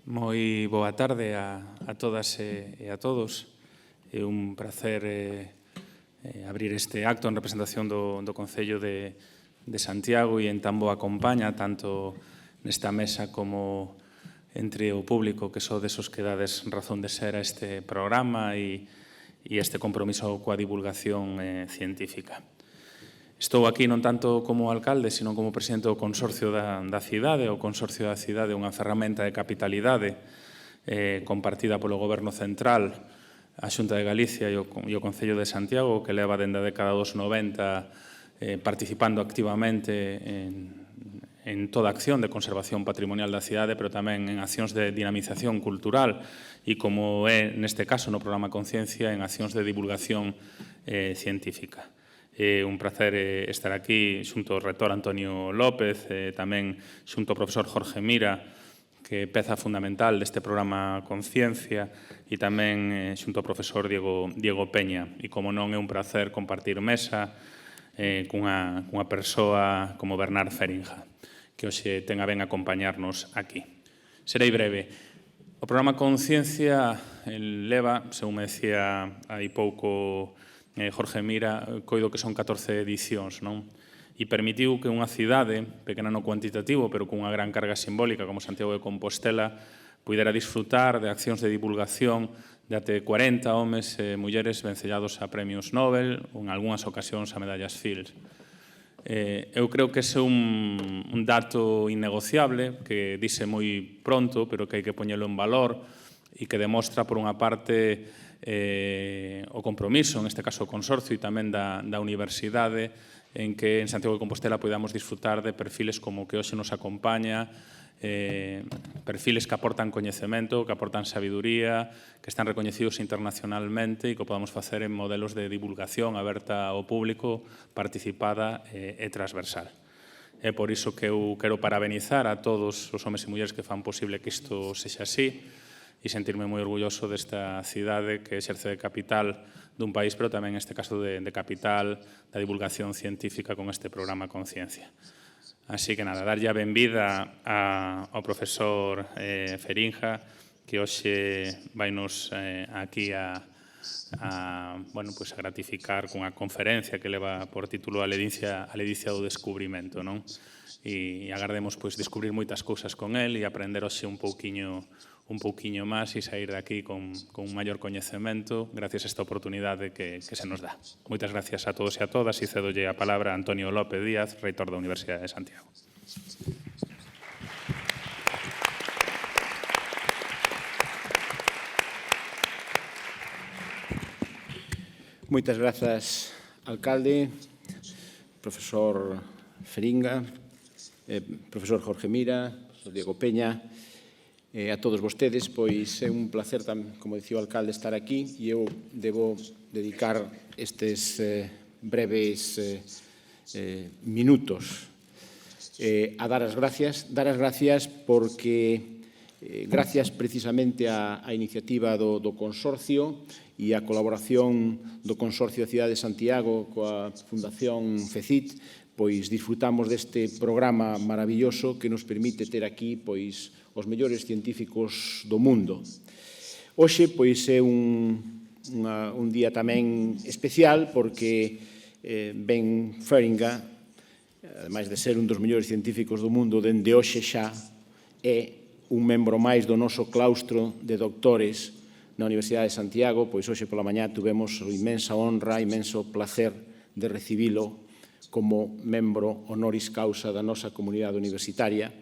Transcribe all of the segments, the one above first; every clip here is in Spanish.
Moi boa tarde a todas e a todos. É un prazer abrir este acto en representación do Concello de Santiago e en tan boa compaña, tanto nesta mesa como entre o público, que sodes os que dades razón de ser a este programa e este compromiso coa divulgación científica. Estou aquí non tanto como alcalde, sino como presidente do Consorcio da cidade. O Consorcio da cidade é unha ferramenta de capitalidade compartida polo Goberno Central, a Xunta de Galicia e o Concello de Santiago, que leva dende a década dos 90 participando activamente en toda acción de conservación patrimonial da cidade, pero tamén en accións de dinamización cultural e, como é neste caso no programa Conciencia, en accións de divulgación científica. É un placer estar aquí xunto ao rector Antonio López, tamén xunto ao profesor Jorge Mira, que é peza fundamental deste programa Conciencia, e tamén xunto ao profesor Diego Peña. E, como non, é un placer compartir mesa cunha persoa como Bernard Feringa, que hoxe ten a ben acompañarnos aquí. Serei breve. O programa Conciencia leva, según me decía hai pouco Jorge Mira, coido que son 14 edicións, non? E permitiu que unha cidade, pequena no cuantitativo, pero cunha gran carga simbólica como Santiago de Compostela, pudera disfrutar de accións de divulgación de até 40 homes e mulleres vencellados a premios Nobel ou en algunhas ocasións a medallas Fields. Eu creo que ese é un dato innegociable que dise moi pronto, pero que hai que poñelo en valor e que demostra, por unha parte, o compromiso, en este caso o consorcio, e tamén da universidade, en que en Santiago de Compostela podamos disfrutar de perfiles como o que hoxe nos acompaña, perfiles que aportan coñecemento, que aportan sabiduría, que están recoñecidos internacionalmente e que podamos facer en modelos de divulgación aberta ao público, participada e transversal. É por iso que eu quero parabenizar a todos os homes e mulleres que fan posible que isto sexa así, e sentirme moi orgulloso desta cidade que exerce de capital dun país, pero tamén, neste caso, de capital da divulgación científica con este programa Conciencia. Así que, nada, darlle a benvida ao profesor Feringa, que hoxe vainos aquí a gratificar cunha conferencia que leva por título a ledicia do descubrimento, non? E agardemos descubrir moitas cousas con el e aprender hoxe un pouquiño máis e sair de aquí con un maior coñecemento gracias a esta oportunidade que se nos dá. Moitas gracias a todos e a todas e cedolle a palabra a Antonio López Díaz, reitor da Universidade de Santiago. Moitas grazas, alcalde, profesor Feringa, profesor Jorge Mira, profesor Diego Peña, a todos vostedes, pois é un placer, como dicía o alcalde, estar aquí e eu debo dedicar estes breves minutos a dar as gracias porque gracias precisamente á iniciativa do Consorcio e a colaboración do Consorcio da Cidade de Santiago coa Fundación FECIT, pois disfrutamos deste programa maravilloso que nos permite ter aquí os mellores científicos do mundo. Hoxe é un día tamén especial porque Ben Feringa, ademais de ser un dos mellores científicos do mundo, dende hoxe xa é un membro máis do noso claustro de doctores na Universidade de Santiago, pois hoxe pola mañá tuvemos a inmensa honra, imenso placer de recibilo como membro honoris causa da nosa comunidade universitaria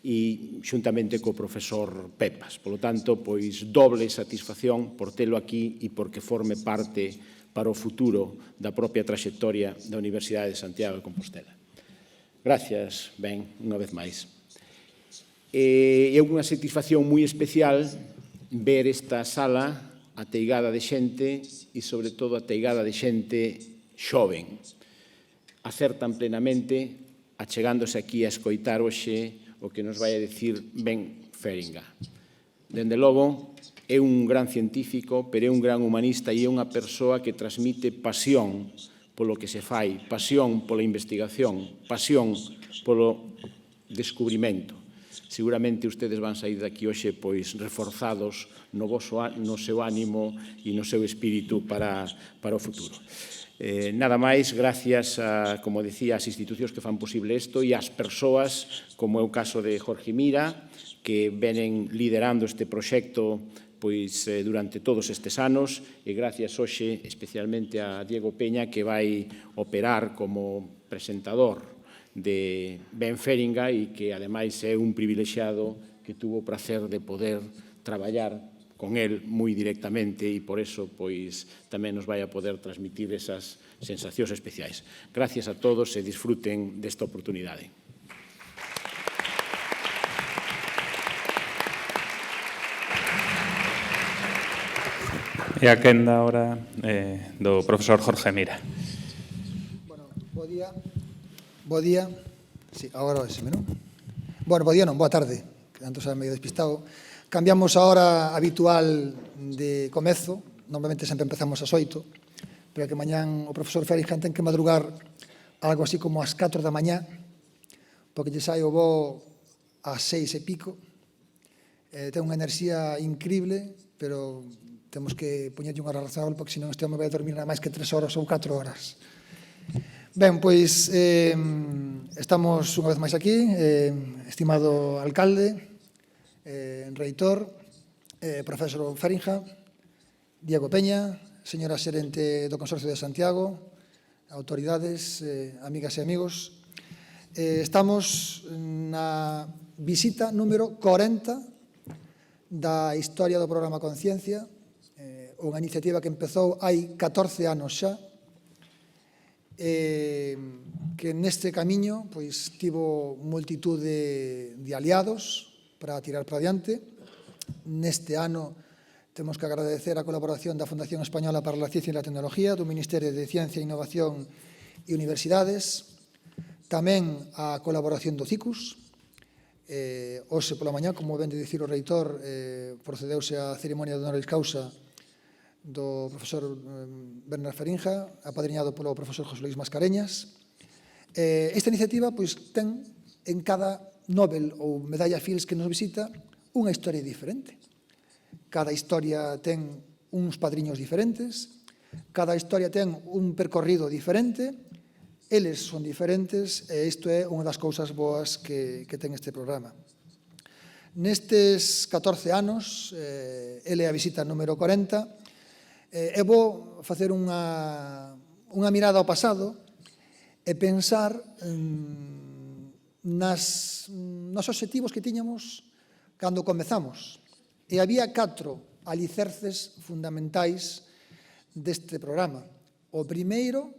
e xuntamente co profesor Pepas. Polo tanto, doble satisfacción por telo aquí e porque forme parte para o futuro da propia traxectoria da Universidade de Santiago de Compostela. Gracias, Ben, unha vez máis. É unha satisfacción moi especial ver esta sala ateigada de xente e, sobre todo, ateigada de xente xoven. Acertan plenamente achegándose aquí a escoitar hoxe o que nos vai a dicir Ben Feringa. Dende logo, é un gran científico, pero é un gran humanista e é unha persoa que transmite pasión polo que se fai, pasión pola investigación, pasión polo descubrimento. seguramente ustedes van sair daqui hoxe pois reforzados no seu ánimo e no seu espírito para o futuro. Nada máis, gracias, como decía, ás institucións que fan posible isto e ás persoas, como é o caso de Jorge Mira, que venen liderando este proxecto pois durante todos estes anos, e gracias hoxe especialmente a Diego Peña, que vai operar como presentador de Benféringa e que ademais é un privilexiado que tuvo o prazer de poder traballar con el moi directamente e por eso pois tamén nos vai a poder transmitir esas sensacións especiais. Gracias a todos e disfruten desta oportunidade. E a quenda ahora do profesor Jorge Mira. Bueno, bo día. Bo día. Sí, agora óseme, non? Bueno, bo día non, boa tarde, que antes era medio despistado. Cambiamos a hora habitual de comezo, normalmente sempre empezamos ás 8, pero que mañán o profesor Feringa ten que madrugar algo así como ás 4 da mañá, porque lle sai o voo ás 6 e pico. Ten unha enerxía increíble, pero temos que poñerlle unha hora razonable, porque senón este home vai a dormir nada máis que 3 horas ou 4 horas. Ben, pois estamos unha vez máis aquí, estimado alcalde, reitor, profesor Feringa, Diego Peña, señora xerente do Consorcio de Santiago, autoridades, amigas e amigos. Estamos na visita número 40 da historia do programa Conciencia, unha iniciativa que empezou hai 14 anos xa, que neste camiño pois tivo multitud de aliados para tirar para adiante. Neste ano temos que agradecer a colaboración da Fundación Española para a Ciencia e a Tecnología, do Ministerio de Ciencia, Innovación e Universidades, tamén a colaboración do CICUS. Hoxe pola mañá, como ven de dicir o reitor, procedeuse a ceremonia de honoris causa do profesor Bernard Feringa, apadriñado polo profesor José Luis Mascareñas. Esta iniciativa pois, ten en cada Nobel ou medalla Fields que nos visita unha historia diferente. Cada historia ten uns padriños diferentes, cada historia ten un percorrido diferente, eles son diferentes e isto é unha das cousas boas que ten este programa. Nestes 14 anos, ele é a visita número 40, é bo facer unha mirada ao pasado e pensar nos obxectivos que tiñamos cando comezamos. E había 4 alicerces fundamentais deste programa. O primeiro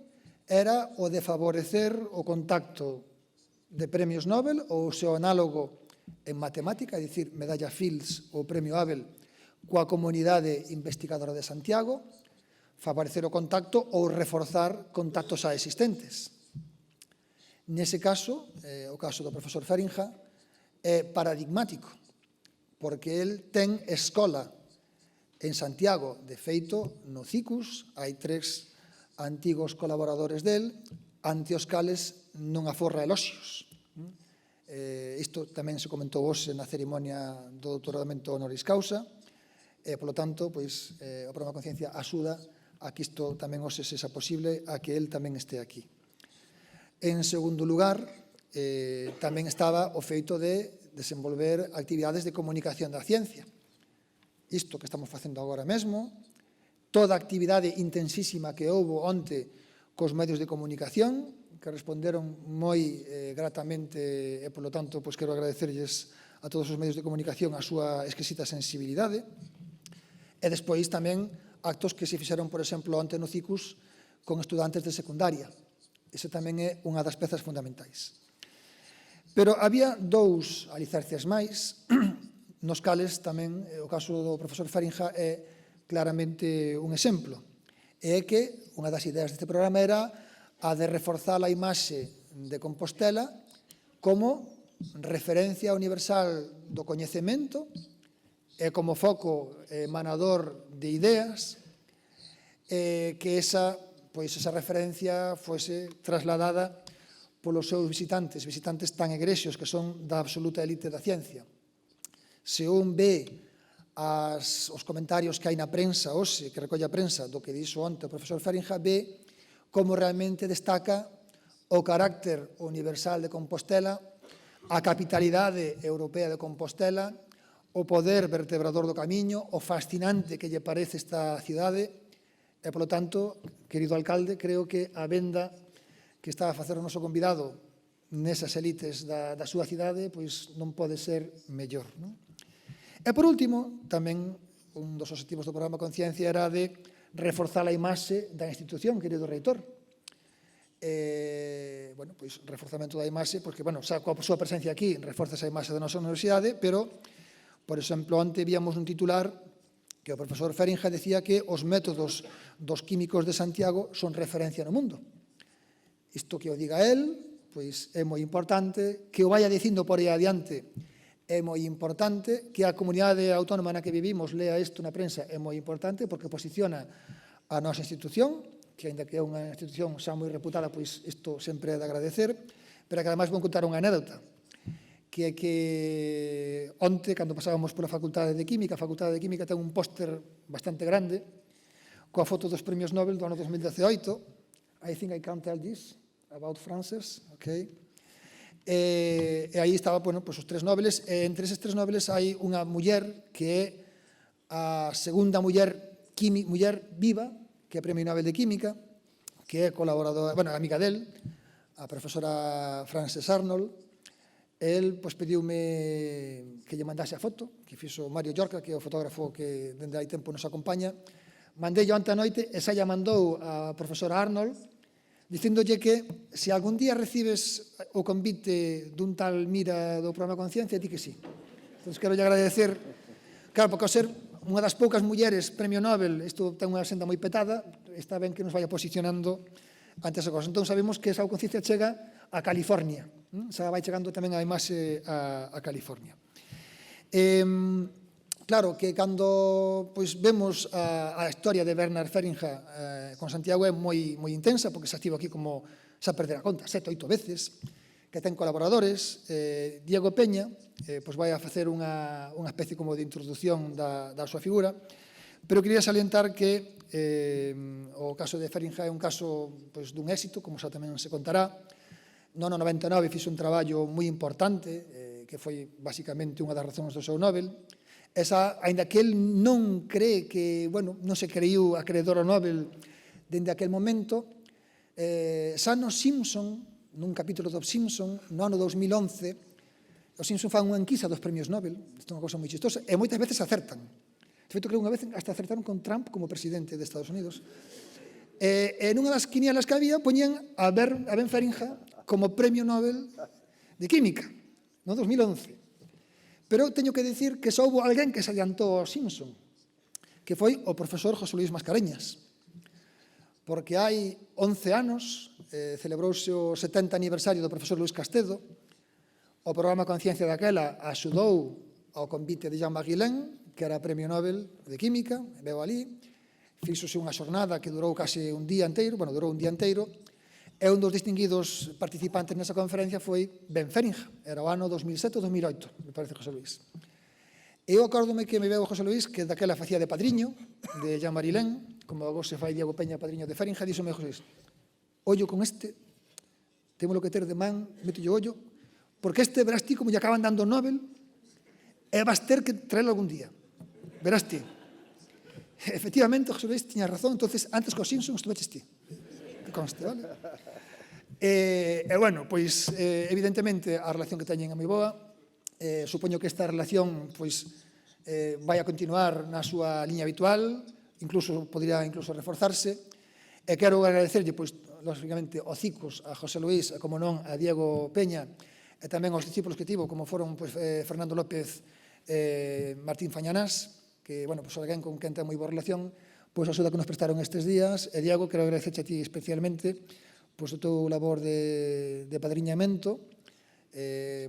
era o de favorecer o contacto de premios Nobel ou o seu análogo en matemática, é dicir, medalla Fields ou premio Abel, coa comunidade investigadora de Santiago, favorecer o contacto ou reforzar contactos xa existentes. Nese caso, o caso do profesor Feringa, é paradigmático, porque el ten escola en Santiago. De feito, no CICUS hai 3 antigos colaboradores del, ante os cales non aforra eloxios. Isto tamén se comentou hoxe na ceremonia do doutoramento honoris causa, e, polo tanto, pois, o programa Conciencia axuda a que isto tamén hoxe sexa posible, a que el tamén este aquí. En segundo lugar, tamén estaba o feito de desenvolver actividades de comunicación da ciencia. Isto que estamos facendo agora mesmo, toda a actividade intensísima que houbo onte cos medios de comunicación, que responderon moi gratamente e, polo tanto, pois quero agradecerlles a todos os medios de comunicación a súa exquisita sensibilidade. E despois tamén actos que se fixeron, por exemplo, onte no CICUS con estudantes de secundaria. Ese tamén é unha das pezas fundamentais. Pero había 2 alicerces máis, nos cales tamén o caso do profesor Feringa é claramente un exemplo. E é que unha das ideas deste programa era a de reforzar a imaxe de Compostela como referencia universal do coñecemento e como foco emanador de ideas, que esa referencia fose trasladada polos seus visitantes tan egrexos que son da absoluta elite da ciencia. Se un ve os comentarios que hai na prensa hoxe, que recolle a prensa do que dixo onte o profesor Feringa, ve como realmente destaca o carácter universal de Compostela, a capitalidade europea de Compostela, o poder vertebrador do camiño, o fascinante que lle parece esta cidade, e, polo tanto, querido alcalde, creo que a venda que está a facer o noso convidado nesas elites da súa cidade, pois non pode ser mellor, non? E, por último, tamén un dos objetivos do programa Conciencia era de reforzar a imaxe da institución, querido reitor. Bueno, pois, reforzamento da imaxe, porque, bueno, xa coa súa presencia aquí reforza esa imaxe da nosa universidade, pero, por exemplo, onte víamos un titular que o profesor Feringa decía que os métodos dos químicos de Santiago son referencia no mundo. Isto que o diga él, pois é moi importante, que o vaya dicindo por aí adiante é moi importante, que a comunidade autónoma na que vivimos lea isto na prensa é moi importante, porque posiciona a nosa institución, que ainda que é unha institución xa moi reputada, pois isto sempre é de agradecer, pero que ademais vou contar unha anécdota, que é que onte, cando pasábamos pola Facultade de Química, a Facultade de Química ten un póster bastante grande coa foto dos premios Nobel do ano 2018. I think I can tell this about Frances, okay? E aí estaba, bueno, pues, os tres Nobeles, e entre eses tres Nobeles hai unha muller que é a segunda muller viva, que é Premio Nobel de Química, que é colaboradora, bueno, amiga del, a profesora Frances Arnold. El, pois, pediume que lle mandase a foto, que fixo Mario Llorca, que é o fotógrafo que dende hai tempo nos acompaña. Mandei onte a noite, e xa lla mandou a profesora Arnold, dicíndolle que se algún día recibes o convite dun tal Mira do programa Conciencia, di que sí. Entón, quero lle agradecer, claro, porque ao ser unha das poucas mulleres premio Nobel, isto ten unha senda moi petada, está ben que nos vaya posicionando ante esa cosa. Entón, sabemos que esa Conciencia chega a California, xa vai chegando tamén a imaxe a California. Claro que cando, pois, vemos a historia de Bernard Feringa con Santiago é moi intensa, porque xa estivo aquí como, xa perder a conta, 7 ou 8 veces, que ten colaboradores. Diego Peña pois vai a facer unha especie como de introducción da súa figura, pero quería salientar que o caso de Feringa é un caso, pois, dun éxito, como xa tamén se contará. No ano 99 fixo un traballo moi importante, que foi basicamente unha das razóns do seu Nobel. Esa, aínda que el non cree que, bueno, non se creiu acreedor ao Nobel dende aquel momento, xa no Simpson, nun capítulo do Simpson, no ano 2011, os Simpson fan unha enquisa dos premios Nobel, isto é unha cosa moi chistosa, e moitas veces acertan. De feito, creo unha vez hasta acertaron con Trump como presidente de Estados Unidos. E nunha das quinielas que había, poñían a Ben Feringa como premio Nobel de Química, no 2011. Pero teño que dicir que só houve alguén que se adiantou ao Simpson, que foi o profesor José Luis Mascareñas, porque hai 11 anos celebrouse o 70 aniversario do profesor Luis Castedo. O programa Conciencia daquela axudou ao convite de Jean Baguilén, que era premio Nobel de Química, veo ali, fíxose unha xornada que durou case un día inteiro, durou un día inteiro, e un dos distinguidos participantes nesa conferencia foi Ben Feringa, era o ano 2007 ou 2008, me parece, José Luis. Eu acórdome que me veo José Luis, que daquela facía de padriño de Jean Marilén, como agora se fai Diego Peña padriño de Feringa, díxome José Luis, ollo con este, témolo que ter de man, meto ollo, porque este verás ti como lle acaban dando Nobel, e vas ter que traerlo algún día, verás ti. Efectivamente, José Luis tiña razón, entonces antes co Simpson estuveches ti. Que conste, vale? Bueno, pois, evidentemente, a relación que teñen é moi boa. Supoño que esta relación, pois, vai a continuar na súa liña habitual, incluso podría reforzarse. E quero agradecerlle, pois, lógicamente, aos cicos, a José Luis, e como non, a Diego Peña, e tamén aos discípulos que tivo, como foron, pois, Fernando López e Martín Fañanás, que, bueno, pois, alguén con quen ten moi boa relación, pois, a axuda que nos prestaron estes días. E, Diego, quero agradecerche a ti especialmente, pois, o teu labor de padriñamento,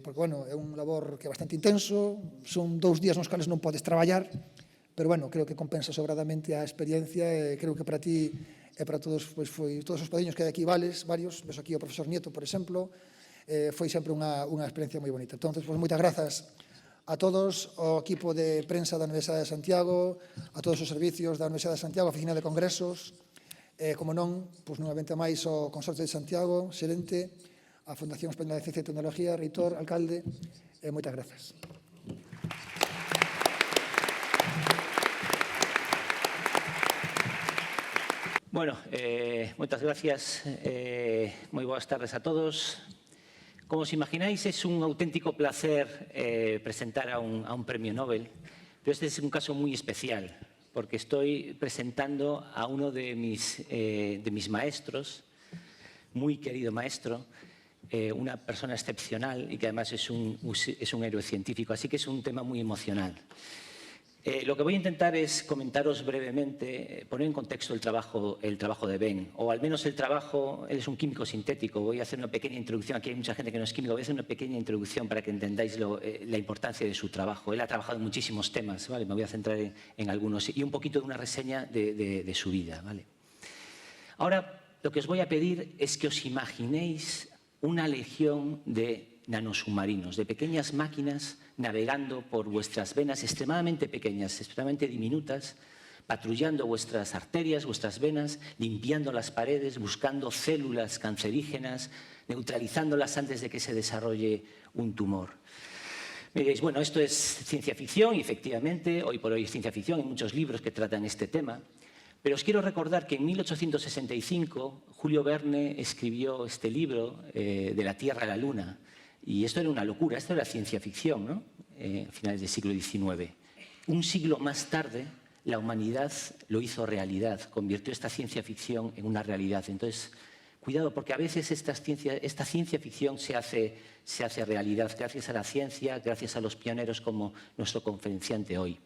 porque, bueno, é un labor que é bastante intenso, son 2 días nos cales non podes traballar, pero, bueno, creo que compensa sobradamente a experiencia, e creo que para ti e para todos, todos os padiños que hai aquí, varios, ves aquí o profesor Nieto, por exemplo, foi sempre unha experiencia moi bonita. Entón, moitas grazas a todos, ao equipo de prensa da Universidade de Santiago, a todos os servicios da Universidade de Santiago, a Oficina de Congresos, como non, novamente máis o Consorcio de Santiago, xerente, a Fundación Española de Ciencia e Tecnología, reitor, alcalde, moitas grazas. Bueno, moitas gracias. Moi boas tardes a todos. Como os imagináis, es un auténtico placer presentar a un premio Nobel, pero este es un caso muy especial, porque estoy presentando a uno de mis maestros, muy querido maestro, una persona excepcional y que además es un héroe científico, así que es un tema muy emocional. Lo que voy a intentar es comentaros brevemente, poner en contexto el trabajo de Ben, o al menos el trabajo, él es un químico sintético. Voy a hacer una pequeña introducción, aquí hay mucha gente que no es químico, voy a hacer una pequeña introducción para que entendáis la importancia de su trabajo. Él ha trabajado en muchísimos temas, ¿vale? Me voy a centrar en algunos y un poquito de una reseña de su vida, ¿vale? Ahora, lo que os voy a pedir es que os imaginéis una legión de nanosubmarinos, de pequeñas máquinas navegando por vuestras venas extremadamente pequeñas, extremadamente diminutas, patrullando vuestras arterias, vuestras venas, limpiando las paredes, buscando células cancerígenas, neutralizándolas antes de que se desarrolle un tumor. Me diréis, bueno, esto es ciencia ficción y efectivamente, hoy por hoy es ciencia ficción, hay muchos libros que tratan este tema. Pero os quiero recordar que en 1865 Julio Verne escribió este libro, De la Tierra a la Luna. Y esto era una locura, esto era ciencia ficción, ¿no? A finales del siglo XIX. Un siglo más tarde, la humanidad lo hizo realidad, convirtió esta ciencia ficción en una realidad. Entonces, cuidado, porque a veces esta ciencia ficción se hace realidad gracias a la ciencia, gracias a los pioneros como nuestro conferenciante hoy.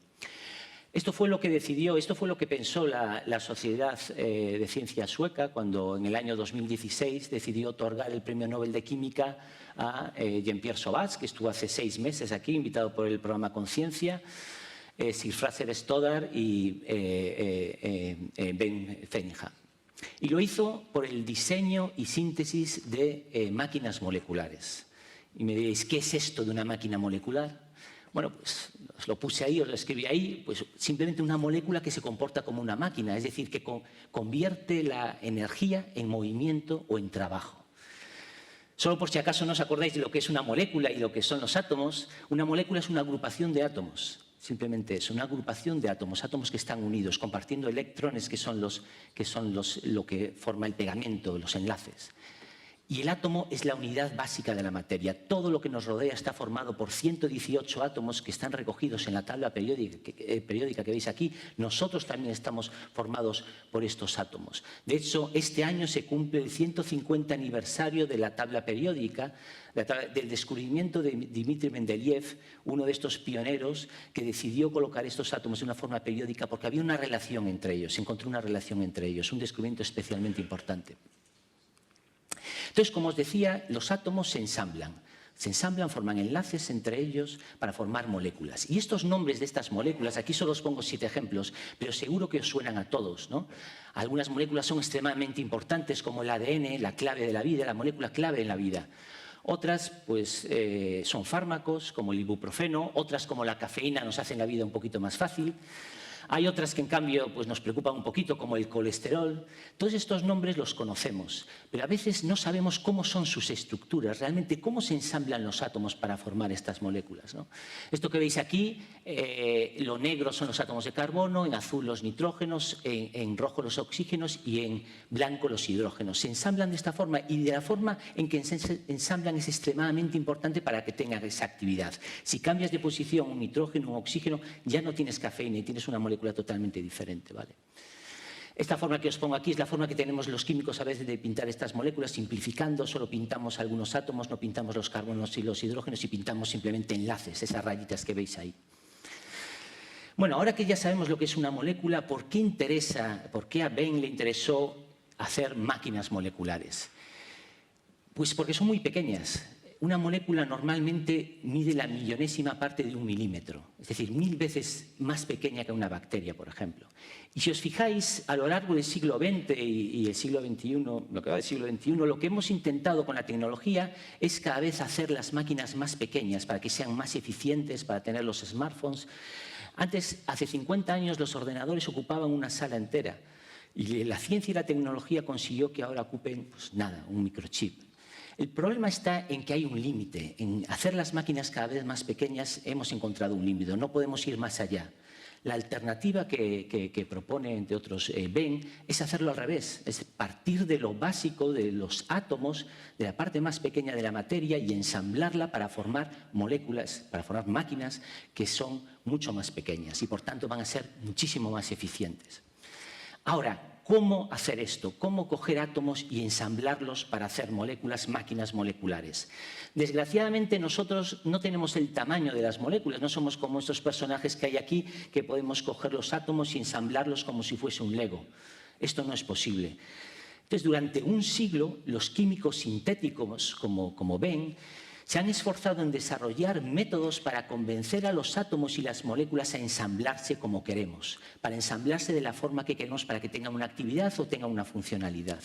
Esto fue lo que decidió, esto fue lo que pensó la Sociedad de Ciencia sueca cuando en el año 2016 decidió otorgar el Premio Nobel de Química a Jean-Pierre Sauvage, que estuvo hace 6 meses aquí, invitado por el programa Conciencia, Sir Fraser Stoddart y Ben Feringham. Y lo hizo por el diseño y síntesis de máquinas moleculares. Y me diréis, ¿qué es esto de una máquina molecular? Bueno, pues os lo puse ahí, os lo escribí ahí, pues simplemente una molécula que se comporta como una máquina, es decir, que convierte la energía en movimiento o en trabajo. Solo por si acaso no os acordáis de lo que es una molécula y lo que son los átomos, una molécula es una agrupación de átomos, simplemente eso, una agrupación de átomos, átomos que están unidos, compartiendo electrones que son lo que forma el pegamento, los enlaces. Y el átomo es la unidad básica de la materia. Todo lo que nos rodea está formado por 118 átomos que están recogidos en la tabla periódica que veis aquí. Nosotros también estamos formados por estos átomos. De hecho, este año se cumple el 150 aniversario de la tabla periódica, del descubrimiento de Dmitri Mendeleev, uno de estos pioneros que decidió colocar estos átomos de una forma periódica porque había una relación entre ellos, se encontró una relación entre ellos, un descubrimiento especialmente importante. Entonces, como os decía, los átomos se ensamblan, forman enlaces entre ellos para formar moléculas. Y estos nombres de estas moléculas, aquí solo os pongo 7 ejemplos, pero seguro que os suenan a todos, ¿no? Algunas moléculas son extremadamente importantes, como el ADN, la clave de la vida, la molécula clave en la vida. Otras, pues, son fármacos, como el ibuprofeno, otras, como la cafeína, nos hacen la vida un poquito más fácil. Hay otras que, en cambio, pues nos preocupan un poquito, como el colesterol. Todos estos nombres los conocemos, pero a veces no sabemos cómo son sus estructuras, realmente cómo se ensamblan los átomos para formar estas moléculas, ¿no? Esto que veis aquí, lo negro son los átomos de carbono, en azul los nitrógenos, en rojo los oxígenos y en blanco los hidrógenos. Se ensamblan de esta forma y de la forma en que se ensamblan es extremadamente importante para que tengan esa actividad. Si cambias de posición un nitrógeno, un oxígeno, ya no tienes cafeína y tienes una molécula totalmente diferente, ¿vale? Esta forma que os pongo aquí es la forma que tenemos los químicos a veces de pintar estas moléculas, simplificando, solo pintamos algunos átomos, no pintamos los carbonos y los hidrógenos y pintamos simplemente enlaces, esas rayitas que veis ahí. Bueno, ahora que ya sabemos lo que es una molécula, ¿por qué a Ben le interesó hacer máquinas moleculares? Pues porque son muy pequeñas. Una molécula normalmente mide la millonésima parte de 1 milímetro, es decir, 1000 veces más pequeña que una bacteria, por ejemplo. Y si os fijáis, a lo largo del siglo XX y el siglo XXI, lo que va del siglo XXI, lo que hemos intentado con la tecnología es cada vez hacer las máquinas más pequeñas para que sean más eficientes, para tener los smartphones. Antes, hace 50 años, los ordenadores ocupaban una sala entera y la ciencia y la tecnología consiguió que ahora ocupen, pues nada, un microchip. El problema está en que hay un límite. En hacer las máquinas cada vez más pequeñas hemos encontrado un límite. No podemos ir más allá. La alternativa que propone, entre otros, Ben, es hacerlo al revés. Es partir de lo básico, de los átomos, de la parte más pequeña de la materia y ensamblarla para formar moléculas, para formar máquinas que son mucho más pequeñas y, por tanto, van a ser muchísimo más eficientes. Ahora, ¿cómo hacer esto? ¿Cómo coger átomos y ensamblarlos para hacer moléculas, máquinas moleculares? Desgraciadamente nosotros no tenemos el tamaño de las moléculas, no somos como estos personajes que hay aquí que podemos coger los átomos y ensamblarlos como si fuese un Lego. Esto no es posible. Entonces, durante un siglo, los químicos sintéticos, como ven, se han esforzado en desarrollar métodos para convencer a los átomos y las moléculas a ensamblarse como queremos, para ensamblarse de la forma que queremos para que tengan una actividad o tengan una funcionalidad.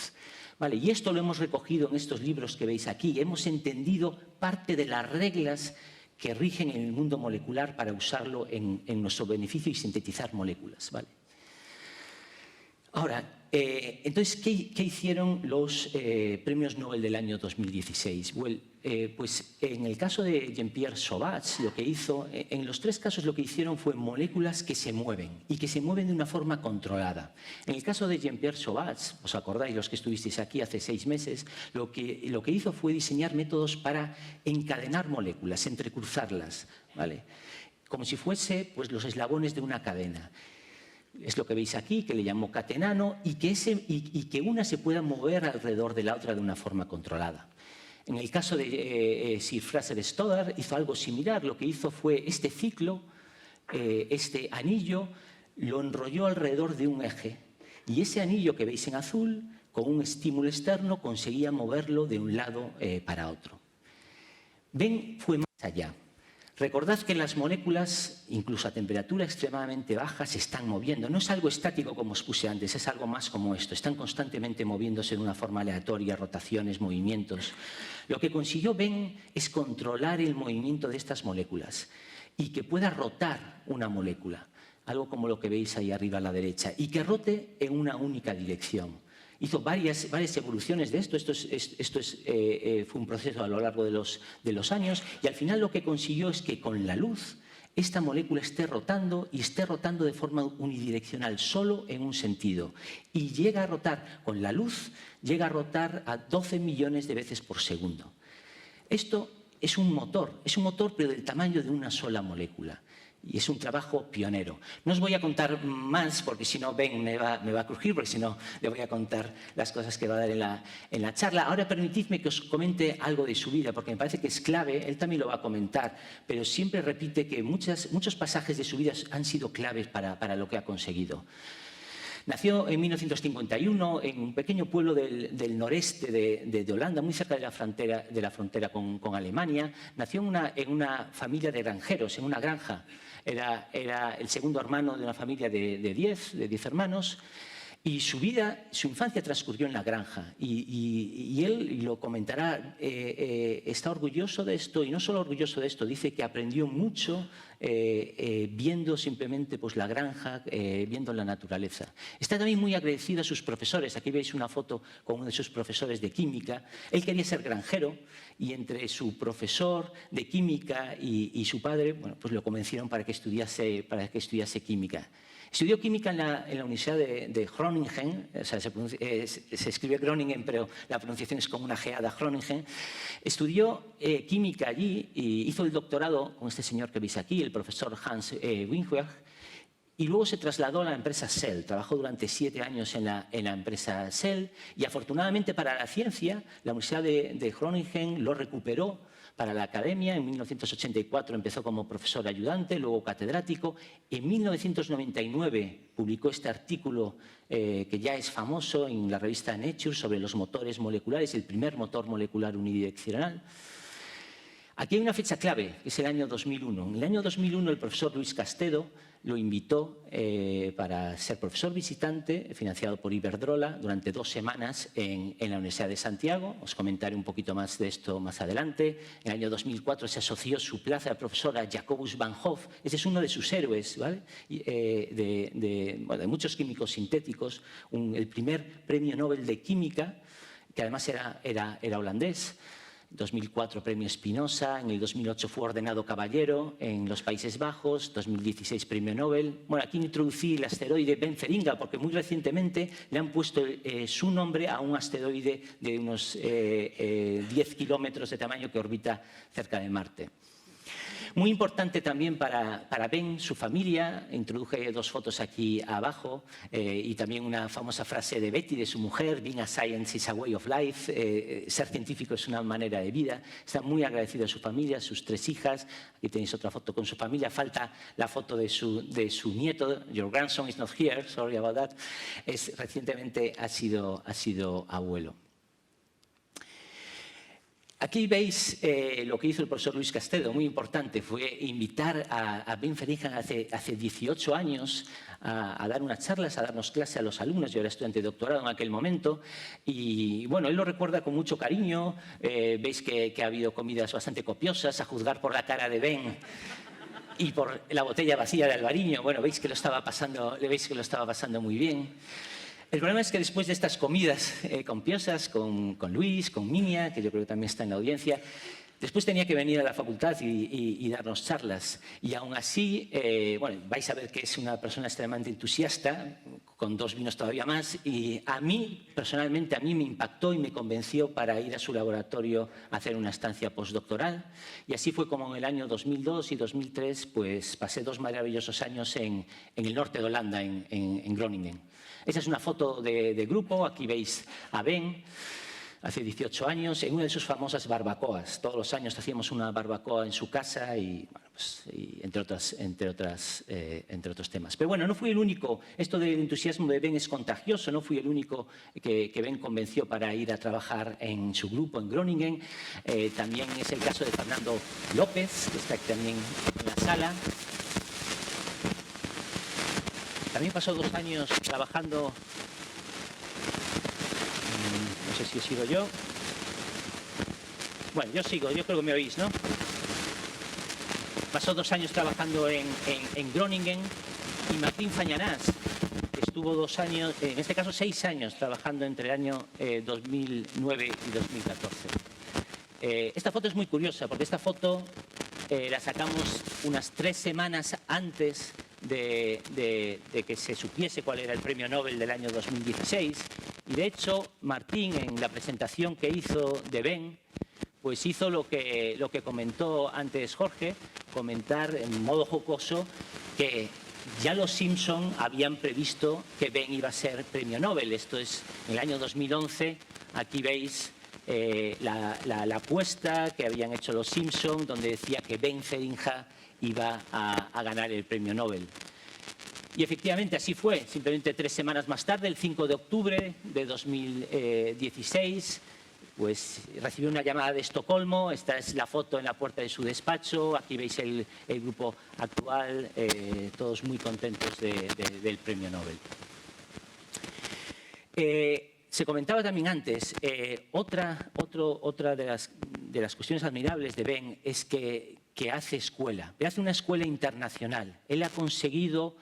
Vale, y esto lo hemos recogido en estos libros que veis aquí. Hemos entendido parte de las reglas que rigen en el mundo molecular para usarlo en nuestro beneficio y sintetizar moléculas. ¿Vale? Ahora, entonces, ¿qué hicieron los premios Nobel del año 2016? Pues en el caso de Jean-Pierre Sauvage, lo que hizo, en los 3 casos lo que hicieron fue moléculas que se mueven y que se mueven de una forma controlada. En el caso de Jean-Pierre Sauvage, os acordáis los que estuvisteis aquí hace 6 meses, lo que hizo fue diseñar métodos para encadenar moléculas, entrecruzarlas, ¿vale? Como si fuese pues, los eslabones de una cadena. Es lo que veis aquí, que le llamó catenano, y que una se pueda mover alrededor de la otra de una forma controlada. En el caso de Sir Fraser Stoddart hizo algo similar. Lo que hizo fue este ciclo, este anillo, lo enrolló alrededor de un eje. Y ese anillo que veis en azul, con un estímulo externo, conseguía moverlo de un lado para otro. Ben fue más allá. Recordad que las moléculas, incluso a temperatura extremadamente baja, se están moviendo. No es algo estático como os puse antes, es algo más como esto. Están constantemente moviéndose de una forma aleatoria, rotaciones, movimientos. Lo que consiguió Ben es controlar el movimiento de estas moléculas y que pueda rotar una molécula, algo como lo que veis ahí arriba a la derecha, y que rote en una única dirección. Hizo varias evoluciones de esto. Fue un proceso a lo largo de los años y al final lo que consiguió es que con la luz esta molécula esté rotando y esté rotando de forma unidireccional, solo en un sentido. Y llega a rotar, con la luz, llega a rotar a 12 millones de veces por segundo. Esto es un motor pero del tamaño de una sola molécula. Y es un trabajo pionero. No os voy a contar más, porque si no Ben me va a crujir, porque si no le voy a contar las cosas que va a dar en la charla. Ahora permitidme que os comente algo de su vida, porque me parece que es clave, él también lo va a comentar, pero siempre repite que muchos pasajes de su vida han sido claves para lo que ha conseguido. Nació en 1951 en un pequeño pueblo del noreste de Holanda, muy cerca de la frontera con Alemania. Nació en una familia de granjeros, en una granja. Era el segundo hermano de una familia de 10 hermanos. Y su infancia transcurrió en la granja. Y él, y lo comentará, está orgulloso de esto, y no solo orgulloso de esto, dice que aprendió mucho viendo simplemente pues, la granja, viendo la naturaleza. Está también muy agradecido a sus profesores. Aquí veis una foto con uno de sus profesores de química. Él quería ser granjero y entre su profesor de química y su padre, bueno, pues lo convencieron para que estudiase química. Estudió química en la Universidad de Groningen, o sea, se escribe Groningen, pero la pronunciación es como una geada, Groningen. Estudió química allí y hizo el doctorado con este señor que veis aquí, el profesor Hans Winkweg, y luego se trasladó a la empresa Shell. Trabajó durante 7 años en la empresa Shell y afortunadamente para la ciencia, la Universidad de Groningen lo recuperó para la academia. En 1984 empezó como profesor ayudante, luego catedrático. En 1999 publicó este artículo que ya es famoso en la revista Nature sobre los motores moleculares, el primer motor molecular unidireccional. Aquí hay una fecha clave, que es el año 2001. En el año 2001 el profesor Luis Castedo lo invitó para ser profesor visitante, financiado por Iberdrola, durante 2 semanas en la Universidad de Santiago. Os comentaré un poquito más de esto más adelante. En el año 2004 se asoció su plaza de profesor a Jacobus van Hoff. Ese es uno de sus héroes, ¿vale? De muchos químicos sintéticos. El primer premio Nobel de Química, que además era holandés. 2004 premio Spinoza, en el 2008 fue ordenado caballero en los Países Bajos, 2016 premio Nobel. Bueno, aquí introducí el asteroide Benferinga porque muy recientemente le han puesto su nombre a un asteroide de unos 10 kilómetros de tamaño que orbita cerca de Marte. Muy importante también para Ben, su familia. Introduje 2 fotos aquí abajo y también una famosa frase de Betty, de su mujer: "Being a science is a way of life". Ser científico es una manera de vida. Está muy agradecido a su familia, a sus 3 hijas. Aquí tenéis otra foto con su familia. Falta la foto de su nieto. Your grandson is not here, sorry about that. Recientemente ha sido abuelo. Aquí veis lo que hizo el profesor Luis Castedo, muy importante. Fue invitar a Benferinga hace 18 años a dar unas charlas, a darnos clase a los alumnos. Yo era estudiante de doctorado en aquel momento. Y bueno, él lo recuerda con mucho cariño. Veis que ha habido comidas bastante copiosas, a juzgar por la cara de Ben y por la botella vacía de Albariño. Bueno, veis que lo estaba pasando muy bien. El problema es que después de estas comidas copiosas con Luis, con Minia, que yo creo que también está en la audiencia, después tenía que venir a la facultad y darnos charlas. Y aún así, bueno, vais a ver que es una persona extremadamente entusiasta, con 2 vinos todavía más. Y a mí, personalmente, a mí me impactó y me convenció para ir a su laboratorio a hacer una estancia postdoctoral. Y así fue como en el año 2002 y 2003, pues pasé 2 maravillosos años en el norte de Holanda, en Groningen. Esa es una foto de grupo. Aquí veis a Ben, hace 18 años, en una de sus famosas barbacoas. Todos los años hacíamos una barbacoa en su casa y, bueno, pues, entre otros temas. Pero bueno, no fui el único. Esto del entusiasmo de Ben es contagioso. No fui el único que Ben convenció para ir a trabajar en su grupo en Groningen. También es el caso de Fernando López, que está aquí también en la sala. También pasó 2 años trabajando, no sé si sigo yo. Bueno, yo sigo, yo creo que me oís, ¿no? Pasó 2 años trabajando en Groningen. Y Martín Fañanás, que estuvo 2 años, en este caso 6 años, trabajando entre el año 2009 y 2014. Esta foto es muy curiosa, porque esta foto la sacamos unas 3 semanas antes de que se supiese cuál era el premio Nobel del año 2016. Y de hecho, Martín, en la presentación que hizo de Ben, pues hizo lo que comentó antes Jorge, comentar en modo jocoso que ya los Simpson habían previsto que Ben iba a ser premio Nobel. Esto es en el año 2011. Aquí veis la apuesta que habían hecho los Simpson, donde decía que Benferinga iba a ganar el premio Nobel. Y efectivamente así fue. Simplemente 3 semanas más tarde, el 5 de octubre de 2016, pues recibió una llamada de Estocolmo. Esta es la foto en la puerta de su despacho. Aquí veis el grupo actual, todos muy contentos del premio Nobel. Se comentaba también antes, otra de las cuestiones admirables de Ben es que hace escuela, hace una escuela internacional. Él ha conseguido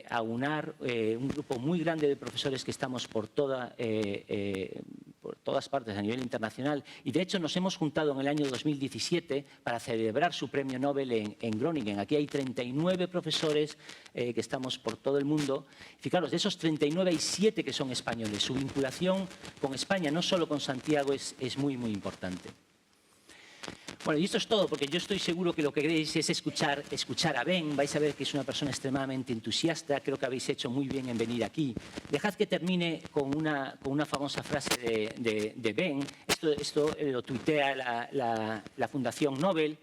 aunar un grupo muy grande de profesores que estamos por todas partes a nivel internacional, y de hecho nos hemos juntado en el año 2017 para celebrar su premio Nobel en Groningen. Aquí hay 39 profesores que estamos por todo el mundo. Fijaros, de esos 39 hay 7 que son españoles. Su vinculación con España, no solo con Santiago, es muy, muy importante. Bueno, y esto es todo, porque yo estoy seguro que lo que queréis es escuchar a Ben. Vais a ver que es una persona extremadamente entusiasta. Creo que habéis hecho muy bien en venir aquí. Dejad que termine con una famosa frase de Ben. Esto lo tuitea la Fundación Nobel.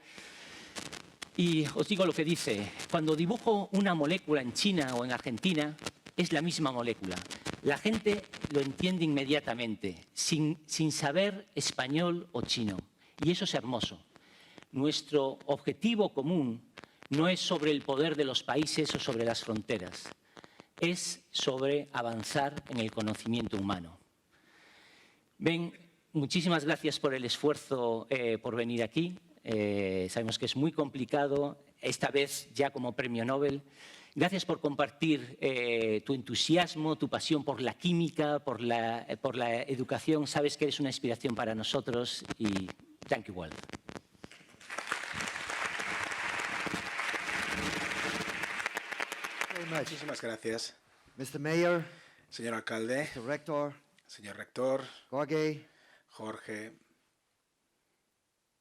Y os digo lo que dice: cuando dibujo una molécula en China o en Argentina, es la misma molécula. La gente lo entiende inmediatamente, sin saber español o chino. Y eso es hermoso. nuestro objetivo común no es sobre el poder de los países o sobre las fronteras, es sobre avanzar en el conocimiento humano. Ben, muchísimas gracias por el esfuerzo por venir aquí. Sabemos que es muy complicado, esta vez ya como premio Nobel. Gracias por compartir tu entusiasmo, tu pasión por la química, por la educación. Sabes que eres una inspiración para nosotros y thank you, Walt. Muchísimas gracias. Mr. Mayor, Señor alcalde, Mr. Rector, señor rector, Jorge, Jorge,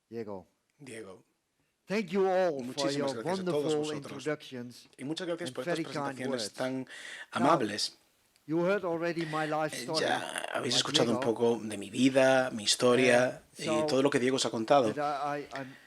Diego. Diego. Thank you all for Muchísimas your gracias a todos wonderful vosotros. introductions. Y muchas gracias and por estas very kind presentaciones words. tan amables. You heard already my life story. Ya habéis like escuchado un Diego, poco de mi vida, mi historia y todo lo que Diego os ha contado. but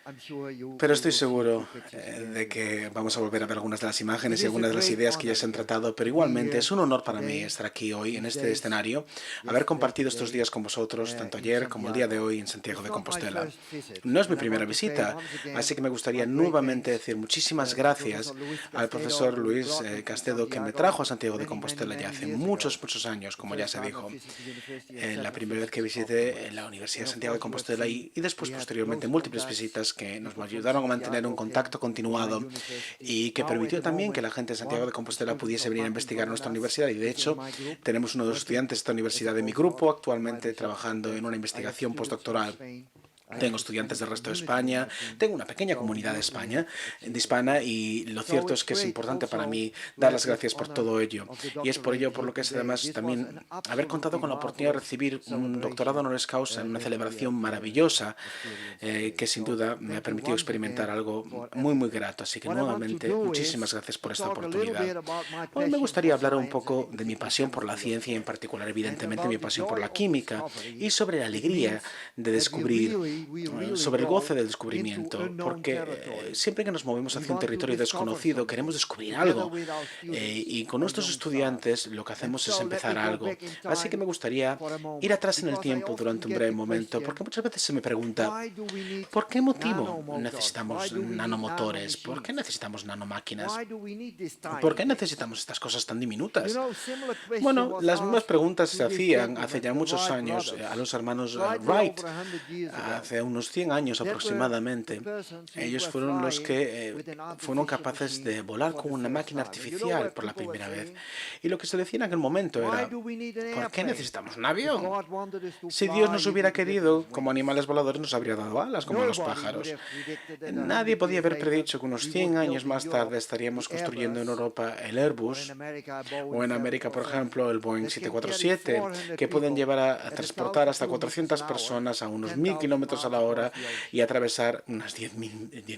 I'm sure you Pero will estoy see seguro the pictures again. de que vamos a volver a ver algunas de las imágenes It y is a algunas de las great ideas que ya honor se han to tratado, pero be igualmente here es un honor para mí today, estar aquí hoy en these este days, escenario, yesterday, haber compartido estos today, días con vosotros, tanto in ayer como el día de Santiago. hoy en Santiago It's de not my Compostela. first visit, No es mi and I primera want to say visita, once again así que me gustaría my great nuevamente thanks, decir muchísimas to gracias Professor Luis al Castedo, profesor who Luis brought me to Castedo, que me Santiago trajo a Santiago de many, Compostela many, ya many hace years muchos, ago. muchos años, como The ya first se time I dijo. visited the university and La several primera vez que visits visité afterwards. la Universidad de And of Santiago de course, you have Compostela seen y después we had posteriormente close múltiples contacts. visitas que nos People from ayudaron a mantener un Santiago contacto came to my continuado university. y que Now, permitió at the también que la moment, gente de Santiago de one Compostela student pudiese of venir a Martin investigar nuestra Barnabas universidad y de is in hecho my group, tenemos uno de los working estudiantes de esta as a universidad de mi postdoc grupo in my actualmente research trabajando en center. una I have investigación students from postdoctoral. Spain. I Tengo have estudiantes del Spanish resto de community in España, my team. tengo una pequeña So comunidad de we España, achieved de it. Hispana, y lo So cierto it's es que es great importante para also mí to dar have las this gracias por honor todo ello. of the Y es por doctorate ello por lo here que es today. además This was también an haber contado absolutely con la oportunidad de marvelous recibir un doctorado celebration, honoris causa en una that we celebración have maravillosa experienced que sin today. duda So me ha thank you permitido once experimentar again algo for muy, muy everything. grato. Así que What I want to nuevamente do muchísimas is gracias por to esta talk a little oportunidad. bit about my Hoy me passion gustaría for hablar un science poco and de mi particularly pasión por la chemistry, ciencia y en of course, particular, and evidentemente, about mi the pasión por joy la of química discovery. y sobre la It alegría means de that descubrir, we really sobre el go goce del into descubrimiento, unknown porque territory. siempre que nos movemos We hacia un want to territorio discover desconocido something queremos descubrir together algo with our students y con of nuestros young estudiantes stars. lo que And hacemos es so let me empezar go algo. back in Así que me time gustaría for a moment, ir atrás en el because I tiempo often durante un get breve the momento, question, porque muchas veces se me pregunta, why do we need ¿por qué motivo nanomotors? Why necesitamos do we need nanomotores? ¿Por qué nanomachines? necesitamos nanomáquinas? Why do we need this tiny ¿Por qué things? necesitamos estas cosas tan diminutas? You know, similar question Bueno, was las mismas asked preguntas se to these hacían hace gentlemen, ya the muchos Wright años brothers, a los hermanos slightly Wright, over 100 years ago. hace unos 100 años That were aproximadamente. the persons who Ellos were fueron los flying que with an fueron artificial capaces de machine volar for con the una first máquina time. And you know artificial what por la people were primera vez. saying? Y lo que se decía en aquel momento Why era, do we need an ¿por qué airplane? necesitamos un If avión? God wanted us to Si fly, Dios nos he hubiera would have given querido, us como wings. animales voladores, nos habría dado alas, como a los Nobody would pájaros. have predicted that Nadie 100 podía years haber later predicho que unos we 100 would años build in más Europe tarde estaríamos the construyendo en Airbus, Europa el or Airbus, in America, o en América, por ejemplo, el Boeing that can carry 747, 400 que pueden people llevar a at transportar 1,000 hasta kilometers 400 an hour, personas a unos 10,000 1000 kilómetros a la miles hora across the ocean. y atravesar unas 10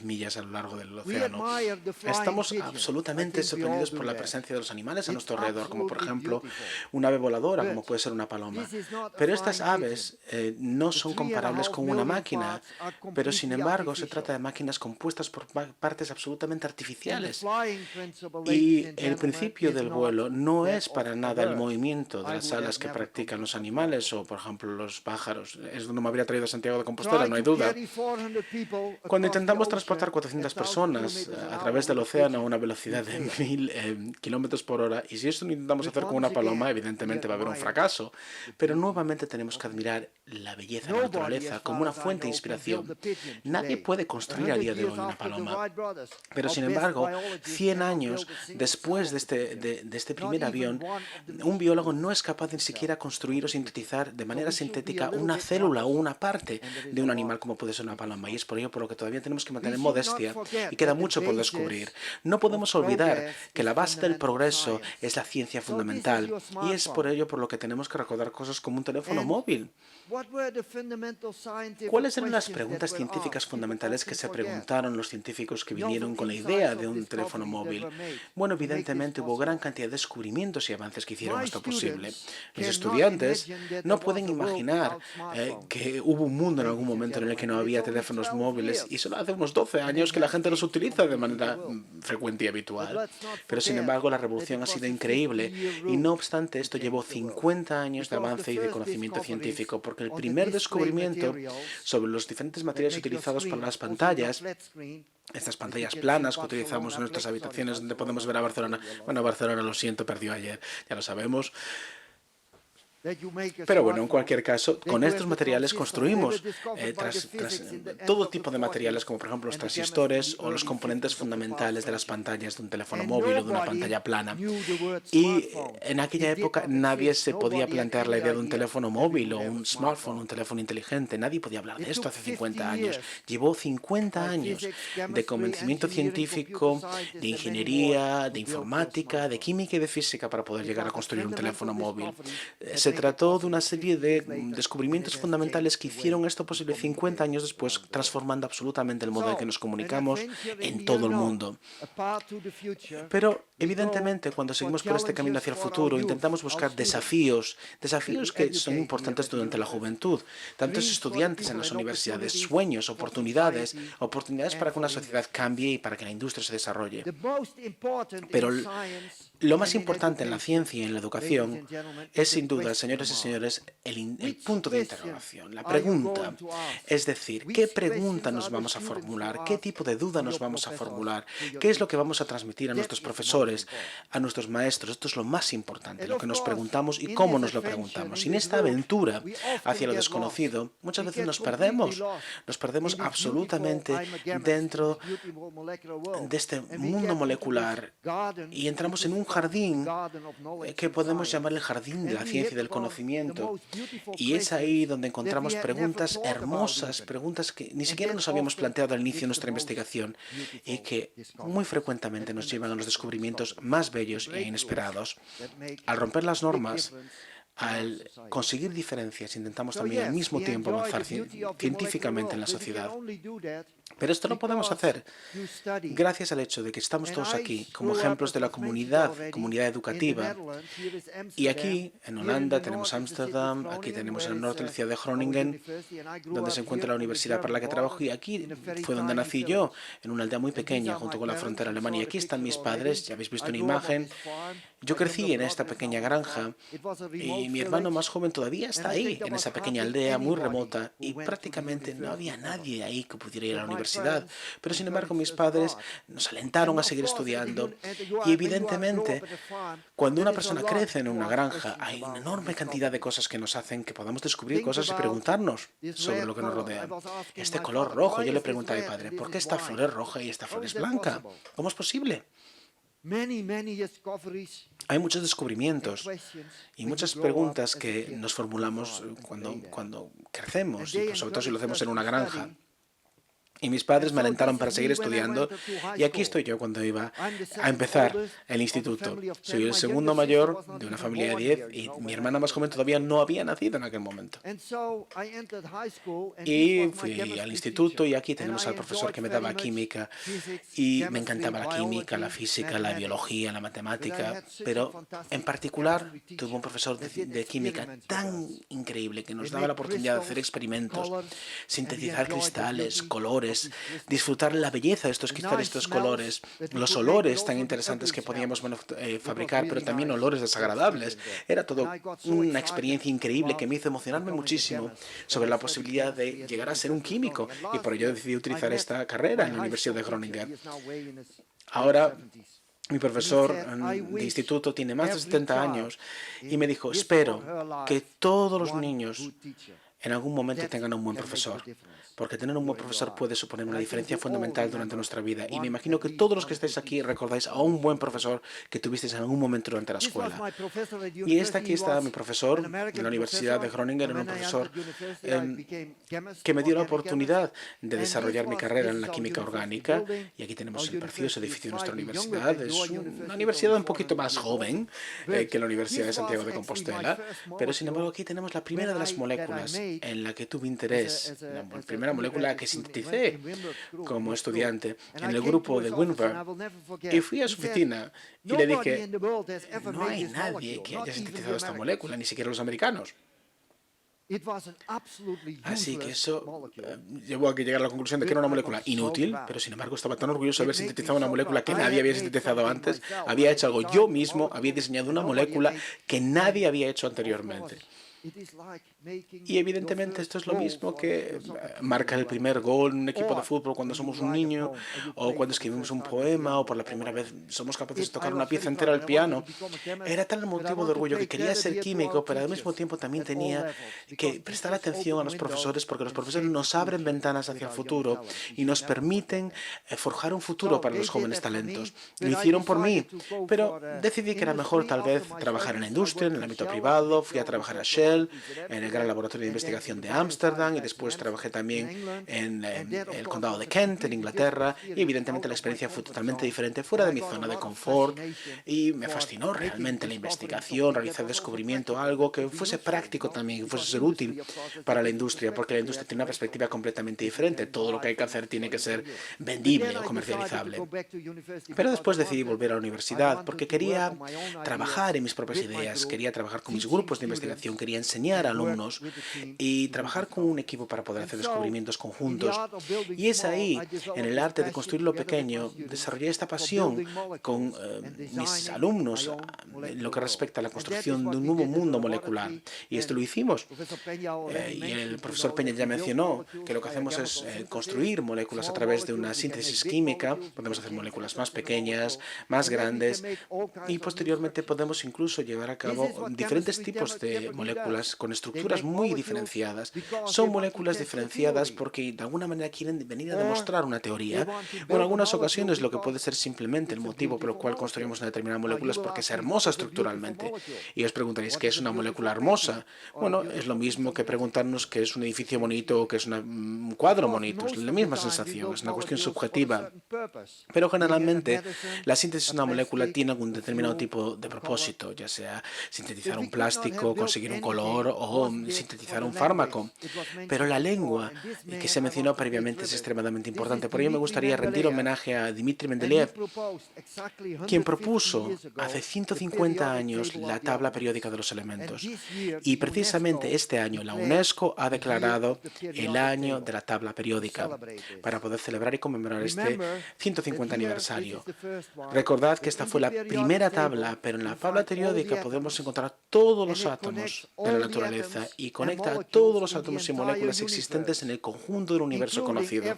millas a lo largo del We océano. admire the flying Estamos pigeon. I absolutamente think we all sorprendidos do por la that. presencia de los animales a It's nuestro alrededor, como por absolutely ejemplo beautiful. un ave voladora, But como puede ser una paloma. this is not a Pero estas flying aves no The son 3.5 comparables con una million máquina, parts are pero sin completely embargo se artificial. trata de máquinas compuestas por partes absolutamente And the artificiales. flying principle, Y ladies and el gentlemen, principio is del not vuelo no that es para of nada a el bird. movimiento de I las would alas have que never practican come los to animales o, por ejemplo, los pájaros. Es donde me habría traído a Santiago de Compostela, Try no hay to duda. carry 400 people Cuando across the intentamos ocean transportar at 400 1,000 personas kilometers an a hour través del with a océano a pigeon, una velocidad we de fail. 1000 kilómetros por hora, y si esto lo intentamos But hacer con once una paloma, again, evidentemente we va a haber un admire fracaso. the Pero beauty nuevamente tenemos que of admirar la belleza de la Nobody, naturaleza as como far una as I fuente de know, can build inspiración. a pigeon Nadie today. puede construir a 100 día de years hoy una after the paloma. Wright brothers, Pero our sin best embargo, biologists 100 cannot años build a single después cell de of the pigeon. este Not primer even avión, one of the un biólogo millions no es capaz de ni cells siquiera of construir o the pigeon. sintetizar de So manera we should be a sintética little una bit célula o modest, una parte and there is de a un lot animal como puede ser una to be paloma. Y es found. por ello por lo que todavía tenemos que mantener We should not modestia forget y queda that the mucho por basis descubrir. No of podemos olvidar progress que la is base del fundamental progreso science. es la ciencia So this is fundamental your y es por smartphone. ello por lo que tenemos que recordar cosas como un teléfono And móvil. what were the fundamental scientific ¿Cuáles eran las questions preguntas that were científicas asked? fundamentales que People se often forget. preguntaron los científicos que vinieron Novel con la insights idea of de un teléfono discoveries that móvil? were made Bueno, to make this evidentemente hubo gran possible. cantidad de descubrimientos y avances que hicieron My esto posible. students Mis cannot estudiantes imagine that no there pueden was a world imaginar without smartphones. que hubo un mundo en algún momento en el que no había teléfonos móviles y solo hace unos 12 años que la gente los utiliza de manera frecuente y habitual. Pero sin embargo la revolución ha sido increíble y no obstante esto llevó 50 años de avance y de conocimiento científico, porque el primer descubrimiento sobre los diferentes materiales utilizados para las pantallas, estas pantallas planas que utilizamos en nuestras habitaciones donde podemos ver a Barcelona. Bueno, Barcelona, lo siento, perdió ayer, ya lo sabemos. Pero bueno, en cualquier caso, con estos materiales construimos todo tipo de materiales, como por ejemplo los transistores o los componentes fundamentales de las pantallas de un teléfono móvil o de una pantalla plana. Y en aquella época nadie se podía plantear la idea de un teléfono móvil o un smartphone, un teléfono inteligente. Nadie podía hablar de esto hace 50 años. Llevó 50 años de convencimiento científico, de ingeniería, de informática, de química y de física para poder llegar a construir un teléfono móvil. Se trató de una serie de descubrimientos fundamentales que hicieron esto posible 50 años después, transformando absolutamente el modo en que nos comunicamos en todo el mundo. Pero, evidentemente, cuando seguimos por este camino hacia el futuro, intentamos buscar desafíos que son importantes durante la juventud. Tantos estudiantes en las universidades, sueños, oportunidades para que una sociedad cambie y para que la industria se desarrolle. Pero lo más importante en la ciencia y en la educación es, sin duda, señoras y señores, el punto de interrogación, la pregunta. Es decir, ¿qué pregunta nos vamos a formular? ¿Qué tipo de duda nos vamos a formular? ¿Qué es lo que vamos a transmitir a nuestros profesores, a nuestros maestros? Esto es lo más importante, lo que nos preguntamos y cómo nos lo preguntamos. Y en esta aventura hacia lo desconocido, muchas veces nos perdemos absolutamente dentro de este mundo molecular y entramos en un jardín que podemos llamar el jardín de la ciencia y del conocimiento. Y es ahí donde encontramos preguntas hermosas, preguntas que ni siquiera nos habíamos planteado al inicio de nuestra investigación y que muy frecuentemente nos llevan a los descubrimientos más bellos e inesperados. Al romper las normas, al conseguir diferencias, intentamos también al mismo tiempo avanzar científicamente en la sociedad. Pero esto lo podemos hacer gracias al hecho de que estamos todos aquí como ejemplos de la comunidad educativa. Y aquí, en Holanda, tenemos Ámsterdam, aquí tenemos en el norte la ciudad de Groningen, donde se encuentra la universidad para la que trabajo, y aquí fue donde nací yo, en una aldea muy pequeña, junto con la frontera alemana. Y aquí están mis padres, ya habéis visto una imagen. Yo crecí en esta pequeña granja y mi hermano más joven todavía está ahí, en esa pequeña aldea muy remota, y prácticamente no había nadie ahí que pudiera ir a la universidad. Pero sin embargo mis padres nos alentaron a seguir estudiando y evidentemente cuando una persona crece en una granja hay una enorme cantidad de cosas que nos hacen que podamos descubrir cosas y preguntarnos sobre lo que nos rodea. Este color rojo, yo le pregunté a mi padre, ¿por qué esta flor es roja y esta flor es blanca? ¿Cómo es posible? Hay muchos descubrimientos y muchas preguntas que nos formulamos cuando crecemos, y sobre todo si lo hacemos en una granja. Y mis padres me alentaron para seguir estudiando y aquí estoy yo cuando iba a empezar el instituto. Soy el segundo mayor de una familia de 10 y mi hermana más joven todavía no había nacido en aquel momento. Y fui al instituto y aquí tenemos al profesor que me daba química y me encantaba la química, la física, la biología, la matemática, pero en particular tuve un profesor de química tan increíble que nos daba la oportunidad de hacer experimentos, sintetizar cristales, colores, disfrutar la belleza de estos cristales, estos colores, los olores tan interesantes que podíamos fabricar, pero también olores desagradables. Era todo una experiencia increíble que me hizo emocionarme muchísimo sobre la posibilidad de llegar a ser un químico y por ello decidí utilizar esta carrera en la Universidad de Groningen. Ahora mi profesor de instituto tiene más de 70 años y me dijo, espero que todos los niños en algún momento tengan un buen profesor, porque tener un buen profesor puede suponer una diferencia fundamental durante nuestra vida. Y me imagino que todos los que estáis aquí recordáis a un buen profesor que tuvisteis en algún momento durante la escuela. Y aquí está mi profesor en la Universidad de Groningen, era un profesor que me dio la oportunidad de desarrollar mi carrera en la química orgánica. Y aquí tenemos el precioso edificio de nuestra universidad. Es una universidad un poquito más joven que la Universidad de Santiago de Compostela, pero sin embargo aquí tenemos la primera de las moléculas en la que tuve interés, la primera molécula que sinteticé como estudiante en el grupo de Winver. Y fui a su oficina y le dije, no hay nadie que haya sintetizado esta molécula, ni siquiera los americanos. Así que eso llevó a que llegara a la conclusión de que era una molécula inútil, pero sin embargo estaba tan orgulloso de haber sintetizado una molécula que nadie había sintetizado antes. Había hecho algo yo mismo, había diseñado una molécula que nadie había hecho anteriormente. Y evidentemente esto es lo mismo que marcar el primer gol en un equipo de fútbol cuando somos un niño, o cuando escribimos un poema, o por la primera vez somos capaces de tocar una pieza entera al piano. Era tal el motivo de orgullo que quería ser químico, pero al mismo tiempo también tenía que prestar atención a los profesores, porque los profesores nos abren ventanas hacia el futuro y nos permiten forjar un futuro para los jóvenes talentos. Lo hicieron por mí, pero decidí que era mejor tal vez trabajar en la industria, en el ámbito privado. Fui a trabajar a Shell, en el gran laboratorio de investigación de Ámsterdam, y después trabajé también en el condado de Kent, en Inglaterra, y evidentemente la experiencia fue totalmente diferente, fuera de mi zona de confort, y me fascinó realmente la investigación, realizar descubrimiento, algo que fuese práctico también, que fuese ser útil para la industria, porque la industria tiene una perspectiva completamente diferente. Todo lo que hay que hacer tiene que ser vendible o comercializable. Pero después decidí volver a la universidad porque quería trabajar en mis propias ideas, quería trabajar con mis grupos de investigación, quería enseñar a alumnos y trabajar con un equipo para poder hacer descubrimientos conjuntos. Y es ahí, en el arte de construir lo pequeño, desarrollé esta pasión con mis alumnos en lo que respecta a la construcción de un nuevo mundo molecular. Y esto lo hicimos. Y el profesor Peña ya mencionó que lo que hacemos es construir moléculas a través de una síntesis química. Podemos hacer moléculas más pequeñas, más grandes, y posteriormente podemos incluso llevar a cabo diferentes tipos de moléculas con estructuras muy diferenciadas. Son moléculas diferenciadas porque de alguna manera quieren venir a demostrar una teoría, o en algunas ocasiones lo que puede ser simplemente el motivo por el cual construimos una determinada molécula es porque es hermosa estructuralmente. Y os preguntaréis, ¿qué es una molécula hermosa? Bueno, es lo mismo que preguntarnos qué es un edificio bonito o qué es un cuadro bonito. Es la misma sensación, es una cuestión subjetiva. Pero generalmente la síntesis de una molécula tiene algún determinado tipo de propósito, ya sea sintetizar un plástico, conseguir un color o sintetizar un fármaco. Pero la lengua que se mencionó previamente es extremadamente importante. Por ello me gustaría rendir homenaje a Dmitri Mendeleev, quien propuso hace 150 años la tabla periódica de los elementos. Y precisamente este año la UNESCO ha declarado el año de la tabla periódica para poder celebrar y conmemorar este 150 aniversario. Recordad que esta fue la primera tabla, pero en la tabla periódica podemos encontrar todos los átomos de la naturaleza y conecta a todos los átomos y moléculas existentes en el conjunto del universo conocido,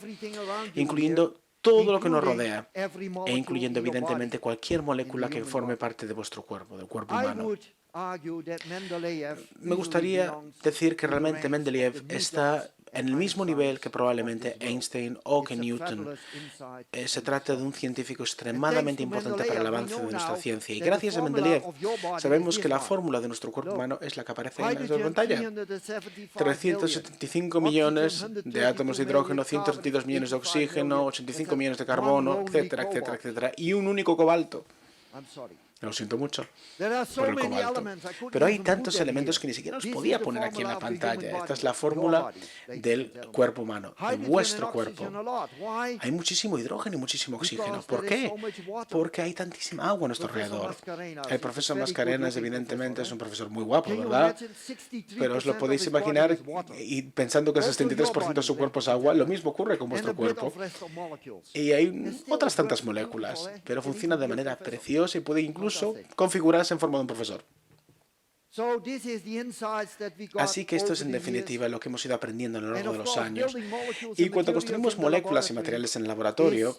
incluyendo todo lo que nos rodea e incluyendo evidentemente cualquier molécula que forme parte de vuestro cuerpo, del cuerpo humano. Me gustaría decir que realmente Mendeleev está en el mismo nivel que probablemente Einstein o que Newton. Se trata de un científico extremadamente importante para el avance de nuestra ciencia. Y gracias a Mendeleev sabemos que la fórmula de nuestro cuerpo humano es la que aparece en la pantalla. 375 millones de átomos de hidrógeno, 132 millones de oxígeno, 85 millones de carbono, etcétera, etcétera, etcétera. Y un único cobalto. Lo siento mucho por el cobalto. Pero hay tantos elementos que ni siquiera los podía poner aquí en la pantalla. Esta es la fórmula del cuerpo humano, de vuestro cuerpo. Hay muchísimo hidrógeno y muchísimo oxígeno. ¿Por qué? Porque hay tantísima agua a nuestro alrededor. El profesor Mascarenas, evidentemente, es un profesor muy guapo, ¿verdad? Pero os lo podéis imaginar, y pensando que el 63% de su cuerpo es agua, lo mismo ocurre con vuestro cuerpo. Y hay otras tantas moléculas, pero funciona de manera preciosa y puede incluso configurarse en forma de un profesor. Así que esto es en definitiva lo que hemos ido aprendiendo a lo largo de los años. Y cuando construimos moléculas y materiales en el laboratorio,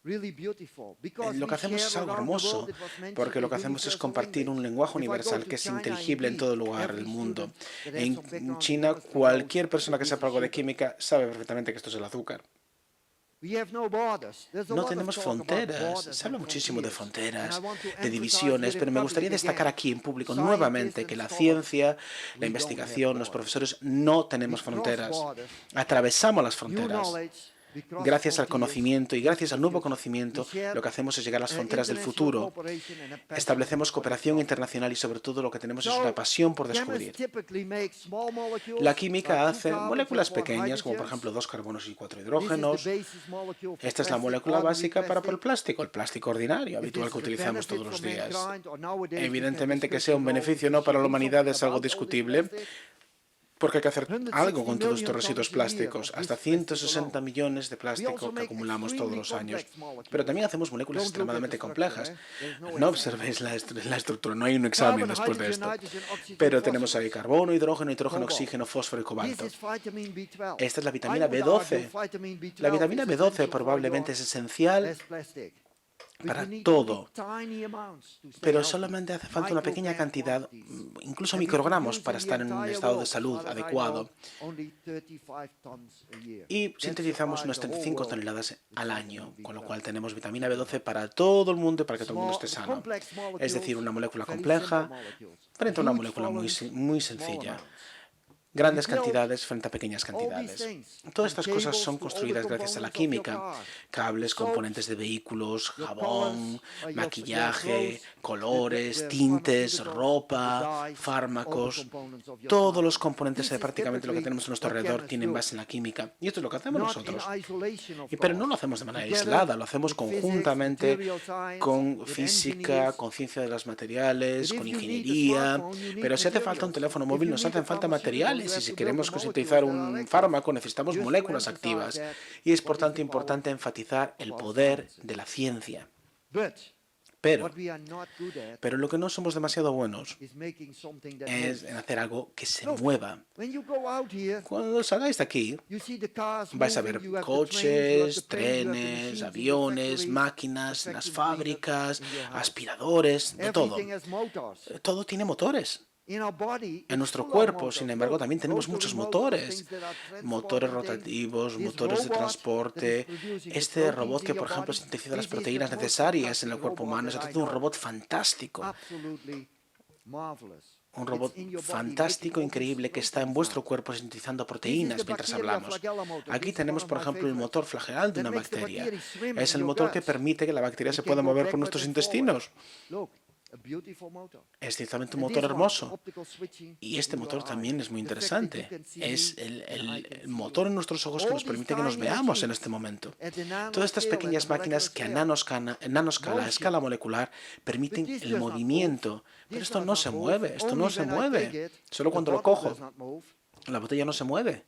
lo que hacemos es algo hermoso, porque lo que hacemos es compartir un lenguaje universal que es inteligible en todo lugar del mundo. En China, cualquier persona que sepa algo de química sabe perfectamente que esto es el azúcar. No tenemos fronteras. Se habla muchísimo de fronteras, de divisiones, pero me gustaría destacar aquí en público nuevamente que la ciencia, la investigación, los profesores no tenemos fronteras. Atravesamos las fronteras. Gracias al conocimiento y gracias al nuevo conocimiento, lo que hacemos es llegar a las fronteras del futuro. Establecemos cooperación internacional y sobre todo lo que tenemos es una pasión por descubrir. La química hace moléculas pequeñas, como por ejemplo 2 carbonos y 4 hidrógenos. Esta es la molécula básica para el plástico ordinario, habitual que utilizamos todos los días. Evidentemente que sea un beneficio o no para la humanidad es algo discutible, Porque hay que hacer algo con todos estos residuos plásticos, hasta 160 millones de plástico que acumulamos todos los años. Pero también hacemos moléculas extremadamente complejas. No observéis la estructura, no hay un examen después de esto. Pero tenemos ahí carbono, hidrógeno, oxígeno, fósforo y cobalto. Esta es la vitamina B12. La vitamina B12 probablemente es esencial para todo, pero solamente hace falta una pequeña cantidad, incluso microgramos, para estar en un estado de salud adecuado. Y sintetizamos unas 35 toneladas al año, con lo cual tenemos vitamina B12 para todo el mundo y para que todo el mundo esté sano. Es decir, una molécula compleja frente a una molécula muy sencilla. Grandes cantidades frente a pequeñas cantidades. Todas estas cosas son construidas gracias a la química. Cables, componentes de vehículos, jabón, maquillaje, colores, tintes, ropa, fármacos. Todos los componentes de prácticamente lo que tenemos a nuestro alrededor tienen base en la química. Y esto es lo que hacemos nosotros. Pero no lo hacemos de manera aislada, lo hacemos conjuntamente con física, con ciencia de los materiales, con ingeniería. Pero si hace falta un teléfono móvil, nos hacen falta materiales. Y si queremos sintetizar un fármaco, necesitamos moléculas activas. Y es por tanto importante enfatizar el poder de la ciencia. Pero lo que no somos demasiado buenos es en hacer algo que se mueva. Cuando salgáis de aquí, vais a ver coches, trenes, aviones, máquinas, las fábricas, aspiradores, de todo. Todo tiene motores. En nuestro cuerpo, sin embargo, también tenemos muchos motores. Motores rotativos, motores de transporte. Este robot que, por ejemplo, sintetiza las proteínas necesarias en el cuerpo humano es un robot fantástico. Un robot fantástico, increíble, que está en vuestro cuerpo sintetizando proteínas mientras hablamos. Aquí tenemos, por ejemplo, el motor flagelal de una bacteria. Es el motor que permite que la bacteria se pueda mover por nuestros intestinos. Es ciertamente un motor hermoso. Y este motor también es muy interesante. Es el motor en nuestros ojos que nos permite que nos veamos en este momento. Todas estas pequeñas máquinas que a nanoscala, a escala molecular, permiten el movimiento. Pero esto no se mueve, esto no se mueve. Solo cuando lo cojo, la botella no se mueve.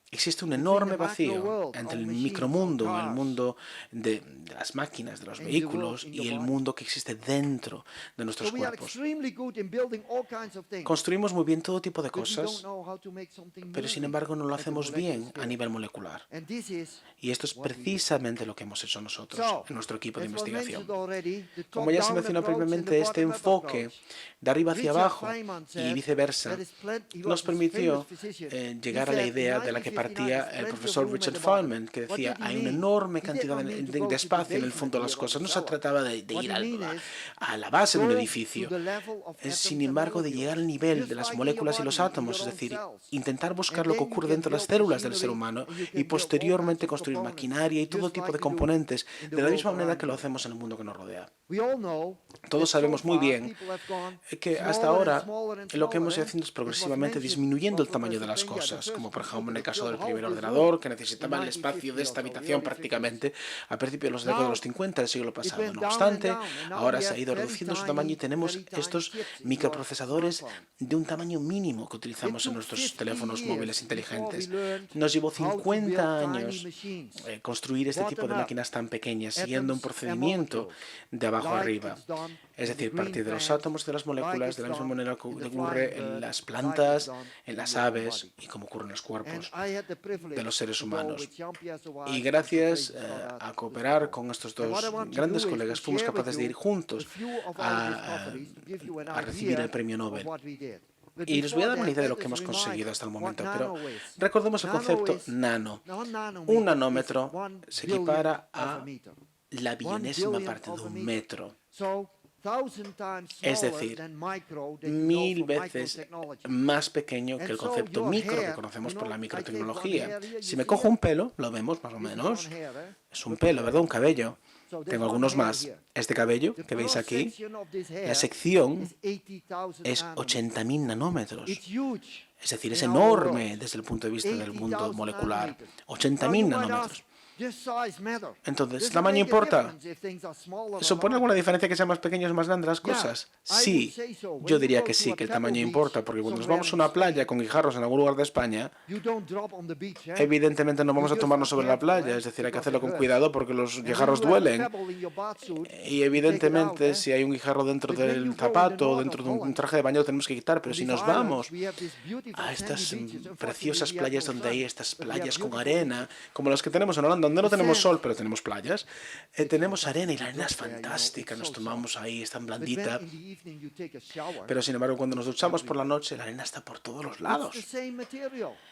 Existe un enorme vacío entre el micromundo, el mundo de las máquinas, de los vehículos, y el mundo que existe dentro de nuestros cuerpos. Construimos muy bien todo tipo de cosas, pero sin embargo no lo hacemos bien a nivel molecular. Y esto es precisamente lo que hemos hecho nosotros en nuestro equipo de investigación. Como ya se mencionó previamente, este enfoque de arriba hacia abajo y viceversa nos permitió llegar a la idea de la que partía el profesor Richard Feynman, que decía, hay una enorme cantidad de espacio en el fondo de las cosas. No se trataba de ir a la base de un edificio, sin embargo de llegar al nivel de las moléculas y los átomos, es decir, intentar buscar lo que ocurre dentro de las células del ser humano y posteriormente construir maquinaria y todo tipo de componentes de la misma manera que lo hacemos en el mundo que nos rodea. Todos sabemos muy bien que hasta ahora lo que hemos ido haciendo es progresivamente disminuyendo el tamaño de las cosas, como por ejemplo en el caso del primer ordenador, que necesitaba el espacio de esta habitación prácticamente a principios de los décadas de los 50 del siglo pasado. No obstante, ahora se ha ido reduciendo su tamaño y tenemos estos microprocesadores de un tamaño mínimo que utilizamos en nuestros teléfonos móviles inteligentes. Nos llevó 50 años construir este tipo de máquinas tan pequeñas, siguiendo un procedimiento de abajo arriba. Es decir, partir de los átomos de las moléculas de la misma manera que ocurre en las plantas, en las aves y como ocurre en los cuerpos de los seres humanos. Y gracias a cooperar con estos dos grandes colegas fuimos capaces de ir juntos a recibir el premio Nobel. Y les voy a dar una idea de lo que hemos conseguido hasta el momento, pero recordemos el concepto nano. Un nanómetro se equipara a la billonésima parte de un metro. Es decir, 1000 veces más pequeño que el concepto micro que conocemos por la microtecnología. Si me cojo un pelo, lo vemos más o menos. Es un pelo, ¿verdad? Un cabello. Tengo algunos más. Este cabello que veis aquí, la sección es 80.000 nanómetros. Es decir, es enorme desde el punto de vista del mundo molecular. 80.000 nanómetros. Entonces, ¿el tamaño importa? ¿Supone alguna diferencia que sean más pequeños o más grandes las cosas? Sí, yo diría que sí, que el tamaño importa, porque cuando nos vamos a una playa con guijarros en algún lugar de España, evidentemente no vamos a tomarnos sobre la playa, es decir, hay que hacerlo con cuidado porque los guijarros duelen. Y evidentemente, si hay un guijarro dentro del zapato o dentro de un traje de baño, lo tenemos que quitar, pero si nos vamos a estas preciosas playas donde hay estas playas con arena, como las que tenemos en Holanda, donde no tenemos sol, pero tenemos playas, tenemos arena y la arena es fantástica, nos tomamos ahí, es tan blandita, pero sin embargo cuando nos duchamos por la noche la arena está por todos los lados.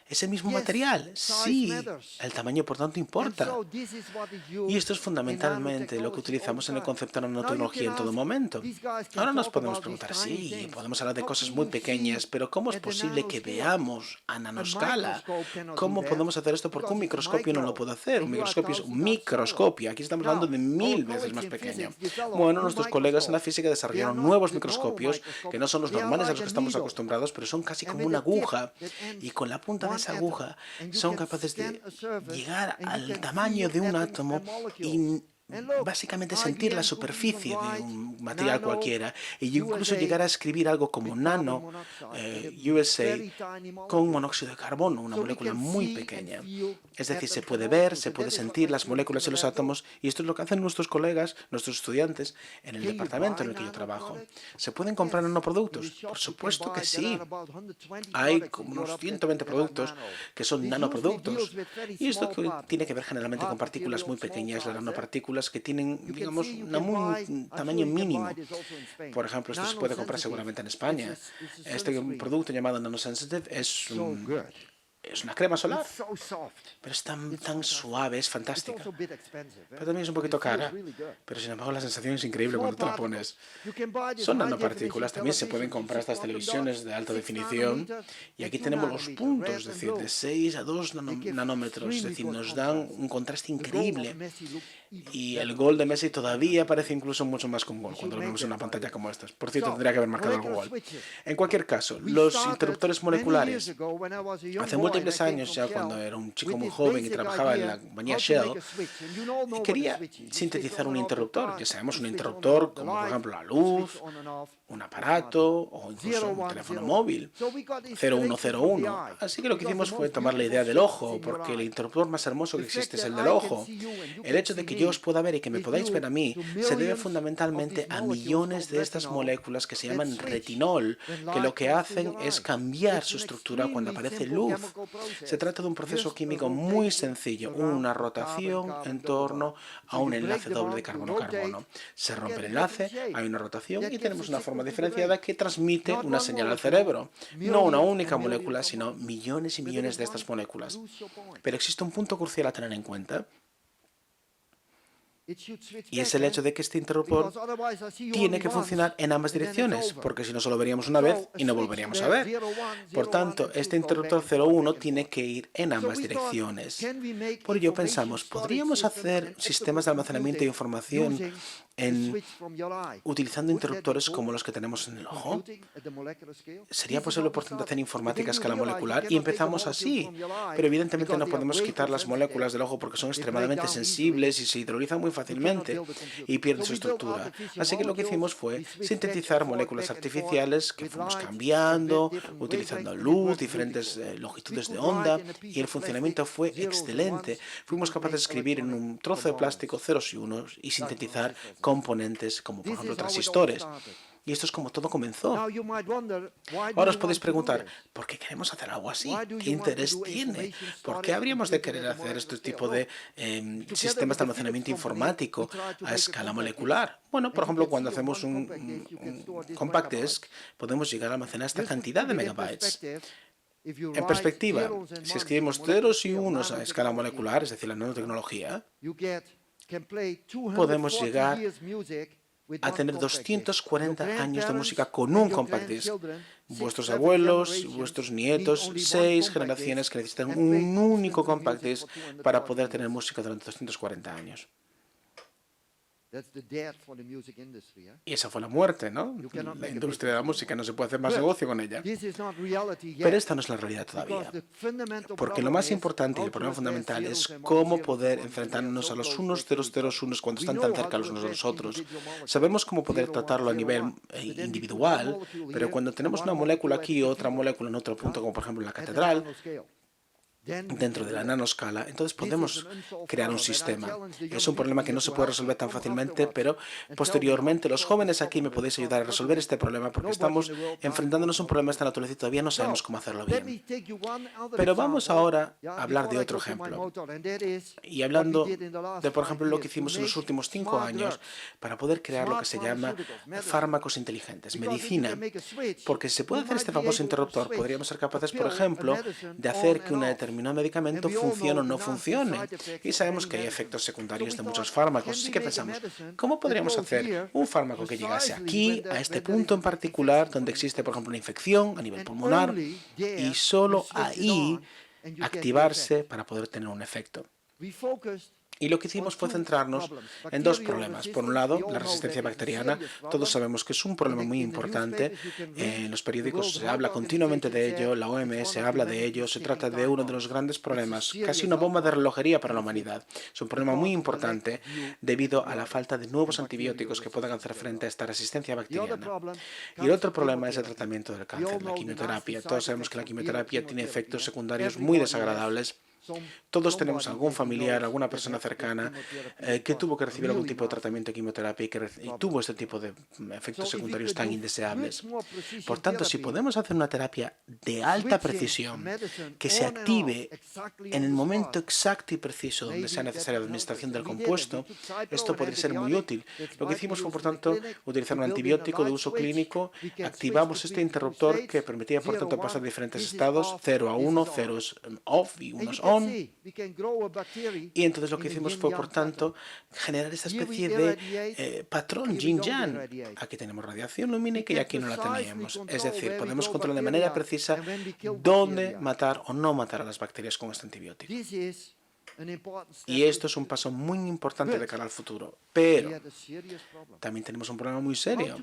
¿Es el mismo material? Sí, el tamaño por tanto importa. Y esto es fundamentalmente lo que utilizamos en el concepto de nanotecnología en todo momento. Ahora nos podemos preguntar, sí, podemos hablar de cosas muy pequeñas, pero ¿cómo es posible que veamos a nanoscala? ¿Cómo podemos hacer esto? Porque un microscopio no lo puede hacer. Un microscopio es un microscopio. Aquí estamos hablando de 1000 veces más pequeño. Bueno, nuestros colegas en la física desarrollaron nuevos microscopios que no son los normales a los que estamos acostumbrados, pero son casi como una aguja. Y con la punta de esa aguja son capaces de llegar al tamaño de un átomo y básicamente sentir la superficie de un material cualquiera e incluso llegar a escribir algo como nano USA con monóxido de carbono, una molécula muy pequeña. Es decir, se puede ver, se puede sentir las moléculas y los átomos, y esto es lo que hacen nuestros colegas, nuestros estudiantes en el departamento en el que yo trabajo. ¿Se pueden comprar nanoproductos? Por supuesto que sí. Hay como unos 120 productos que son nanoproductos, y esto tiene que ver generalmente con partículas muy pequeñas, las nanopartículas que tienen, digamos, un tamaño mínimo. Por ejemplo, esto se puede comprar seguramente en España. Este producto llamado Nanosensitive es una crema solar, pero es tan suave, es fantástica. Pero también es un poquito cara, pero sin embargo la sensación es increíble cuando te la pones. Son nanopartículas, también se pueden comprar estas televisiones de alta definición, y aquí tenemos los puntos, es decir, de 6 a 2 nanómetros, es decir, nos dan un contraste increíble. Y el gol de Messi todavía parece incluso mucho más con gol cuando lo vemos en una pantalla como esta. Por cierto, tendría que haber marcado el gol. En cualquier caso, los interruptores moleculares. Hace múltiples años, ya cuando era un chico muy joven y trabajaba en la compañía Shell, quería sintetizar un interruptor, que sabemos un interruptor como por ejemplo la luz, un aparato o incluso un teléfono móvil 0101. Así que lo que hicimos fue tomar la idea del ojo, porque el interruptor más hermoso que existe es el del ojo. El hecho de que yo os pueda ver y que me podáis ver a mí se debe fundamentalmente a millones de estas moléculas que se llaman retinol, que lo que hacen es cambiar su estructura cuando aparece luz. Se trata de un proceso químico muy sencillo, una rotación en torno a un enlace doble de carbono-carbono. Se rompe el enlace, hay una rotación y tenemos una forma diferenciada que transmite una señal al cerebro. No una única molécula, sino millones y millones de estas moléculas. Pero existe un punto crucial a tener en cuenta, y es el hecho de que este interruptor tiene que funcionar en ambas direcciones, porque si no solo veríamos una vez y no volveríamos a ver. Por tanto, este interruptor 01 tiene que ir en ambas direcciones. Por ello pensamos, ¿podríamos hacer sistemas de almacenamiento de información utilizando interruptores como los que tenemos en el ojo? ¿Sería posible, por tanto, hacer informática a escala molecular? Y empezamos así. Pero evidentemente no podemos quitar las moléculas del ojo porque son extremadamente sensibles y se hidrolizan muy fácilmente y pierden su estructura. Así que lo que hicimos fue sintetizar moléculas artificiales que fuimos cambiando, utilizando luz, diferentes longitudes de onda, y el funcionamiento fue excelente. Fuimos capaces de escribir en un trozo de plástico ceros y unos y sintetizar componentes como por ejemplo transistores. Y esto es como todo comenzó. Ahora os podéis preguntar, ¿por qué queremos hacer algo así? ¿Qué interés tiene? ¿Por qué habríamos de querer hacer este tipo de sistemas de almacenamiento informático a escala molecular? Bueno, por ejemplo, cuando hacemos un compact disc, podemos llegar a almacenar esta cantidad de megabytes. En perspectiva, si escribimos ceros y unos a escala molecular, es decir, la nanotecnología, podemos llegar a tener 240 años de música con un compact disc. Vuestros abuelos, vuestros nietos, 6 generaciones que necesitan un único compact disc para poder tener música durante 240 años. That's the death for the music industry. Y esa fue la muerte, ¿no? You cannot La make a industria de la business música, no se puede hacer más negocio con ella. This is not reality yet. Pero esta no es la realidad todavía. Because the fundamental Porque lo problem más is importante y how el to problema address fundamental zeros es and cómo one-zeros poder and one-zeros enfrentarnos a los so unos, close ceros, to each other. ceros, unos cuando We están know tan how cerca to los unos de los address otros. individual molecules, Sabemos cómo poder 0, 1, tratarlo a 0, nivel 1. But then we put one individual, molecule pero here cuando and tenemos one una molécula molecule aquí y at the otra keyboard, molécula en otro punto, como por ejemplo en la at the catedral, nanoscale. Then we dentro can de do la it. nanoscala, entonces This is podemos an unsolved crear un problem, and I sistema. challenge the Es young un problema people que no here se to puede help resolver me tan come fácilmente, afterwards pero and tell me posteriormente how to los solve jóvenes this aquí me problem, podéis because ayudar a resolver este problema porque nobody in estamos the world knows enfrentándonos a un how to problema de esta naturaleza y todavía no sabemos So, cómo hacerlo let me bien. take you one other Pero vamos example, ahora yeah, a hablar de before I otro go to my ejemplo. motor, and that is Y what hablando we did in the last de, por 5 ejemplo, lo que years to hicimos en los make últimos 5 smart años drugs, para poder crear lo que smart se llama pharmaceuticals, medicine. fármacos inteligentes, Because if you medicina. can make a switch, Porque si se puede we hacer might este be famoso able to interruptor, switch podríamos ser capaces, a por pill, a ejemplo, medicine de hacer on que un and off. determinado medicamento And we all funcione o know no the nasty funcione. side effects Y of sabemos many que hay medicines. efectos So secundarios we de thought, muchos fármacos. can Así we que make a pensamos, medicine ¿cómo that podríamos goes hacer here un fármaco que llegase precisely aquí, when a there- este when there is punto en an particular, infection, donde for existe, por instance. ejemplo, una infección a nivel And pulmonar, only there y you solo switch it ahí on and you get the activarse effect. para poder tener un efecto? We focused Y lo que hicimos fue centrarnos en dos problemas. Por un lado, la resistencia bacteriana. Todos sabemos que es un problema muy importante. En los periódicos se habla continuamente de ello, la OMS habla de ello. Se trata de uno de los grandes problemas, casi una bomba de relojería para la humanidad. Es un problema muy importante debido a la falta de nuevos antibióticos que puedan hacer frente a esta resistencia bacteriana. Y el otro problema es el tratamiento del cáncer, la quimioterapia. Todos sabemos que la quimioterapia tiene efectos secundarios muy desagradables. Todos tenemos algún familiar, alguna persona cercana que tuvo que recibir algún tipo de tratamiento de quimioterapia y tuvo este tipo de efectos secundarios tan indeseables. Por tanto, si podemos hacer una terapia de alta precisión que se active en el momento exacto y preciso donde sea necesaria la administración del compuesto, esto podría ser muy útil. Lo que hicimos fue, por tanto, utilizar un antibiótico de uso clínico. Activamos este interruptor que permitía, por tanto, pasar de diferentes estados, 0 a 1, 0 es off y 1 es on. Y entonces lo que hicimos fue, por tanto, generar esta especie de patrón yin-yang. Aquí tenemos radiación lumínica y aquí no la teníamos. Es decir, podemos controlar de manera precisa dónde matar o no matar a las bacterias con este antibiótico. Y esto es un paso muy importante de cara al futuro. Pero también tenemos un problema muy serio.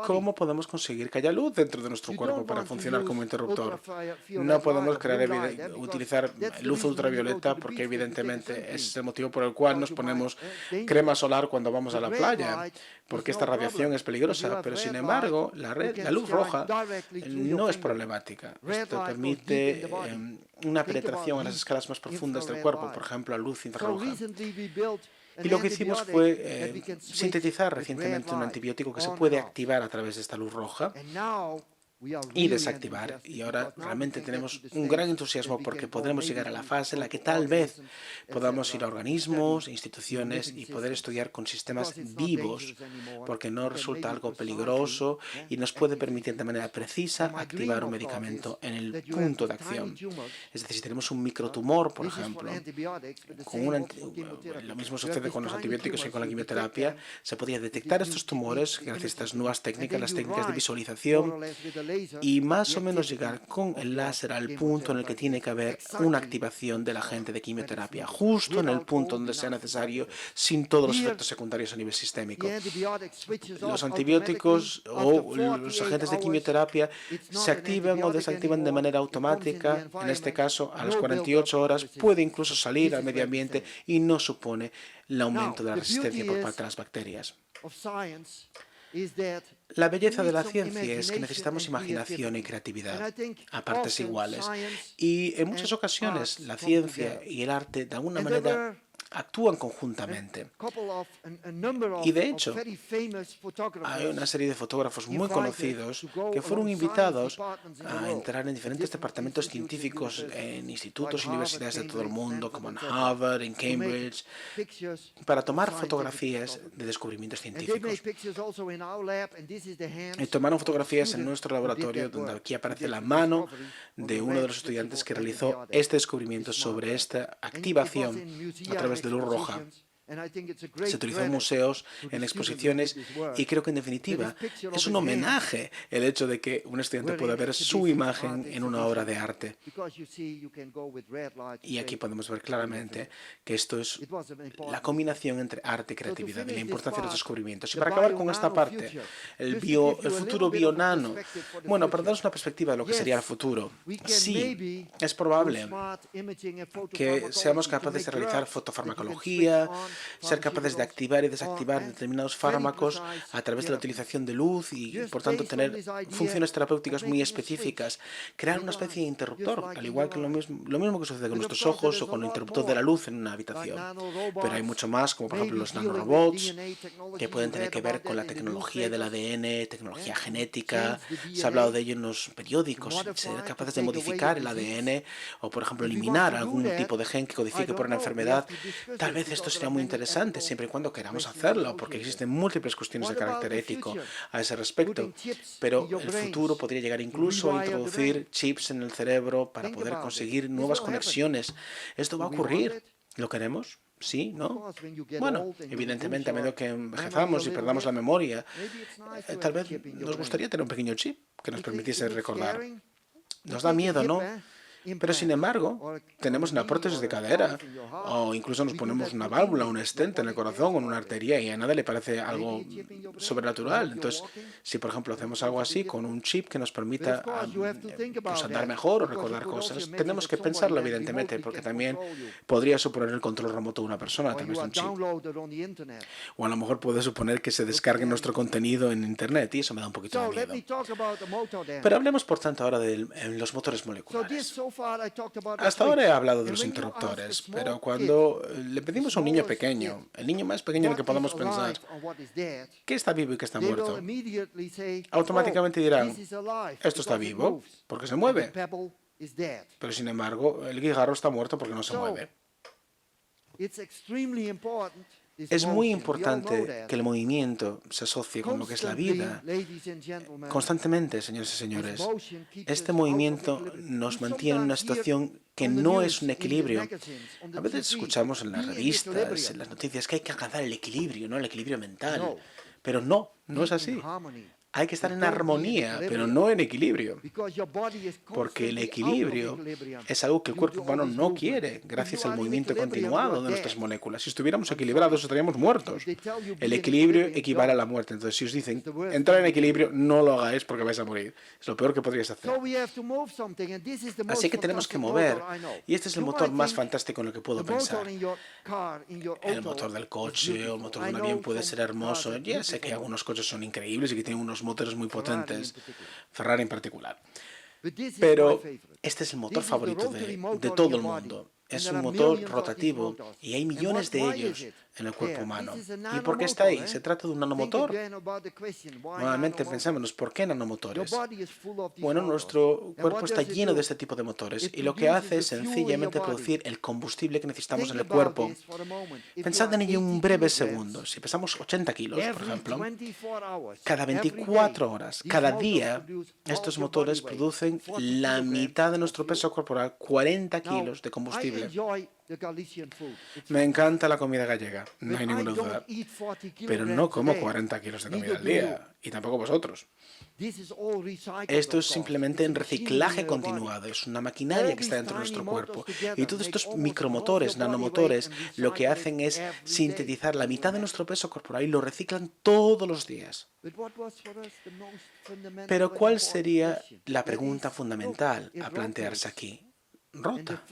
¿Cómo podemos conseguir que haya luz dentro de nuestro cuerpo para funcionar como interruptor? No podemos utilizar luz ultravioleta porque evidentemente es el motivo por el cual nos ponemos crema solar cuando vamos a la playa, porque esta radiación es peligrosa. Pero sin embargo, la luz roja no es problemática. Esto permite una penetración a las escalas más profundas del cuerpo, por ejemplo, a luz infrarroja. Y lo que hicimos fue sintetizar recientemente un antibiótico que se puede activar a través de esta luz roja y desactivar. Y ahora realmente tenemos un gran entusiasmo porque podremos llegar a la fase en la que tal vez podamos ir a organismos, instituciones y poder estudiar con sistemas vivos, porque no resulta algo peligroso y nos puede permitir de manera precisa activar un medicamento en el punto de acción. Es decir, si tenemos un microtumor, por ejemplo, lo mismo sucede con los antibióticos que con la quimioterapia, se podría detectar estos tumores gracias a estas nuevas técnicas, las técnicas de visualización, y más o menos llegar con el láser al punto en el que tiene que haber una activación del agente de quimioterapia, justo en el punto donde sea necesario, sin todos los efectos secundarios a nivel sistémico. Los antibióticos o los agentes de quimioterapia se activan o desactivan de manera automática. En este caso, a las 48 horas puede incluso salir al medio ambiente y no supone el aumento de la resistencia por parte de las bacterias. La belleza de la ciencia es que necesitamos imaginación y creatividad a partes iguales. Y en muchas ocasiones la ciencia y el arte de alguna manera actúan conjuntamente. Y de hecho, hay una serie de fotógrafos muy conocidos que fueron invitados a entrar en diferentes departamentos científicos en institutos y universidades de todo el mundo, como en Harvard, en Cambridge, para tomar fotografías de descubrimientos científicos. Y tomaron fotografías en nuestro laboratorio, donde aquí aparece la mano de uno de los estudiantes que realizó este descubrimiento sobre esta activación a través de luz roja. Se utilizó en museos, en exposiciones, y creo que en definitiva es un homenaje el hecho de que un estudiante pueda ver su imagen en una obra de arte. Y aquí podemos ver claramente que esto es la combinación entre arte y creatividad y la importancia de los descubrimientos. Y para acabar con esta parte, el futuro bionano. Bueno, para daros una perspectiva de lo que sería el futuro, sí, es probable que seamos capaces de realizar fotofarmacología, ser capaces de activar y desactivar determinados fármacos a través de la utilización de luz y, por tanto, tener funciones terapéuticas muy específicas, crear una especie de interruptor, al igual que lo mismo que sucede con nuestros ojos o con el interruptor de la luz en una habitación. Pero hay mucho más, como por ejemplo los nanorobots, que pueden tener que ver con la tecnología del ADN, tecnología genética. Se ha hablado de ello en los periódicos, ser capaces de modificar el ADN o, por ejemplo, eliminar algún tipo de gen que codifique por una enfermedad. Tal vez esto sería muy interesante, siempre y cuando queramos hacerlo, porque existen múltiples cuestiones de carácter ético a ese respecto. Pero el futuro podría llegar incluso a introducir chips en el cerebro para poder conseguir nuevas conexiones. ¿Esto va a ocurrir? ¿Lo queremos? ¿Sí? ¿No? Bueno, evidentemente, a medida que envejezamos y perdamos la memoria, tal vez nos gustaría tener un pequeño chip que nos permitiese recordar. Nos da miedo, ¿no? Pero sin embargo, tenemos una prótesis de cadera o incluso nos ponemos una válvula, un stent en el corazón o en una arteria y a nadie le parece algo sobrenatural. Entonces, si por ejemplo hacemos algo así con un chip que nos permita pues, andar mejor o recordar cosas, tenemos que pensarlo evidentemente porque también podría suponer el control remoto de una persona a través de un chip. O a lo mejor puede suponer que se descargue nuestro contenido en Internet y eso me da un poquito de miedo. Pero hablemos por tanto ahora de los motores moleculares. Hasta ahora he hablado de los interruptores, pero cuando le pedimos a un niño pequeño, el niño más pequeño en el que podamos pensar, ¿qué está vivo y qué está muerto? Automáticamente dirán, esto está vivo porque se mueve, pero sin embargo el guijarro está muerto porque no se mueve. Es muy importante que el movimiento se asocie con lo que es la vida. Constantemente, señores y señores, este movimiento nos mantiene en una situación que no es un equilibrio. A veces escuchamos en las revistas, en las noticias, que hay que alcanzar el equilibrio, ¿no? El equilibrio mental. Pero no es así. Hay que estar en armonía, pero no en equilibrio. Porque el equilibrio es algo que el cuerpo humano no quiere, gracias al movimiento continuado de nuestras moléculas. Si estuviéramos equilibrados, estaríamos muertos. El equilibrio equivale a la muerte. Entonces, si os dicen, entrar en equilibrio, no lo hagáis porque vais a morir. Es lo peor que podríais hacer. Así que tenemos que mover. Y este es el motor más fantástico en el que puedo pensar. El motor del coche o el motor de un avión puede ser hermoso. Ya sé que algunos coches son increíbles y que tienen unos motores muy potentes, Ferrari en particular. Pero este es el motor favorito de todo el mundo. Es un motor rotativo y hay millones de ellos en el cuerpo humano. ¿Y por qué está ahí? Se trata de un nanomotor. Nuevamente pensémonos, ¿por qué nanomotores? Bueno, nuestro cuerpo está lleno de este tipo de motores y lo que hace es sencillamente producir el combustible que necesitamos en el cuerpo. Pensad en ello un breve segundo. Si pesamos 80 kilos, por ejemplo, cada 24 horas, cada día, estos motores producen la mitad de nuestro peso corporal, 40 kilos de combustible. Me encanta la comida gallega, no hay ninguna duda, pero no como 40 kilos de comida al día, y tampoco vosotros. Esto es simplemente en reciclaje continuado, es una maquinaria que está dentro de nuestro cuerpo. Y todos estos micromotores, nanomotores, lo que hacen es sintetizar la mitad de nuestro peso corporal y lo reciclan todos los días. Pero ¿cuál sería la pregunta fundamental a plantearse aquí? Rota,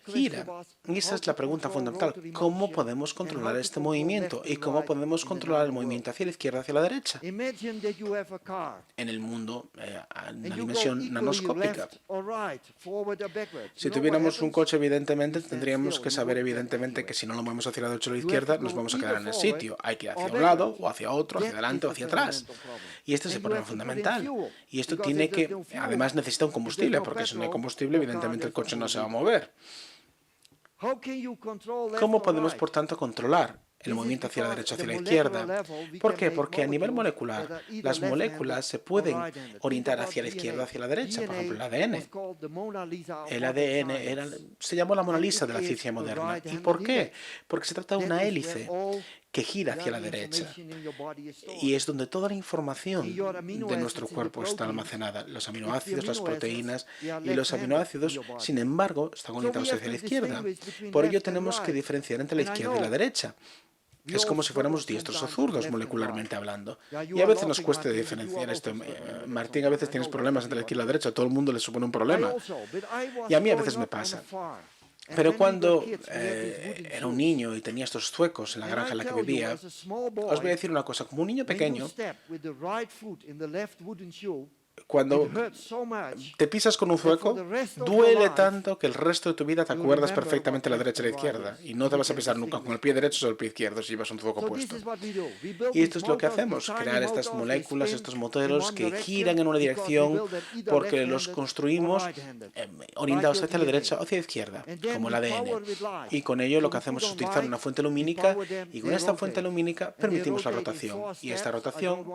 gira. Y esa es la pregunta fundamental. ¿Cómo podemos controlar este movimiento? ¿Y cómo podemos controlar el movimiento hacia la izquierda, hacia la derecha? En el mundo, en una dimensión nanoscópica. Si tuviéramos un coche, evidentemente, tendríamos que saber, evidentemente, que si no lo movemos hacia la derecha o la izquierda, nos vamos a quedar en el sitio. Hay que ir hacia un lado, o hacia otro, hacia adelante o hacia atrás. Y este es el problema fundamental. Y esto tiene que, además, necesita un combustible, porque si no hay combustible, evidentemente el coche no se va a mover. ¿Cómo podemos, por tanto, controlar el movimiento hacia la derecha o hacia la izquierda? ¿Por qué? Porque a nivel molecular, las moléculas se pueden orientar hacia la izquierda o hacia la derecha. Por ejemplo, el ADN. El ADN se llamó la Mona Lisa de la ciencia moderna. ¿Y por qué? Porque se trata de una hélice que gira hacia la derecha. Y es donde toda la información de nuestro cuerpo está almacenada. Los aminoácidos, las proteínas y los aminoácidos, sin embargo, están orientados hacia la izquierda. Por ello tenemos que diferenciar entre la izquierda y la derecha. Es como si fuéramos diestros o zurdos, molecularmente hablando. Y a veces nos cuesta diferenciar esto. Martín, a veces tienes problemas entre la izquierda y la derecha. A todo el mundo le supone un problema. Y a mí a veces me pasa. Pero cuando era un niño y tenía estos zuecos en la granja en la que vivía, os voy a decir una cosa. Como un niño pequeño, cuando te pisas con un zueco, duele tanto que el resto de tu vida te acuerdas perfectamente de la derecha y la izquierda. Y no te vas a pisar nunca con el pie derecho o el pie izquierdo si llevas un zueco puesto. Y esto es lo que hacemos, crear estas moléculas, estos motores que giran en una dirección porque los construimos orientados hacia la derecha o hacia la izquierda, como el ADN. Y con ello lo que hacemos es utilizar una fuente lumínica y con esta fuente lumínica permitimos la rotación. Y esta rotación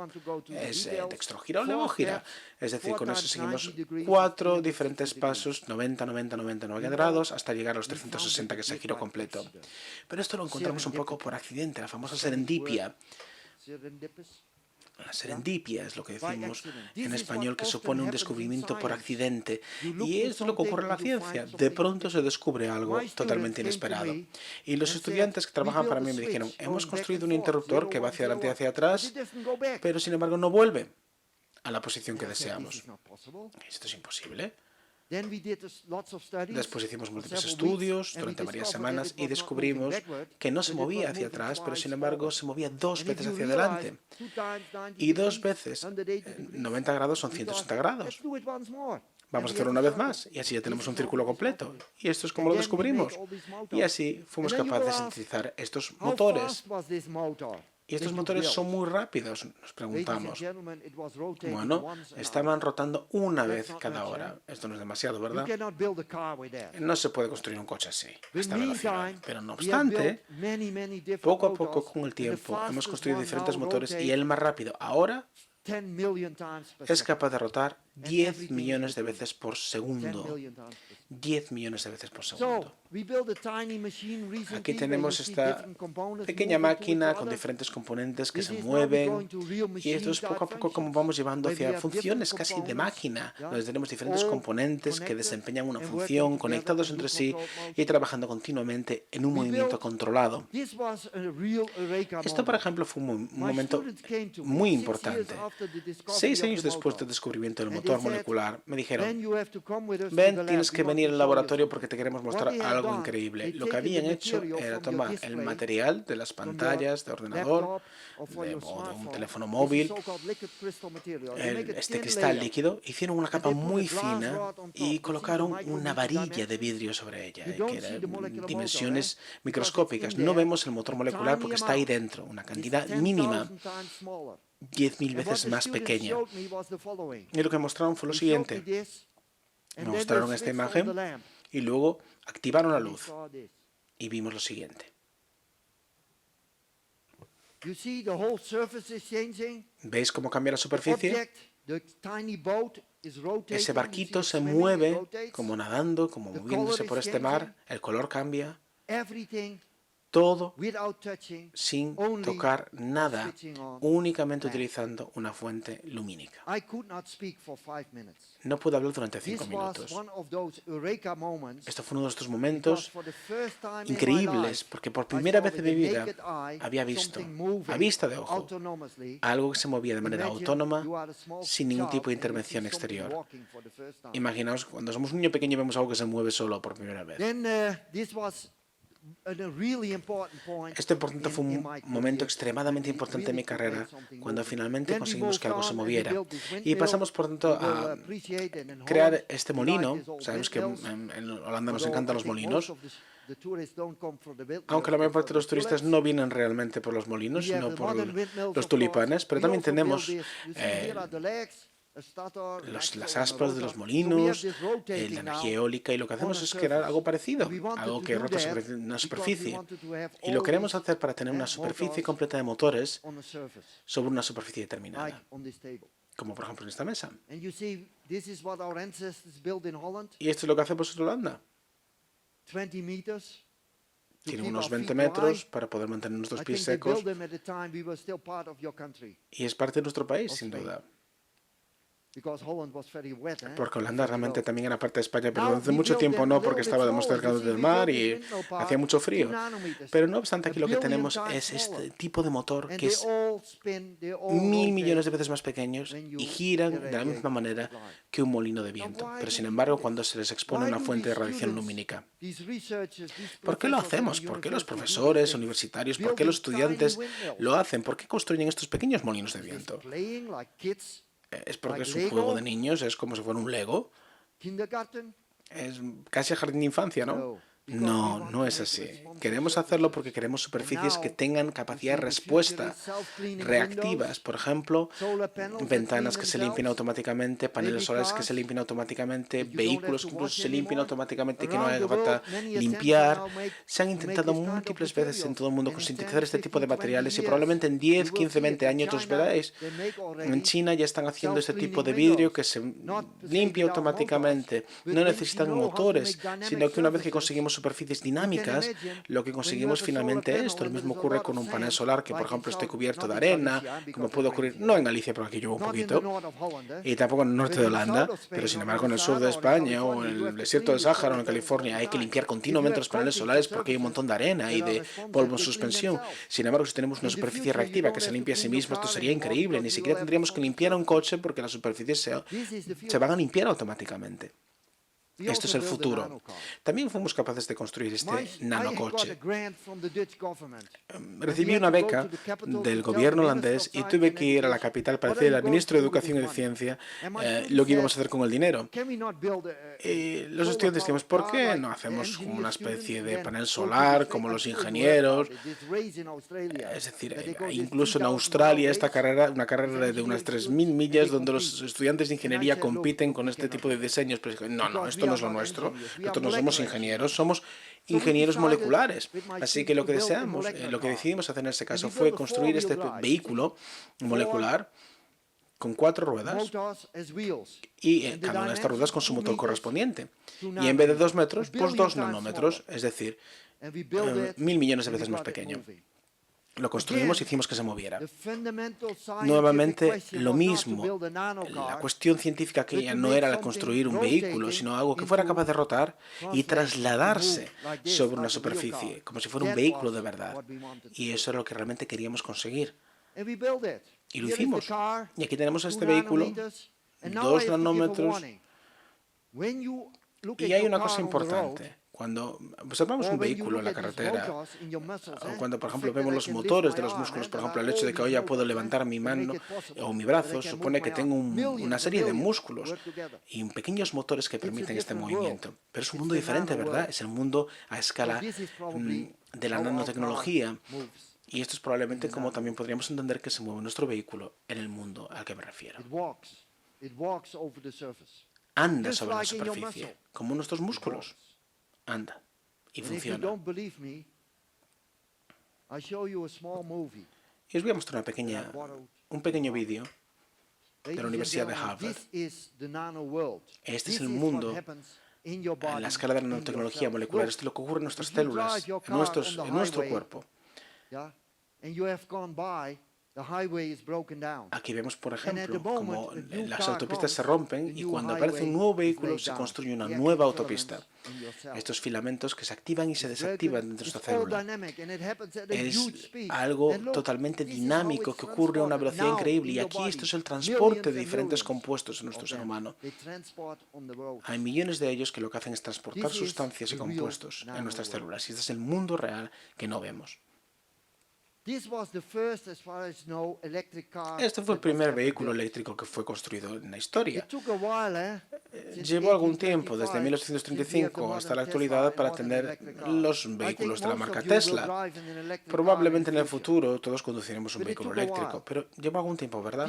es dextrogira o levogira. Es decir, con eso seguimos 4 diferentes pasos, 90, 90, 90, 90 grados, hasta llegar a los 360, que es el giro completo. Pero esto lo encontramos un poco por accidente, la famosa serendipia. La serendipia es lo que decimos en español, que supone un descubrimiento por accidente. Y esto es lo que ocurre en la ciencia. De pronto se descubre algo totalmente inesperado. Y los estudiantes que trabajan para mí me dijeron, hemos construido un interruptor que va hacia adelante y hacia atrás, pero sin embargo no vuelve a la posición que deseamos. Esto es imposible. Después hicimos múltiples estudios durante varias semanas y descubrimos que no se movía hacia atrás, pero sin embargo se movía 2 veces hacia adelante. Y 2 veces 90 grados son 180 grados. Vamos a hacerlo una vez más y así ya tenemos un círculo completo. Y esto es como lo descubrimos. Y así fuimos capaces de sintetizar estos motores. Y estos motores son muy rápidos, nos preguntamos. Bueno, estaban rotando una vez cada hora. Esto no es demasiado, ¿verdad? No se puede construir un coche así, a esta velocidad. Pero no obstante, poco a poco con el tiempo hemos construido diferentes motores y el más rápido ahora es capaz de rotar 10 millones de veces por segundo. 10 millones de veces por segundo. Aquí tenemos esta pequeña máquina con diferentes componentes que se mueven y esto es poco a poco como vamos llevando hacia funciones casi de máquina, donde tenemos diferentes componentes que desempeñan una función, conectados entre sí y trabajando continuamente en un movimiento controlado. Esto, por ejemplo, fue un momento muy importante. 6 años después del descubrimiento del motor molecular, me dijeron, ven, tienes que venir al laboratorio porque te queremos mostrar algo increíble. Lo que habían hecho era tomar el material de las pantallas de ordenador o de un teléfono móvil, este cristal líquido, hicieron una capa muy fina y colocaron una varilla de vidrio sobre ella, que eran dimensiones microscópicas. No vemos el motor molecular porque está ahí dentro, una cantidad mínima, 10.000 veces más pequeña. Y lo que mostraron fue lo siguiente. Me mostraron esta imagen y luego activaron la luz y vimos lo siguiente. ¿Veis cómo cambia la superficie? Ese barquito se mueve como nadando, como moviéndose por este mar. El color cambia. Todo sin tocar nada, únicamente utilizando una fuente lumínica. No pude hablar durante 5 minutos. Esto fue uno de estos momentos increíbles, porque por primera vez en mi vida había visto, a vista de ojo, algo que se movía de manera autónoma, sin ningún tipo de intervención exterior. Imaginaos, cuando somos un niño pequeño y vemos algo que se mueve solo por primera vez. Este importante fue un momento extremadamente importante en mi carrera, cuando finalmente conseguimos que algo se moviera. Y pasamos, por tanto, a crear este molino. Sabemos que en Holanda nos encantan los molinos, aunque la mayor parte de los turistas no vienen realmente por los molinos, sino por los tulipanes. Pero también tenemos las aspas de los molinos, la energía eólica, y lo que hacemos es crear algo parecido, algo que rota sobre una superficie. Y lo queremos hacer para tener una superficie completa de motores sobre una superficie determinada, como por ejemplo en esta mesa. Y esto es lo que hacemos en Holanda. 20 meters. Tiene unos 20 metros para poder mantener nuestros pies secos, y es parte de nuestro país, sin duda. Porque Holanda realmente también era parte de España, pero hace mucho tiempo no, porque estaba más cerca del mar y hacía mucho frío. Pero no obstante, aquí lo que tenemos es este tipo de motor que es 1.000 millones de veces más pequeños y giran de la misma manera que un molino de viento. Pero sin embargo, cuando se les expone una fuente de radiación lumínica. ¿Por qué lo hacemos? ¿Por qué los profesores universitarios, por qué los estudiantes lo hacen? ¿Por qué construyen estos pequeños molinos de viento? Es porque es un juego de niños, es como si fuera un Lego. Es casi jardín de infancia, ¿no? No, no es así. Queremos hacerlo porque queremos superficies que tengan capacidad de respuesta, reactivas. Por ejemplo, ventanas que se limpian automáticamente, paneles solares que se limpian automáticamente, vehículos que incluso se limpian automáticamente, que no haga falta limpiar. Se han intentado múltiples veces en todo el mundo sintetizar este tipo de materiales, y probablemente en 10, 15, 20 años los veréis. En China ya están haciendo este tipo de vidrio que se limpia automáticamente. No necesitan motores, sino que una vez que conseguimos superficies dinámicas, lo que conseguimos finalmente es esto. Lo mismo ocurre con un panel solar que, por ejemplo, esté cubierto de arena, como puede ocurrir, no en Galicia, porque aquí llueve un poquito, y tampoco en el norte de Holanda, pero sin embargo en el sur de España o en el desierto del Sáhara o en California hay que limpiar continuamente los paneles solares porque hay un montón de arena y de polvo en suspensión. Sin embargo, si tenemos una superficie reactiva que se limpia a sí misma, esto sería increíble. Ni siquiera tendríamos que limpiar un coche porque las superficies se van a limpiar automáticamente. Esto es el futuro. También fuimos capaces de construir este nanocoche. Recibí una beca del gobierno holandés y tuve que ir a la capital para decirle al ministro de Educación y de Ciencia lo que íbamos a hacer con el dinero. Y los estudiantes dijimos, ¿por qué no hacemos una especie de panel solar como los ingenieros? Es decir, incluso en Australia esta carrera, una carrera de unas 3.000 millas donde los estudiantes de ingeniería compiten con este tipo de diseños. Pero no, esto no es lo nuestro. Nosotros no somos ingenieros, somos ingenieros moleculares. Así que lo que decidimos hacer en este caso fue construir este vehículo molecular con 4 ruedas y cada una de estas ruedas con su motor correspondiente. Y en vez de 2 metros, pues 2 nanómetros, es decir, 1.000 millones de veces más pequeño. Lo construimos y hicimos que se moviera. Nuevamente, lo mismo. La cuestión científica aquí ya no era construir un vehículo, sino algo que fuera capaz de rotar y trasladarse sobre una superficie, como si fuera un vehículo de verdad. Y eso es lo que realmente queríamos conseguir. Y lo hicimos. Y aquí tenemos este vehículo, 2 nanómetros. Y hay una cosa importante. Cuando observamos un vehículo en la carretera, cuando por ejemplo vemos los motores de los músculos, por ejemplo el hecho de que hoy ya puedo levantar mi mano o mi brazo, supone que tengo una serie de músculos y pequeños motores que permiten este movimiento. Pero es un mundo diferente, ¿verdad? Es el mundo a escala de la nanotecnología. Y esto es probablemente como también podríamos entender que se mueve nuestro vehículo en el mundo al que me refiero. Anda sobre la superficie, como nuestros músculos. Anda y funciona. Y os voy a mostrar un pequeño vídeo de la Universidad de Harvard. Este es el mundo en la escala de la nanotecnología molecular. Esto es lo que ocurre en nuestras células, en nuestro cuerpo. Aquí vemos, por ejemplo, cómo las autopistas se rompen y cuando aparece un nuevo vehículo se construye una nueva autopista. Estos filamentos que se activan y se desactivan dentro de esta célula. Es algo totalmente dinámico que ocurre a una velocidad increíble y aquí esto es el transporte de diferentes compuestos en nuestro ser humano. Hay millones de ellos que lo que hacen es transportar sustancias y compuestos en nuestras células y este es el mundo real que no vemos. Este fue el primer vehículo eléctrico que fue construido en la historia. Llevó algún tiempo, desde 1835 hasta la actualidad, para tener los vehículos de la marca Tesla. Probablemente en el futuro todos conduciremos un vehículo eléctrico, pero llevó algún tiempo, ¿verdad?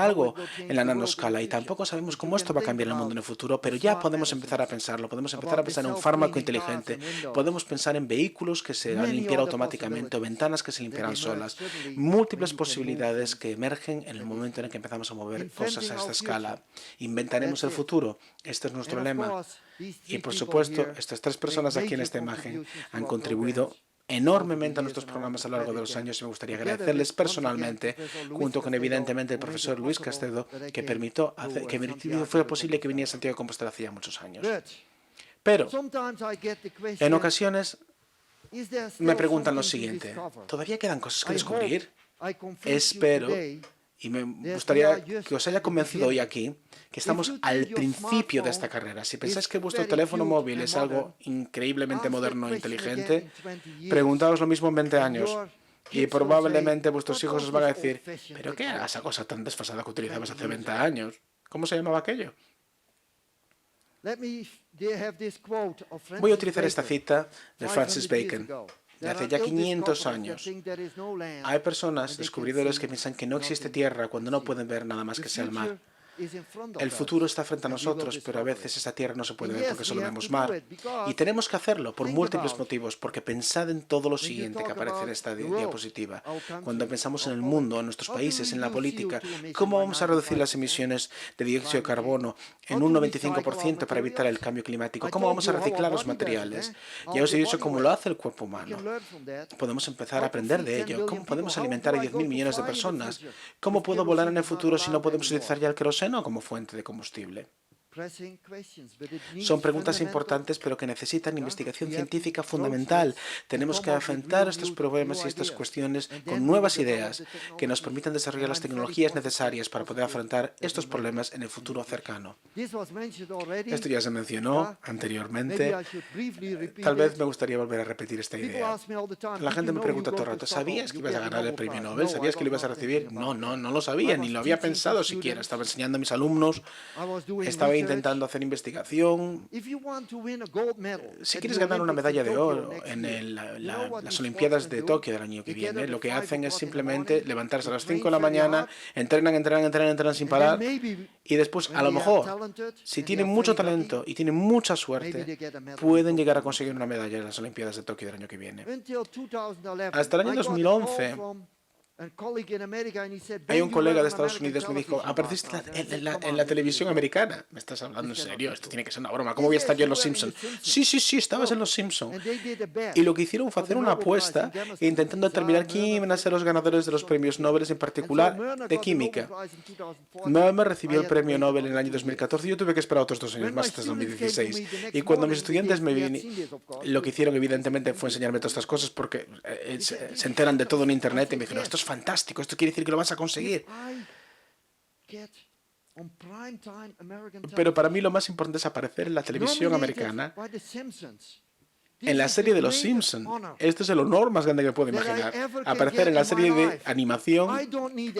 algo en la nanoscala y tampoco sabemos cómo esto va a cambiar el mundo en el futuro, pero ya podemos empezar a pensarlo, podemos empezar a pensar en un fármaco inteligente, podemos pensar en vehículos que se van a limpiar automáticamente o ventanas que se limpiarán solas, múltiples posibilidades que emergen en el momento en el que empezamos a mover cosas a esta escala. Inventaremos el futuro, este es nuestro lema. Y por supuesto, estas tres personas aquí en esta imagen han contribuido enormemente a nuestros programas a lo largo de los años y me gustaría agradecerles personalmente, junto con evidentemente el profesor Luis Castedo, que permitió que fue posible que viniera a Santiago de Compostela hacía muchos años. Pero en ocasiones me preguntan lo siguiente: ¿todavía quedan cosas que descubrir? Espero, y me gustaría que os haya convencido hoy aquí, que estamos al principio de esta carrera. Si pensáis que vuestro teléfono móvil es algo increíblemente moderno e inteligente, preguntaos lo mismo en 20 años. Y probablemente vuestros hijos os van a decir: ¿pero qué era esa cosa tan desfasada que utilizabas hace 20 años? ¿Cómo se llamaba aquello? Voy a utilizar esta cita de Francis Bacon, de hace ya 500 años. Hay personas, descubridores, que piensan que no existe tierra cuando no pueden ver nada más que sea el mar. El futuro está frente a nosotros, pero a veces esa tierra no se puede ver porque solo vemos mar. Y tenemos que hacerlo por múltiples motivos, porque pensad en todo lo siguiente que aparece en esta diapositiva. Cuando pensamos en el mundo, en nuestros países, en la política, ¿cómo vamos a reducir las emisiones de dióxido de carbono en un 95% para evitar el cambio climático? ¿Cómo vamos a reciclar los materiales? Ya os he dicho cómo lo hace el cuerpo humano. Podemos empezar a aprender de ello. ¿Cómo podemos alimentar a 10.000 millones de personas? ¿Cómo puedo volar en el futuro si no podemos utilizar ya el queroseno como fuente de combustible? Son preguntas importantes, pero que necesitan investigación científica fundamental. Tenemos que afrontar estos problemas y estas cuestiones con nuevas ideas que nos permitan desarrollar las tecnologías necesarias para poder afrontar estos problemas en el futuro cercano. Esto ya se mencionó anteriormente. Tal vez me gustaría volver a repetir esta idea. La gente me pregunta todo el rato: ¿sabías que ibas a ganar el premio Nobel? ¿Sabías que lo ibas a recibir? No lo sabía, ni lo había pensado siquiera. Estaba enseñando a mis alumnos, estaba intentando hacer investigación. Si quieres ganar una medalla de oro en las Olimpiadas de Tokio del año que viene, lo que hacen es simplemente levantarse a las 5 de la mañana, entrenan sin parar, y después, a lo mejor, si tienen mucho talento y tienen mucha suerte, pueden llegar a conseguir una medalla en las Olimpiadas de Tokio del año que viene. Hasta el año 2011, hay un colega de Estados Unidos que me dijo: apareciste en la televisión americana. ¿Me estás hablando en serio? Esto tiene que ser una broma. ¿Cómo voy a estar yo en Los Simpsons? Sí, estabas en Los Simpsons. Y lo que hicieron fue hacer una apuesta intentando determinar quién iban a ser los ganadores de los premios Nobel, en particular de química. Mermer recibió el premio Nobel en el año 2014 y yo tuve que esperar otros 2 años más hasta el 2016. Y cuando mis estudiantes lo que hicieron, evidentemente, fue enseñarme todas estas cosas, porque se enteran de todo en Internet, y me dijeron: esto es fantástico, esto quiere decir que lo vas a conseguir. Pero para mí lo más importante es aparecer en la televisión americana, en la serie de Los Simpsons. Esto es el honor más grande que puedo imaginar. Aparecer en la serie de animación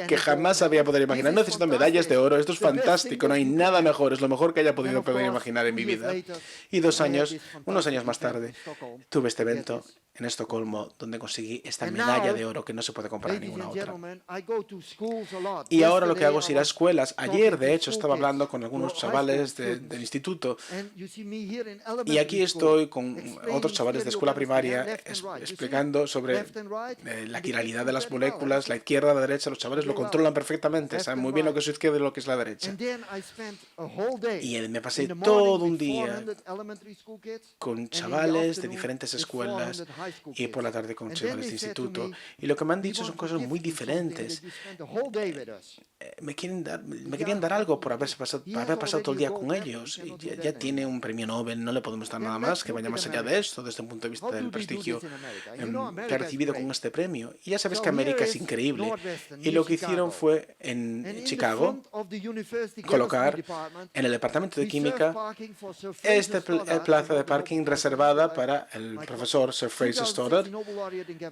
que jamás había podido imaginar. No necesito medallas de oro, esto es fantástico, no hay nada mejor, es lo mejor que haya podido imaginar en mi vida. Y unos años más tarde, tuve este evento en Estocolmo, donde conseguí esta medalla de oro que no se puede comparar a ninguna otra. Y ahora lo que hago es ir a escuelas. Ayer, de hecho, estaba hablando con algunos chavales del instituto, y aquí estoy con otros chavales de escuela primaria explicando sobre la quiralidad de las moléculas, la izquierda, la derecha. Los chavales lo controlan perfectamente, saben muy bien lo que es su izquierda y lo que es la derecha. Y me pasé todo un día con chavales de diferentes escuelas y por la tarde con chavales de instituto. Y lo que me han dicho son cosas muy diferentes. Me querían dar algo por haber pasado todo el día con ellos. Ya tiene un premio Nobel, no le podemos dar nada más que vaya más allá de esto, desde el punto de vista del prestigio que ha recibido con este premio. Y ya sabes que América es increíble. Y lo que hicieron fue en Chicago colocar en el departamento de química esta plaza de parking reservada para el profesor Sir Fraser Stoddart,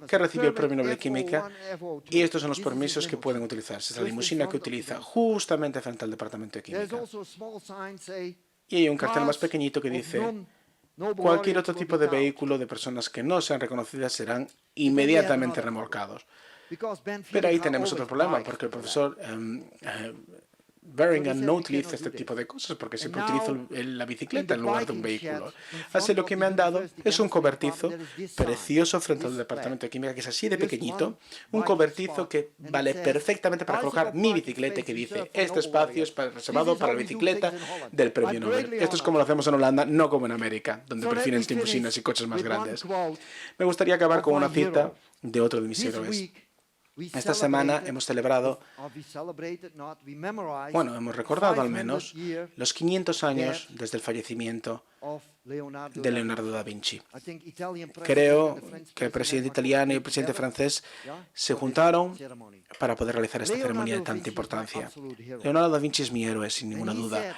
que recibió el premio Nobel de Química. Y estos son los permisos que pueden utilizarse. Es la limusina que utiliza justamente frente al departamento de química. Y hay un cartel más pequeñito que dice: cualquier otro tipo de vehículo de personas que no sean reconocidas serán inmediatamente remolcados. Pero ahí tenemos otro problema, porque el profesor Berringham no utiliza este tipo de cosas porque siempre utilizo la bicicleta en lugar de un vehículo. Así lo que me han dado es un cobertizo precioso frente al departamento de química, que es así de pequeñito, un cobertizo que vale perfectamente para colocar mi bicicleta, que dice: este espacio es reservado para la bicicleta del premio Nobel. Esto es como lo hacemos en Holanda, no como en América, donde prefieren limusinas y coches más grandes. Me gustaría acabar con una cita de otro de mis héroes. Esta semana hemos celebrado, hemos recordado al menos los 500 años desde el fallecimiento de Leonardo da Vinci. Creo que el presidente italiano y el presidente francés se juntaron para poder realizar esta ceremonia de tanta importancia. Leonardo da Vinci es mi héroe, sin ninguna duda.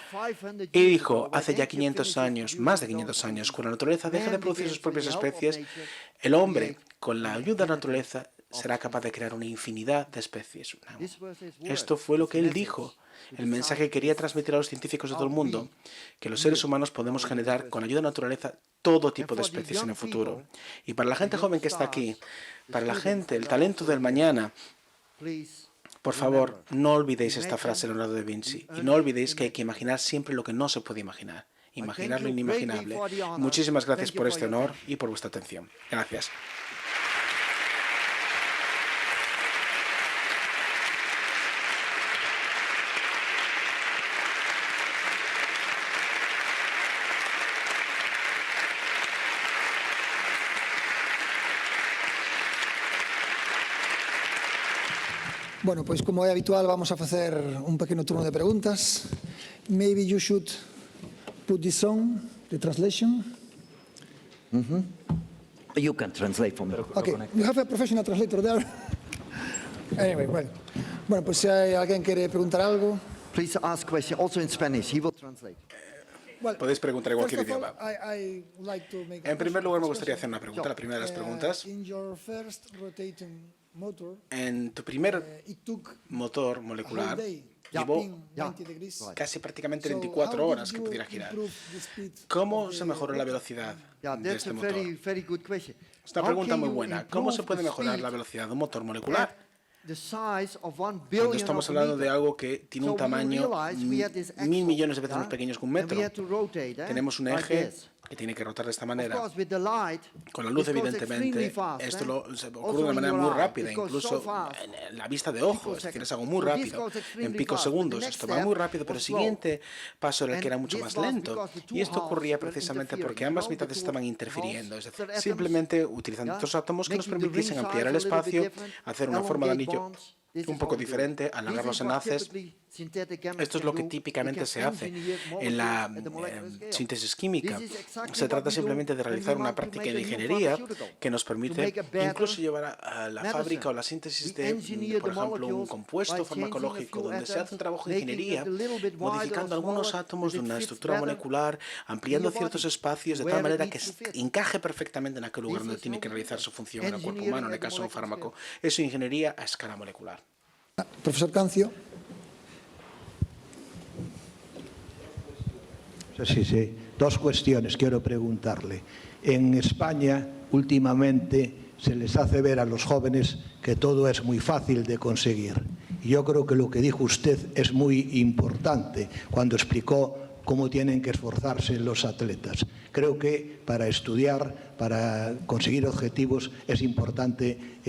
Y dijo, hace ya 500 años, más de 500 años, cuando la naturaleza deja de producir sus propias especies, el hombre, con la ayuda de la naturaleza, será capaz de crear una infinidad de especies. Esto fue lo que él dijo. El mensaje que quería transmitir a los científicos de todo el mundo, que los seres humanos podemos generar, con ayuda de la naturaleza, todo tipo de especies en el futuro. Y para la gente joven que está aquí, para la gente, el talento del mañana, por favor, no olvidéis esta frase de Leonardo da Vinci. Y no olvidéis que hay que imaginar siempre lo que no se puede imaginar. Imaginar lo inimaginable. Muchísimas gracias por este honor y por vuestra atención. Gracias. Bueno, pois como é habitual, vamos a facer un pequeno turno de preguntas. Maybe you should put this on, the translation. You can translate for me. Okay, you have a professional translator there. Anyway, bueno, pues si hay alguien que quiere preguntar algo. Please ask question also in Spanish. He will translate. Podéis preguntar en cualquier idioma. En En primer lugar, me gustaría hacer una pregunta. La primera de las preguntas. En tu primer motor molecular llevó casi prácticamente 24 horas que pudiera girar. ¿Cómo se mejoró la velocidad de este motor? Es una pregunta muy buena. ¿Cómo se puede mejorar la velocidad de un motor molecular? Cuando estamos hablando de algo que tiene un tamaño 1.000 millones de veces más pequeño que un metro, tenemos un eje que tiene que rotar de esta manera. Con la luz, evidentemente, esto ocurre de una manera muy rápida, incluso en la vista de ojo, es decir, es algo muy rápido, en picosegundos. Esto va muy rápido, pero el siguiente paso era el que era mucho más lento. Y esto ocurría precisamente porque ambas mitades estaban interfiriendo, es decir, simplemente utilizando estos átomos que nos permitiesen ampliar el espacio, hacer una forma de anillo un poco diferente, alargar los enlaces. Esto es lo que típicamente se hace en la síntesis química. Se trata simplemente de realizar una práctica de ingeniería que nos permite incluso llevar a la fábrica o la síntesis de, por ejemplo, un compuesto farmacológico, donde se hace un trabajo de ingeniería modificando algunos átomos de una estructura molecular, ampliando ciertos espacios de tal manera que encaje perfectamente en aquel lugar donde tiene que realizar su función en el cuerpo humano, en el caso de un fármaco. Eso es ingeniería a escala molecular. Profesor Cancio. Sí. Dos cuestiones quiero preguntarle. En España, últimamente, se les hace ver a los jóvenes que todo es muy fácil de conseguir. Y yo creo que lo que dijo usted es muy importante cuando explicó cómo tienen que esforzarse los atletas. Creo que para estudiar, para conseguir objetivos, es importante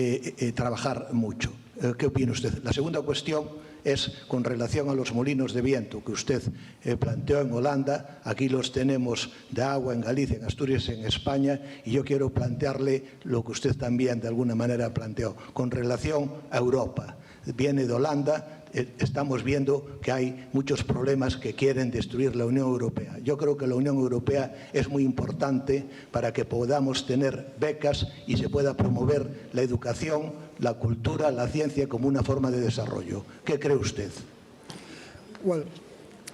trabajar mucho. ¿Qué opina usted? La segunda cuestión es con relación a los molinos de viento que usted planteó en Holanda. Aquí los tenemos de agua en Galicia, en Asturias, en España, y yo quiero plantearle lo que usted también de alguna manera planteó con relación a Europa. Viene de Holanda. Estamos viendo que hay muchos problemas que quieren destruir la Unión Europea. Yo creo que la Unión Europea es muy importante para que podamos tener becas y se pueda promover la educación, la cultura, la ciencia como una forma de desarrollo. ¿Qué cree usted? Bueno,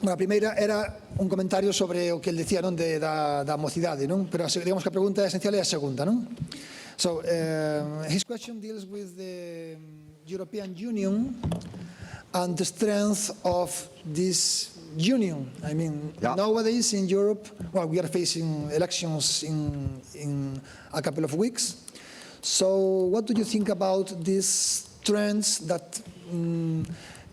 a primeira era un comentario sobre o que ele decía, non, da mocidade, non? Pero digamos que a pregunta esencial é a segunda, non? So, his question deals with the European Union and the strength of this union. I mean, nowadays in Europe, well, we are facing elections in a couple of weeks. So what do you think about these trends that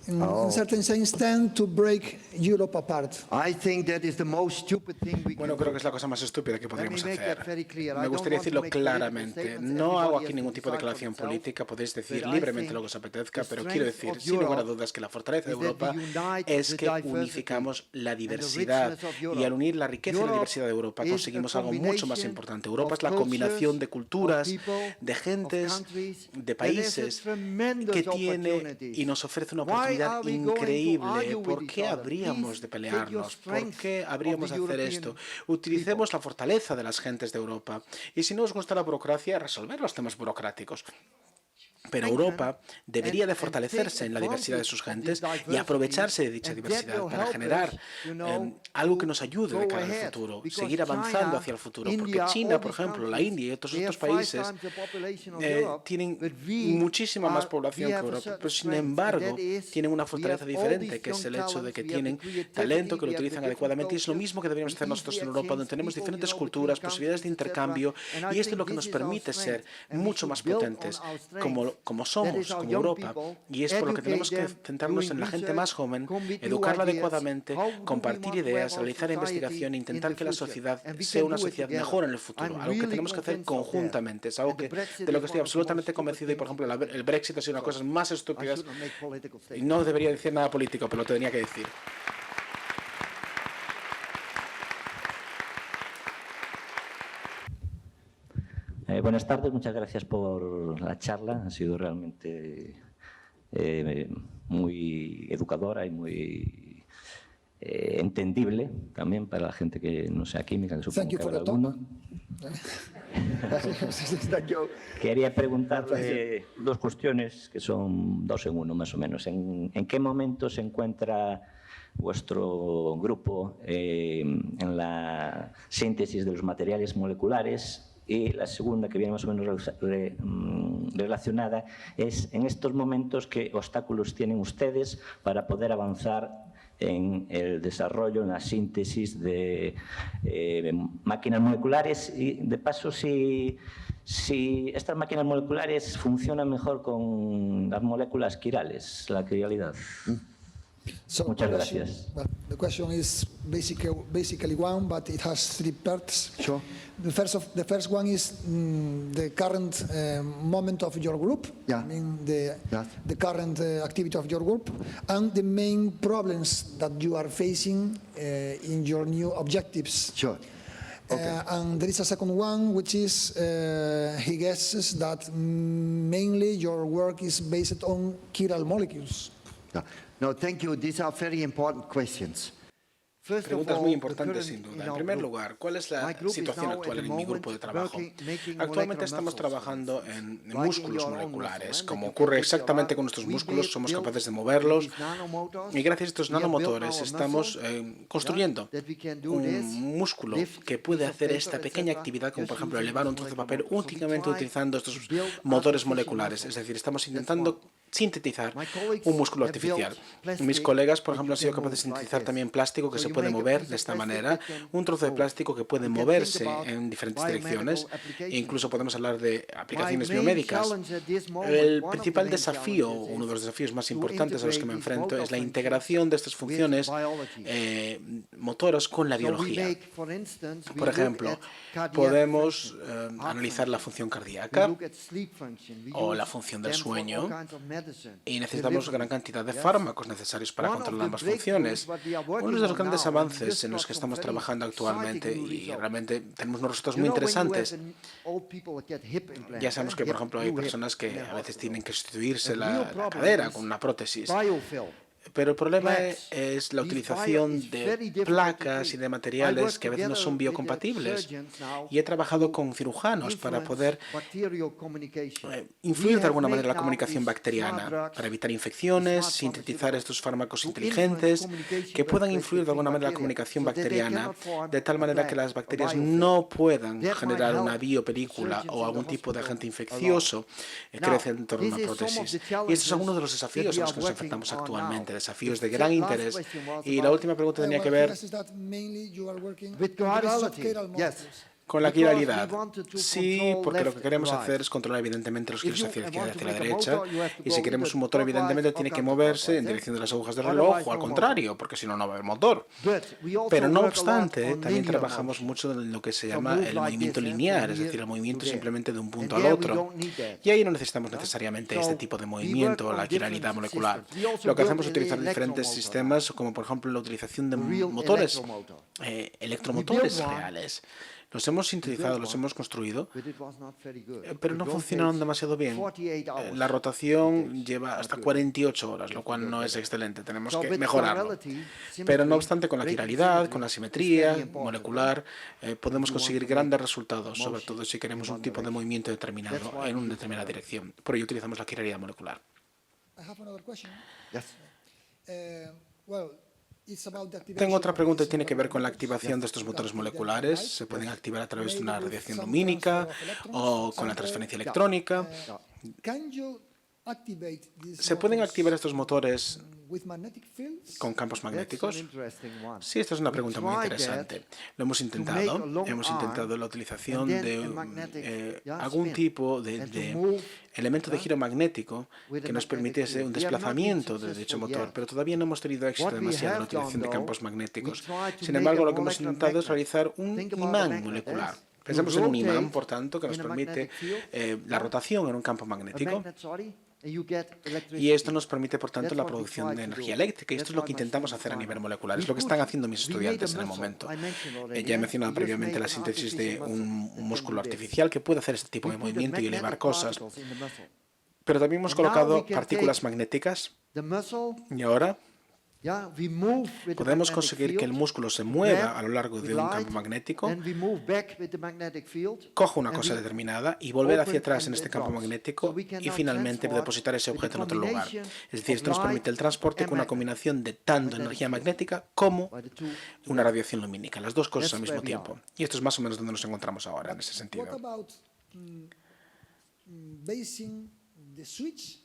in certain sense, tend to break Europe apart. I think that is the most stupid thing we Bueno, can creo do. que es la cosa más estúpida que podríamos Let me make that hacer. very clear. I Me don't gustaría want to decirlo make political claramente. statements. No hago Everybody aquí has ningún to tipo de decide for declaración themselves. política, podéis decir But I libremente think lo que os apetezca, the pero strength quiero decir, of sin lugar a Europe dudas, que la fortaleza de is that Europa we unite es the que diversity unificamos la and the diversidad richness of y Europe. al unir la riqueza y la Europe diversidad de Europa is a conseguimos algo mucho más combination importante. Europa of es la combinación de culturas, cultures, of people, de gentes, of countries, de that has a países tremendous que tiene opportunities. y nos ofrece una Why oportunidad are we going to increíble. argue with ¿Por each qué other? habríamos de Please take your pelearnos? ¿Por strength qué of habríamos the de hacer European esto? Utilicemos la fortaleza de las gentes de Europa. Y si no os gusta la burocracia, resolver los temas burocráticos. Pero Europa debería de fortalecerse en la diversidad de sus gentes y aprovecharse de dicha diversidad para generar algo que nos ayude de cara al futuro, seguir avanzando hacia el futuro. Porque China, por ejemplo, la India y otros países tienen muchísima más población que Europa, pero sin embargo tienen una fortaleza diferente, que es el hecho de que tienen talento, que lo utilizan adecuadamente, y es lo mismo que deberíamos hacer nosotros en Europa, donde tenemos diferentes culturas, posibilidades de intercambio, y esto es lo que nos permite ser mucho más potentes como somos, como Europa, y es por lo que tenemos que centrarnos en la gente más joven, educarla adecuadamente, compartir ideas, realizar investigación e intentar que la sociedad sea una sociedad mejor en el futuro, algo que tenemos que hacer conjuntamente. Es algo de lo que estoy absolutamente convencido, y por ejemplo el Brexit ha sido una de las cosas más estúpidas, y no debería decir nada político, pero lo tenía que decir. Buenas tardes, muchas gracias por la charla. Ha sido realmente muy educadora y muy entendible también para la gente que no sea química, que supongo que habrá alguno. Quería preguntarle dos cuestiones que son dos en uno más o menos. ¿En qué momento se encuentra vuestro grupo en la síntesis de los materiales moleculares? Y la segunda, que viene más o menos relacionada, es en estos momentos qué obstáculos tienen ustedes para poder avanzar en el desarrollo, en la síntesis de máquinas moleculares, y de paso si estas máquinas moleculares funcionan mejor con las moléculas quirales, la quiralidad. So Muchas gracias. The question is basically one, but it has three parts. Sure. The first one is the current moment of your group. Yeah. I mean Yes. the current activity of your group and the main problems that you are facing in your new objectives. Sure. Okay. And there is a second one, which is he guesses that mainly your work is based on chiral molecules. Yeah. No, thank you. These are very important questions. First of Preguntas all, muy the importantes, current sin duda. in En our primer group. lugar, ¿cuál es la My group is situación now at actual the en mi grupo de moment trabajo? making Actualmente molecular estamos muscles, trabajando en like in músculos your own moleculares. muscle, Como and ocurre you can exactamente picture con nuestros we músculos, somos built capaces de moverlos, these nanomotors. y gracias a estos We have built nanomotores our estamos muscle, construyendo that we can do this, un músculo lift que puede piece of hacer paper, esta etc., pequeña actividad, como por just ejemplo using elevar un these trozo de papel molecular motors. So we únicamente try utilizando to estos build motores artificial moleculares. muscles. Es decir, estamos That's intentando one. sintetizar My colleagues un músculo have built artificial. plastic Mis colegas, por that ejemplo, you han sido can capaces de move like sintetizar this. también plástico que So se you puede make a mover piece de of esta plastic manera, that can un trozo de move. plástico que puede We can think moverse about en diferentes biomedical direcciones, applications. e incluso podemos hablar de aplicaciones My main biomédicas. challenge at this moment, El one of principal the main desafío, challenges uno de los desafíos más to importantes a los que me integrate enfrento, these es la motor integración de estas funciones biology. motoras con la So we biología. make, for instance, we Por look ejemplo, at cardiac podemos function, heart analizar la function. función We cardíaca look at sleep function. We o use la función del them for all sueño, kinds of medicine, y necesitamos delivery. gran cantidad de Yes. fármacos necesarios para One of controlar the ambas breakthroughs funciones. what we are Uno working de los on grandes now, and avances just en los got que some estamos very trabajando actualmente, exciting new y results. realmente tenemos unos resultados You muy know, when you interesantes. have old people that get hip implants, Ya sabemos que, por hip, ejemplo, hay new hip personas in que their a veces hospital. tienen que sustituirse The real la problem cadera is con una prótesis. biofilm. Pero el problema Plaques. es la These utilización is de very difficult to placas y treat. de I materiales work que a veces no son together with the biocompatibles. surgeons now Y he trabajado to con cirujanos para influence poder bacterial communication. influir We de alguna have manera la made now comunicación these bacteriana, smart drugs, para evitar infecciones, smart sintetizar pharmaceuticals, estos fármacos to inteligentes influence communication que puedan with influir de alguna manera la bacteria, comunicación so that they bacteriana, cannot form de tal a manera que plaque, las bacterias a biofilm. no puedan That might generar una help biopelícula surgeons o in algún the tipo de hospital agente a lot. infeccioso que Now, crece en torno a this una is some of prótesis. the Y estos son algunos de los challenges desafíos that a we los que nos are enfrentamos working on actualmente, now. desafíos de The gran last interés. question was Y la about última pregunta tenía que Well, he ver guesses that mainly you are working with on the basis of chirality. chiral Yes. molecules. Con la quiralidad, Because we wanted to sí, control porque lo left que queremos and right. hacer es controlar evidentemente los giros If you hacia la izquierda y want to hacia la make a derecha, motor, you have to y go si queremos un either motor clockwise evidentemente or tiene que counterclockwise, moverse en eh? dirección de las agujas del Otherwise, reloj o al no contrario, porque si no, no va a haber motor. But we also Pero no work a lot obstante, on también linear trabajamos motion. mucho en lo que se So llama move el like movimiento this, linear, from es here decir, el movimiento to there. simplemente de un punto And al there we otro. don't need that. Y ahí no necesitamos necesariamente So este tipo de we movimiento o work la on quiralidad different molecular. systems. We also Lo que built hacemos es an utilizar diferentes electromotor, sistemas, como por ejemplo la utilización de real motores, electromotor. electromotores We built one. reales. Los hemos sintetizado, los hemos construido, But it was not very good. pero It no rotates funcionaron demasiado bien. 48 hours. La rotación lleva hasta 48 horas, lo cual no es excelente. Tenemos So que with mejorarlo. chirality, Pero no symmetry, obstante, con la rate quiralidad, symmetry con la is simetría very important, molecular, podemos If you conseguir want to grandes make resultados, sobre motion todo si queremos in un one tipo de direction. movimiento determinado That's why en we una use determinada quirality. dirección. Por ello utilizamos la quiralidad molecular. I have another question. Yes. Well, it's about the activation Tengo otra of pregunta y these tiene que ver con la motors. activación de estos You motores can activate them moleculares. light, Se pueden activar a través de maybe una with radiación some lumínica transfer of electrons, o con la for transferencia example. electrónica. Can you activate these ¿Se pueden motors activar estos motores with magnetic fields? con campos That's magnéticos? an interesting one. Sí, esta es una We pregunta muy tried interesante. that Lo hemos to make intentado. a long Hemos arm intentado la utilización and then de a magnetic, algún spin, tipo de and to move, elemento de giro magnético with que a nos magnetic permitiese field. un We have not been desplazamiento de successful dicho motor, yet. pero todavía no hemos tenido éxito What we demasiado en la have utilización done, de campos though, magnéticos. we tried to Sin make embargo, a lo que hemos molecular intentado es magnet. realizar un Think about a imán magnet, molecular. yes. Pensemos You en un imán, rotate por tanto, que nos in a permite magnetic field, la rotación en un campo a magnético. magnet, sorry, and you get electricity. Y esto nos permite, por tanto, That's la what we producción try de to energía do. eléctrica. Y esto That's es lo why que my intentamos students hacer a are nivel now. molecular. We Es lo que put- están haciendo mis we made a estudiantes en el muscle, momento. I mentioned already, Ya he yes? mencionado We just previamente made la an síntesis de artificial muscle un that can músculo do this. artificial que puede hacer este tipo We de put the movimiento y elevar magnetic cosas. particles in the muscle. Pero también hemos And now colocado we can partículas take magnéticas The muscle, y ahora yeah, we move with the podemos magnetic conseguir que el field, músculo se grab mueva a lo largo with de un light, campo magnético, then we move back with the magnetic field, coja una and cosa we determinada y volver hacia open atrás en and este it campo drops. magnético So we can y now finalmente transport depositar ese with objeto en the otro lugar. combination Es decir, esto nos of permite el light transporte and con una magnet. combinación de tanto Magnetic energía field. magnética como by the two una radiación lumínica, las dos cosas That's al mismo where we tiempo. Y esto es más o menos donde nos encontramos ahora en ese What sentido. about basing the switch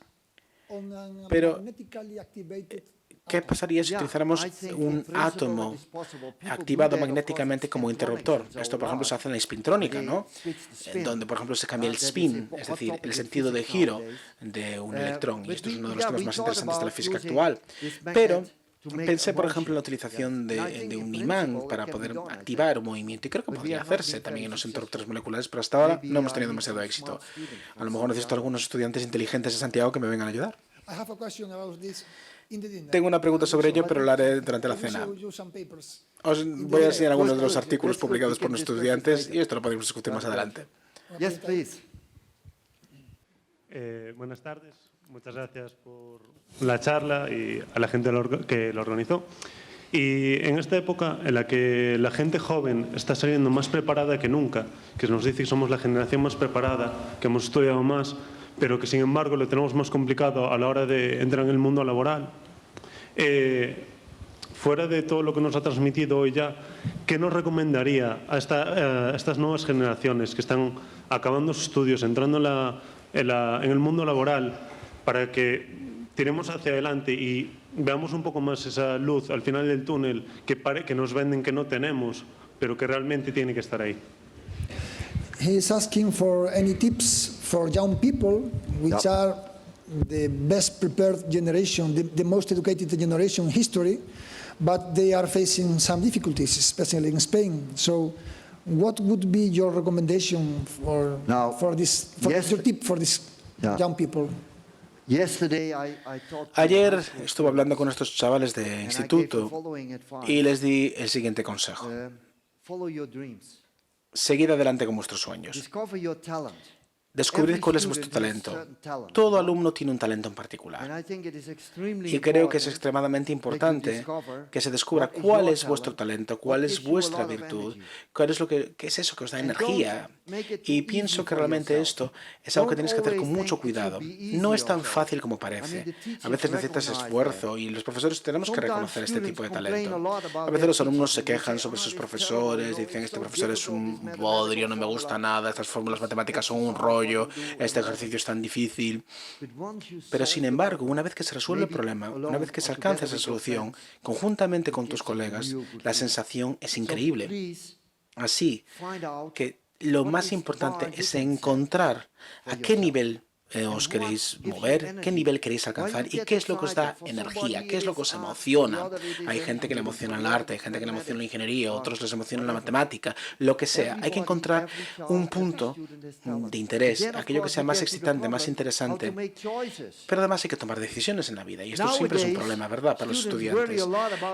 on a Pero, magnetically activated ¿Qué atom? pasaría si Yeah, utilizáramos I think un in principle átomo it is possible. People activado do that, of course, magnéticamente in como spintronics interruptor? and so Esto, por ejemplo, se on. hace en la espintrónica, They ¿no? switch the spin. Donde, por ejemplo, se cambia el That is spin, a es hot decir, topic el in sentido de physics giro nowadays. de un But electrón. Y we- esto es uno de los yeah, temas we más thought interesantes de la about física using actual. this magnet Pero to make pensé, a por ejemplo, en la motion. utilización Yeah. And I think de in un principle imán it para can be poder done, I activar think. un movimiento. Y creo que But we podría have not hacerse been también en very los successful. interruptores moleculares, pero hasta ahora Maybe no hemos I tenido need demasiado some éxito. smart students A lo from mejor necesito Santiago. algunos estudiantes inteligentes de Santiago que me vengan a ayudar. I have a question about this in the dinner. Tengo una pregunta sobre ello, pero la haré durante la I will cena. show you some papers. Os voy a enseñar algunos de los Good, artículos that's good. publicados We por can nuestros discuss it estudiantes later. y esto lo podemos discutir más adelante. Yes, please. Buenas tardes, muchas gracias por la charla y a la gente que lo organizó. Y en esta época en la que la gente joven está saliendo más preparada que nunca, que nos dice que somos la generación más preparada, que hemos estudiado más, pero que sin embargo lo tenemos más complicado a la hora de entrar en el mundo laboral, fuera de todo lo que nos ha transmitido hoy ya, ¿qué nos recomendaría a estas nuevas generaciones que están acabando sus estudios, entrando en el mundo laboral, para que tiremos hacia adelante y veamos un poco más esa luz al final del túnel que nos venden que no tenemos, pero que realmente tiene que estar ahí? He is asking for any tips for young people, which are the best prepared generation, the most educated generation in history, but they are facing some difficulties, especially in Spain. So, what would be your recommendation Now, for this? yes- Your tip for these Yeah. young people? Yesterday I talked to Ayer high school estuve hablando con students, estos chavales de and I gave the instituto following advice. y les di el siguiente consejo. Follow your dreams. Seguid adelante con vuestros sueños. Discover your talent. Descubrid Every cuál es student vuestro has talento. certain talent, Todo you know? alumno tiene un talento en And particular. I think it is extremely Y creo que es important extremadamente importante discover que se descubra what is cuál your es vuestro talent, talento, cuál what es gives you a vuestra lot of virtud, energy. cuál es qué es eso que os da And energía. don't make it too Y easy pienso que for realmente yourself. esto es algo que Don't tienes que hacer con always mucho think it cuidado. should be easy No es tan yourself. fácil como I parece. mean, the A teachers veces necesitas recognize esfuerzo y los profesores tenemos que Sometimes reconocer este tipo de students complain talento. a lot about A veces their los alumnos se teachers and they quejan say, sobre "Oh, sus it's profesores, terrible, dicen it's este so profesor es difficult, un this mathematical bodrio, no me gusta formula, nada, estas fórmulas matemáticas son un exercise, rollo, what to do, este and ejercicio es tan difícil. But once you Pero solve sin the embargo, problem, una vez que se resuelve el maybe problema, alone una vez que or se alcanza together esa with your solución, friends, conjuntamente con it tus gives you a colegas, real good la feeling. sensación es So increíble. please Así que lo más importante es encontrar a qué nivel os queréis mover, qué nivel queréis alcanzar y qué es lo que os da energía, qué es lo que os emociona. Hay gente que le emociona el arte, hay gente que le emociona la ingeniería, otros les emociona la matemática, lo que sea. Hay que encontrar un punto de interés, aquello que sea más excitante, más interesante. Pero además hay que tomar decisiones en la vida y esto siempre es un problema, ¿verdad?, para los estudiantes.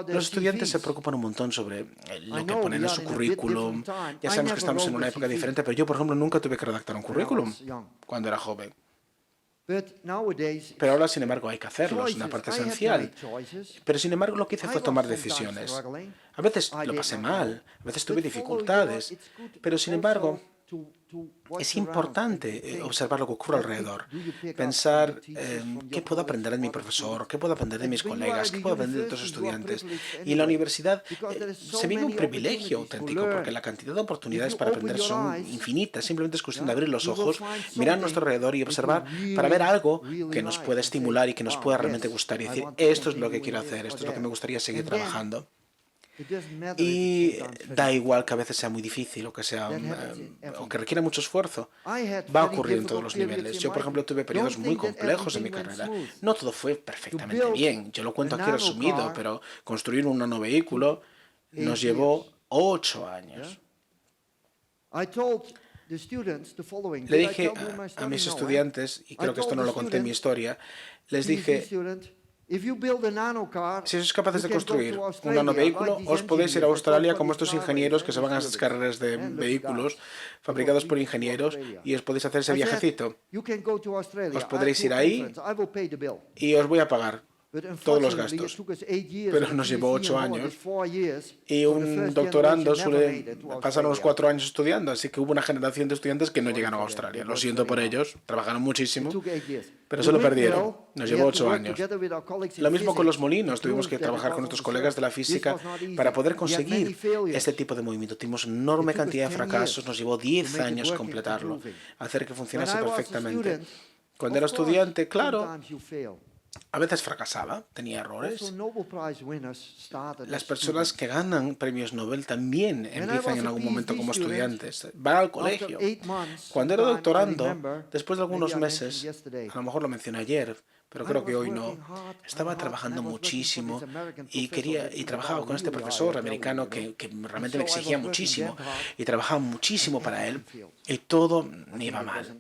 Los estudiantes se preocupan un montón sobre lo que ponen en su currículum. Ya sabemos que estamos en una época diferente, pero yo, por ejemplo, nunca tuve que redactar un currículum cuando era joven. Pero ahora, sin embargo, hay que hacerlo, es una parte esencial. Pero, sin embargo, lo que hice fue tomar decisiones. A veces lo pasé mal, a veces tuve dificultades, pero, sin embargo, es importante observar lo que ocurre alrededor, pensar qué puedo aprender de mi profesor, qué puedo aprender de mis colegas, qué puedo aprender de otros estudiantes. Y en la universidad se vive un privilegio auténtico porque la cantidad de oportunidades para aprender son infinitas. Simplemente es cuestión de abrir los ojos, mirar a nuestro alrededor y observar para ver algo que nos pueda estimular y que nos pueda realmente gustar y decir, esto es lo que quiero hacer, esto es lo que me gustaría seguir trabajando. Y da igual que a veces sea muy difícil o que sea o que requiera mucho esfuerzo. Va a ocurrir en todos los niveles. Yo, por ejemplo, tuve periodos muy complejos en mi carrera. No todo fue perfectamente bien. Yo lo cuento aquí resumido, pero construir un nanovehículo nos llevó 8 años. Le dije a mis estudiantes, y creo que esto no lo conté en mi historia, les dije, si sois capaces de construir un nanovehículo, os podéis ir a Australia como estos ingenieros que se van a esas carreras de vehículos fabricados por ingenieros y os podéis hacer ese viajecito. Os podréis ir ahí y os voy a pagar todos los gastos. Pero nos llevó 8 años y un doctorando suele pasar unos 4 años estudiando, así que hubo una generación de estudiantes que no llegaron a Australia. Lo siento por ellos, trabajaron muchísimo, pero se lo perdieron. Nos llevó 8 años. Lo mismo con los molinos, tuvimos que trabajar con nuestros colegas de la física para poder conseguir este tipo de movimiento. Tuvimos enorme cantidad de fracasos, nos llevó 10 años completarlo, hacer que funcionase perfectamente. Cuando era estudiante, claro, a veces fracasaba, tenía errores. Las personas que ganan premios Nobel también empiezan en algún momento como estudiantes. Van al colegio. Cuando era doctorando, después de algunos meses, a lo mejor lo mencioné ayer, pero creo que hoy no, estaba trabajando muchísimo y trabajaba con este profesor americano que realmente me exigía muchísimo y trabajaba muchísimo para él y todo me iba mal.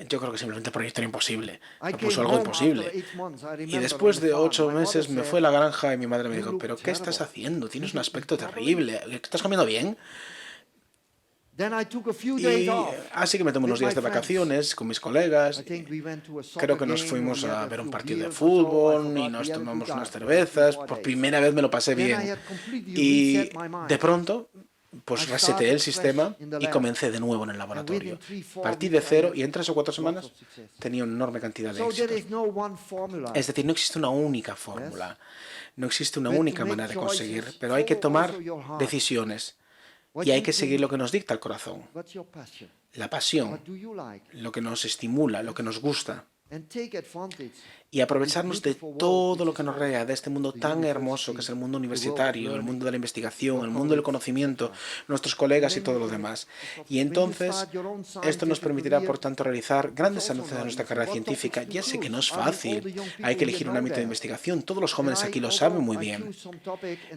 Yo creo que simplemente el proyecto era imposible, propuso algo imposible. Y después de 8 meses me fue a la granja y mi madre me dijo, ¿pero qué estás haciendo? Tienes un aspecto terrible, ¿estás comiendo bien? Y así que me tomé unos días de vacaciones con mis colegas. Creo que nos fuimos a ver un partido de fútbol y nos tomamos unas cervezas. Por primera vez me lo pasé bien. Y de pronto, pues reseteé el sistema y comencé de nuevo en el laboratorio. Partí de cero y en 3 o 4 semanas tenía una enorme cantidad de éxitos. Es decir, no existe una única fórmula. No existe una única manera de conseguir, pero hay que tomar decisiones. Y hay que seguir lo que nos dicta el corazón, la pasión, lo que nos estimula, lo que nos gusta. Y aprovecharnos de todo lo que nos rodea, de este mundo tan hermoso que es el mundo universitario, el mundo de la investigación, el mundo del conocimiento, nuestros colegas y todo lo demás. Y entonces, esto nos permitirá, por tanto, realizar grandes avances en nuestra carrera científica. Ya sé que no es fácil, hay que elegir un ámbito de investigación, todos los jóvenes aquí lo saben muy bien.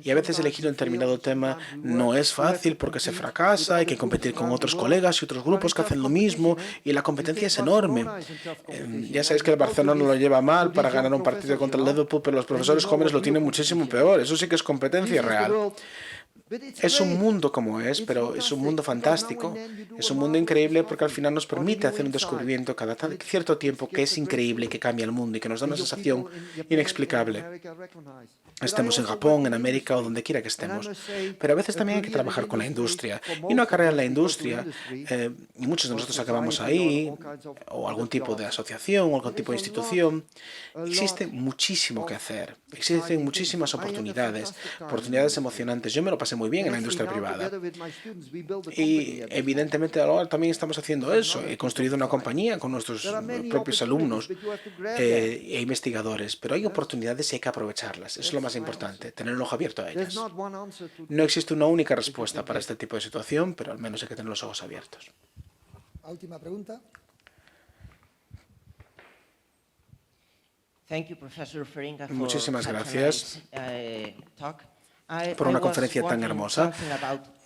Y a veces elegir un determinado tema no es fácil porque se fracasa, hay que competir con otros colegas y otros grupos que hacen lo mismo, y la competencia es enorme. Ya sabéis que el Barcelona no lo lleva mal para ganar un partido contra el Liverpool, pero los profesores jóvenes lo tienen muchísimo peor. Eso sí que es competencia real. Es un mundo como es, pero es un mundo fantástico. Es un mundo increíble porque al final nos permite hacer un descubrimiento cada cierto tiempo que es increíble y que cambia el mundo y que nos da una sensación inexplicable. Estemos en Japón, en América o donde quiera que estemos. Pero a veces también hay que trabajar con la industria. Y una carrera en la industria, y muchos de nosotros acabamos ahí, o algún tipo de asociación o algún tipo de institución. Existe muchísimo que hacer. Existen muchísimas oportunidades emocionantes. Yo me lo pasé muy muy bien en la industria privada. Y evidentemente ahora también estamos haciendo eso. He construido una compañía con nuestros propios alumnos e investigadores, pero hay oportunidades y hay que aprovecharlas. Eso es lo más importante, tener un ojo abierto a ellas. No existe una única respuesta para este tipo de situación, pero al menos hay que tener los ojos abiertos. Última pregunta. Muchísimas gracias por una conferencia tan hermosa.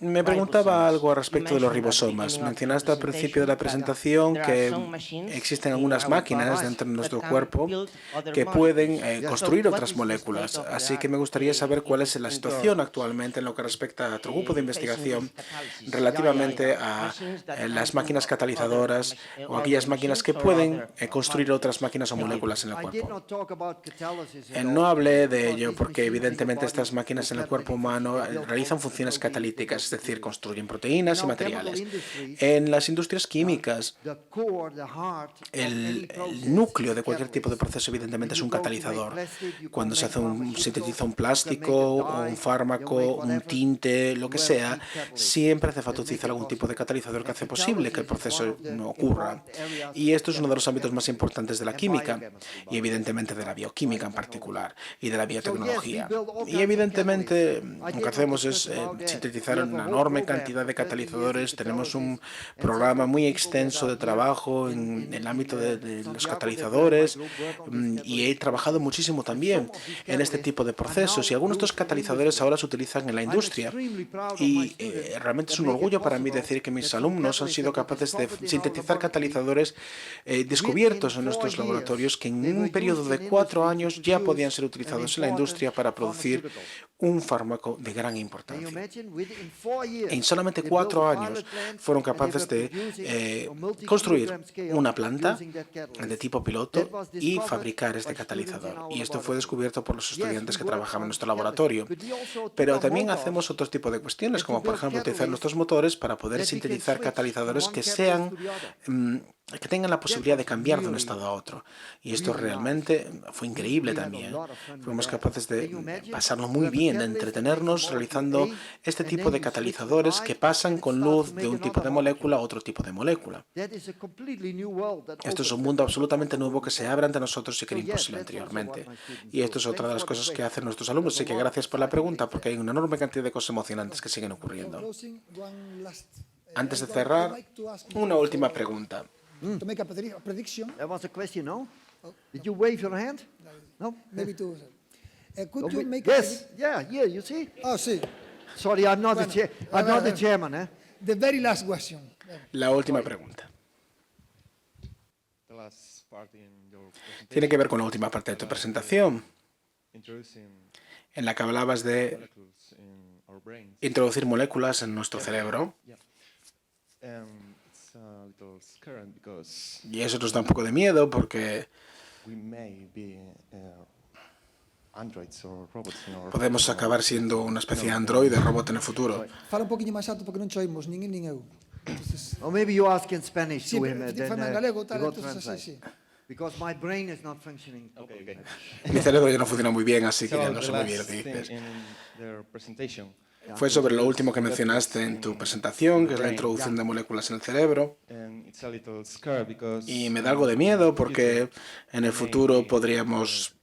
Me preguntaba algo al respecto de los ribosomas. Mencionaste al principio de la presentación que existen algunas máquinas dentro de nuestro cuerpo que pueden construir otras moléculas. Así que me gustaría saber cuál es la situación actualmente en lo que respecta a tu grupo de investigación relativamente a las máquinas catalizadoras o aquellas máquinas que pueden construir otras máquinas o moléculas en el cuerpo. No hablé de ello porque evidentemente estas máquinas en el cuerpo humano realizan funciones catalíticas, es decir, construyen proteínas y materiales. En las industrias químicas, el núcleo de cualquier tipo de proceso evidentemente es un catalizador. Cuando se sintetiza un plástico, un fármaco, un tinte, lo que sea, siempre hace falta utilizar algún tipo de catalizador que hace posible que el proceso no ocurra. Y esto es uno de los ámbitos más importantes de la química y evidentemente de la bioquímica en particular y de la biotecnología. Y evidentemente lo que hacemos es sintetizar una enorme cantidad de catalizadores. Tenemos un programa muy extenso de trabajo en el ámbito de los catalizadores y he trabajado muchísimo también en este tipo de procesos. Y algunos de estos catalizadores ahora se utilizan en la industria. Y realmente es un orgullo para mí decir que mis alumnos han sido capaces de sintetizar catalizadores descubiertos en nuestros laboratorios que en un periodo de 4 años ya podían ser utilizados en la industria para producir un fármaco de gran importancia. En solamente 4 años fueron capaces de construir una planta de tipo piloto y fabricar este catalizador. Y esto fue descubierto por los estudiantes que trabajaban en nuestro laboratorio. Pero también hacemos otro tipo de cuestiones, como por ejemplo utilizar nuestros motores para poder sintetizar catalizadores que que tengan la posibilidad de cambiar de un estado a otro. Y esto realmente fue increíble también. Fuimos capaces de pasarnos muy bien, de entretenernos realizando este tipo de catalizadores que pasan con luz de un tipo de molécula a otro tipo de molécula. Esto es un mundo absolutamente nuevo que se abre ante nosotros y que era imposible anteriormente. Y esto es otra de las cosas que hacen nuestros alumnos. Así que gracias por la pregunta, porque hay una enorme cantidad de cosas emocionantes que siguen ocurriendo. Antes de cerrar, una última pregunta. To make a prediction. That was a question, no? Did you wave your hand? No? Maybe to. Could you make Yes, yeah, you see? Oh, sí. Sorry, I'm not the chairman, eh? The very last question. La última pregunta. Tiene que ver con la última parte de tu presentación, en la que hablabas de introducir moléculas en nuestro cerebro. Y eso nos da un poco de miedo porque podemos acabar siendo una especie de androide, robot en el futuro. Fala un poquinho máis alto porque non te oímos, nin nin eu. Or maybe you ask in Spanish Sí, to him, pero then fai en galego, he tal, will entonces así, translate. sí. Because my brain is not functioning properly. Mi cerebro ya no funciona muy bien, así que ya no sé muy bien lo que dices. Fue sobre lo último que mencionaste en tu presentación, que es la introducción de moléculas en el cerebro. Y me da algo de miedo porque en el futuro podríamos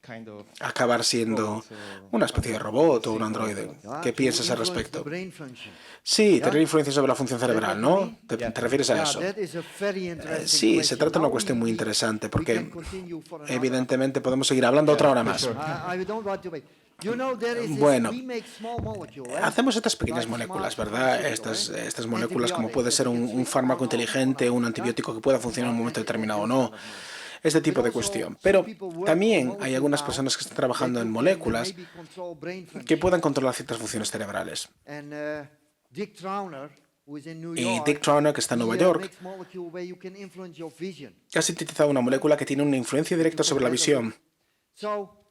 acabar siendo una especie de robot o un androide. ¿Qué piensas al respecto? Sí, tener influencia sobre la función cerebral, ¿no? ¿Te refieres a eso? Sí, se trata de una cuestión muy interesante porque evidentemente podemos seguir hablando otra hora más. Bueno, hacemos estas pequeñas moléculas, ¿verdad? Estas moléculas como puede ser un fármaco inteligente, un antibiótico que pueda funcionar en un momento determinado o no. Este tipo de cuestión. Pero también hay algunas personas que están trabajando en moléculas que puedan controlar ciertas funciones cerebrales. Y Dick Trauner, que está en Nueva York, ha sintetizado una molécula que tiene una influencia directa sobre la visión.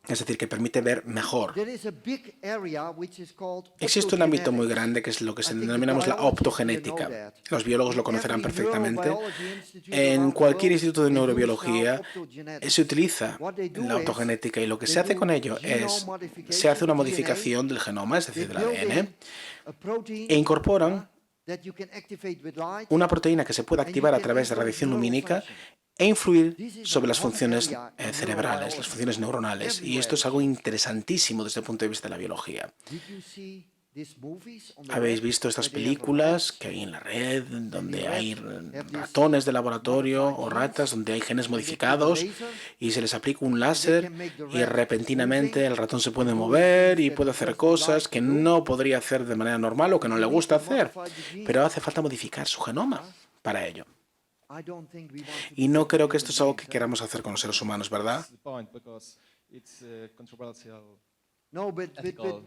Es decir, que permite ver mejor. There is a big area which is called Existe un ámbito muy optogenetics. grande que es lo que I think the denominamos la biologists, optogenética. they know that. Los biólogos lo conocerán Every perfectamente. neurobiology institute En around the cualquier world, instituto de they use now neurobiología optogenetics. se utiliza What they do la is, optogenética y lo que they se hace do con ello genome es, modification, se hace una DNA, modificación del genoma, es they decir, del build ADN, in a protein, e incorporan that you can activate with light, una proteína que se puede and you activar a can través de influence radiación neural lumínica function. e influir This is sobre a las hot funciones area in cerebrales, neurobiology. las funciones neuronales. Y esto es algo interesantísimo desde el punto de vista de la biología. Did you see these movies on the ¿Habéis web visto estas where they have películas rats? que hay en la red, donde hay have these ratones de laboratorio o modified ratas, genes, donde hay genes and they put a modificados laser, y se les aplica un they láser can make the y rat repentinamente moving, el ratón se puede and doing mover things y that puede it hacer doesn't cosas like que to do? no podría hacer de manera normal o que no You le need gusta to hacer, modify the gene. pero hace falta modificar su genoma para ello. I don't think we want to Y do no that creo with que esto es human algo que beings, queramos hacer con los seres humanos, ¿verdad? the point because it's controversial. No, but ethical.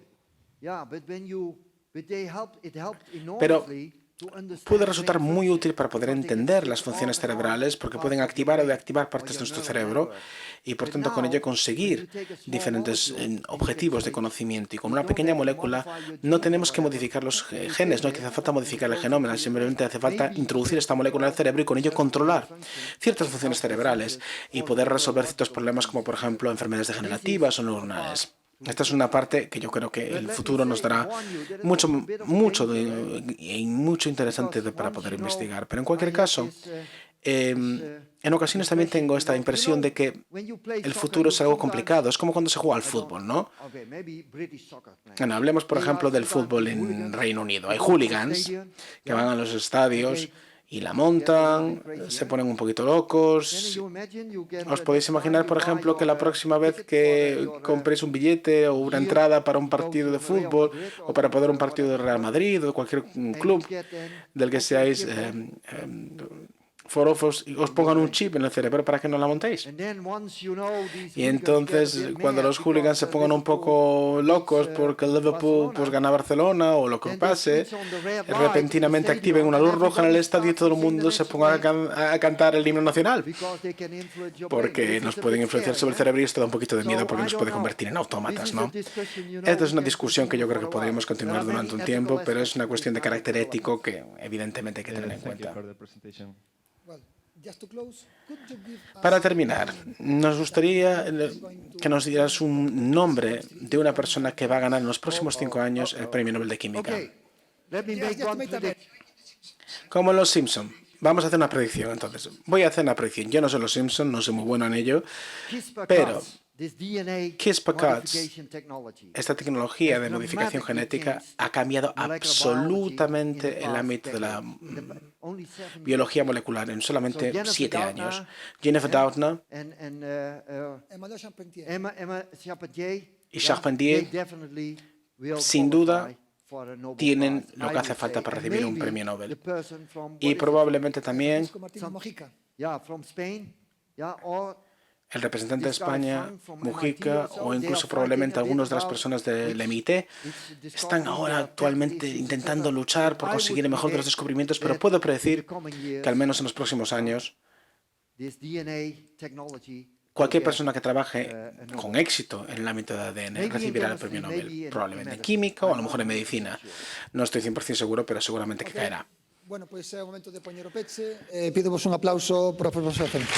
yeah, but it helped Pero enormously to understand puede resultar brain muy function, útil para poder because they can entender switch las funciones off and on cerebrales porque pueden parts of the activar o brain deactivar or partes de your nuestro neural cerebro network. y por But tanto con now, ello when conseguir you take a small diferentes molecule and you can objetivos de switch, conocimiento. Y con you una don't pequeña have to molécula modify your no genes or tenemos que whatever. modificar los You genes, no take hace it falta modificar el and it goes genoma, into your simplemente brain. hace falta Maybe introducir you esta can molécula en el control cerebro y con ello certain controlar functions ciertas and funciones help the cerebrales synthesis y for poder resolver neurological ciertos problemas como por diseases. ejemplo enfermedades And this degenerativas o is a neuronales. part Esta es una parte que yo creo que But el let me futuro nos say, dará warn you, there is mucho, also a bit of mucho, danger, y mucho interesante because para once poder you know, investigar. Pero en I cualquier have caso, this, en ocasiones también tengo esta impresión de que when you play el soccer, futuro you es algo sometimes- complicado. Es como cuando se juega al I don't- fútbol, ¿no? Okay, maybe British soccer players. Bueno, hablemos, por They ejemplo, are del fútbol sometimes en hooligans. Reino Unido. They Hay go to the hooligans stadium, que van a los and estadios they y la get a little montan, bit crazy, se eh? ponen un poquito Then locos. you imagine you get, Os next podéis time imaginar, you por buy ejemplo, que la your, próxima vez ticket que for your, compréis un billete o una year entrada para un to go partido de to the Real fútbol Madrid o or para poder un partido de whatever Real club, Madrid o de cualquier and club you get then, del que okay, seáis chip in, forofos y os pongan un chip en el cerebro para que no la montéis. and then once you know these Y hooligans entonces, get a bit cuando mad los hooligans se because, pongan un Liverpool poco locos beats, porque el Liverpool pues, Barcelona, gana Barcelona o lo que then they pase, switch on the red light repentinamente in the activen una stadium luz and roja en el everybody estadio y starts todo el to sing the mundo se next ponga way a cantar el himno nacional. because they can influence your brain. Porque This nos is a pueden bit influenciar scary, sobre el eh? cerebro y esto da un poquito de So, miedo porque I nos don't puede know. convertir en This autómatas, is a ¿no? discussion, you know, Esta es we una can discusión que yo creo que continue for a podríamos while. continuar There are durante un many tiempo, ethical pero es aspects una to cuestión de this kind of carácter ético development. que evidentemente hay que tener en Thank you cuenta. for the presentation. Well, just to close, could you give us Para terminar, nos gustaría que nos dieras un nombre de una persona que va a ganar en los próximos 5 años el Premio Nobel de Química. Okay, let me Yes, make just to one make a prediction. Como en Los Simpson. Vamos a hacer una predicción entonces. Voy a hacer una predicción. Yo no soy Los Simpson, no soy muy bueno en ello, pero CRISPR-Cas, this DNA CRISPR-Cas, modification technology, esta tecnología de has modificación dramatically genética changed ha cambiado molecular biology absolutamente in the el past ámbito de la decade. In the only 7 biología years. molecular en solamente So Jennifer 7 Doudna años. Jennifer Doudna and Emmanuel Charpentier? Emma Charpentier, y Charpentier, they definitely will sin duda, qualify for a Nobel tienen Prize, lo I que hace would falta say. para And recibir un maybe premio Nobel. the person from, what Y is it, probablemente también Francisco Martínez Mojica. yeah, from Spain, yeah, or el representante de this guy España, Frank from Mujica, MIT also, o they incluso are probablemente fighting a bit algunas de las about personas del which MIT, discoveries están they ahora are actualmente technically intentando successful. luchar por I conseguir el would mejor de los predict descubrimientos, pero that puedo in predecir the coming years, que al menos en los próximos años this DNA technology cualquier will get, persona que trabaje a Nobel con Prize. éxito en el ámbito de ADN Maybe in recibirá el chemistry, premio maybe Nobel, in probablemente en medicine. química o a lo I'm mejor en not medicina. 100% sure. No estoy 100% seguro, pero seguramente que Ok. caerá. Bueno, pois é o momento de poñer o peche. Pídovos un aplauso para o profesor Centro.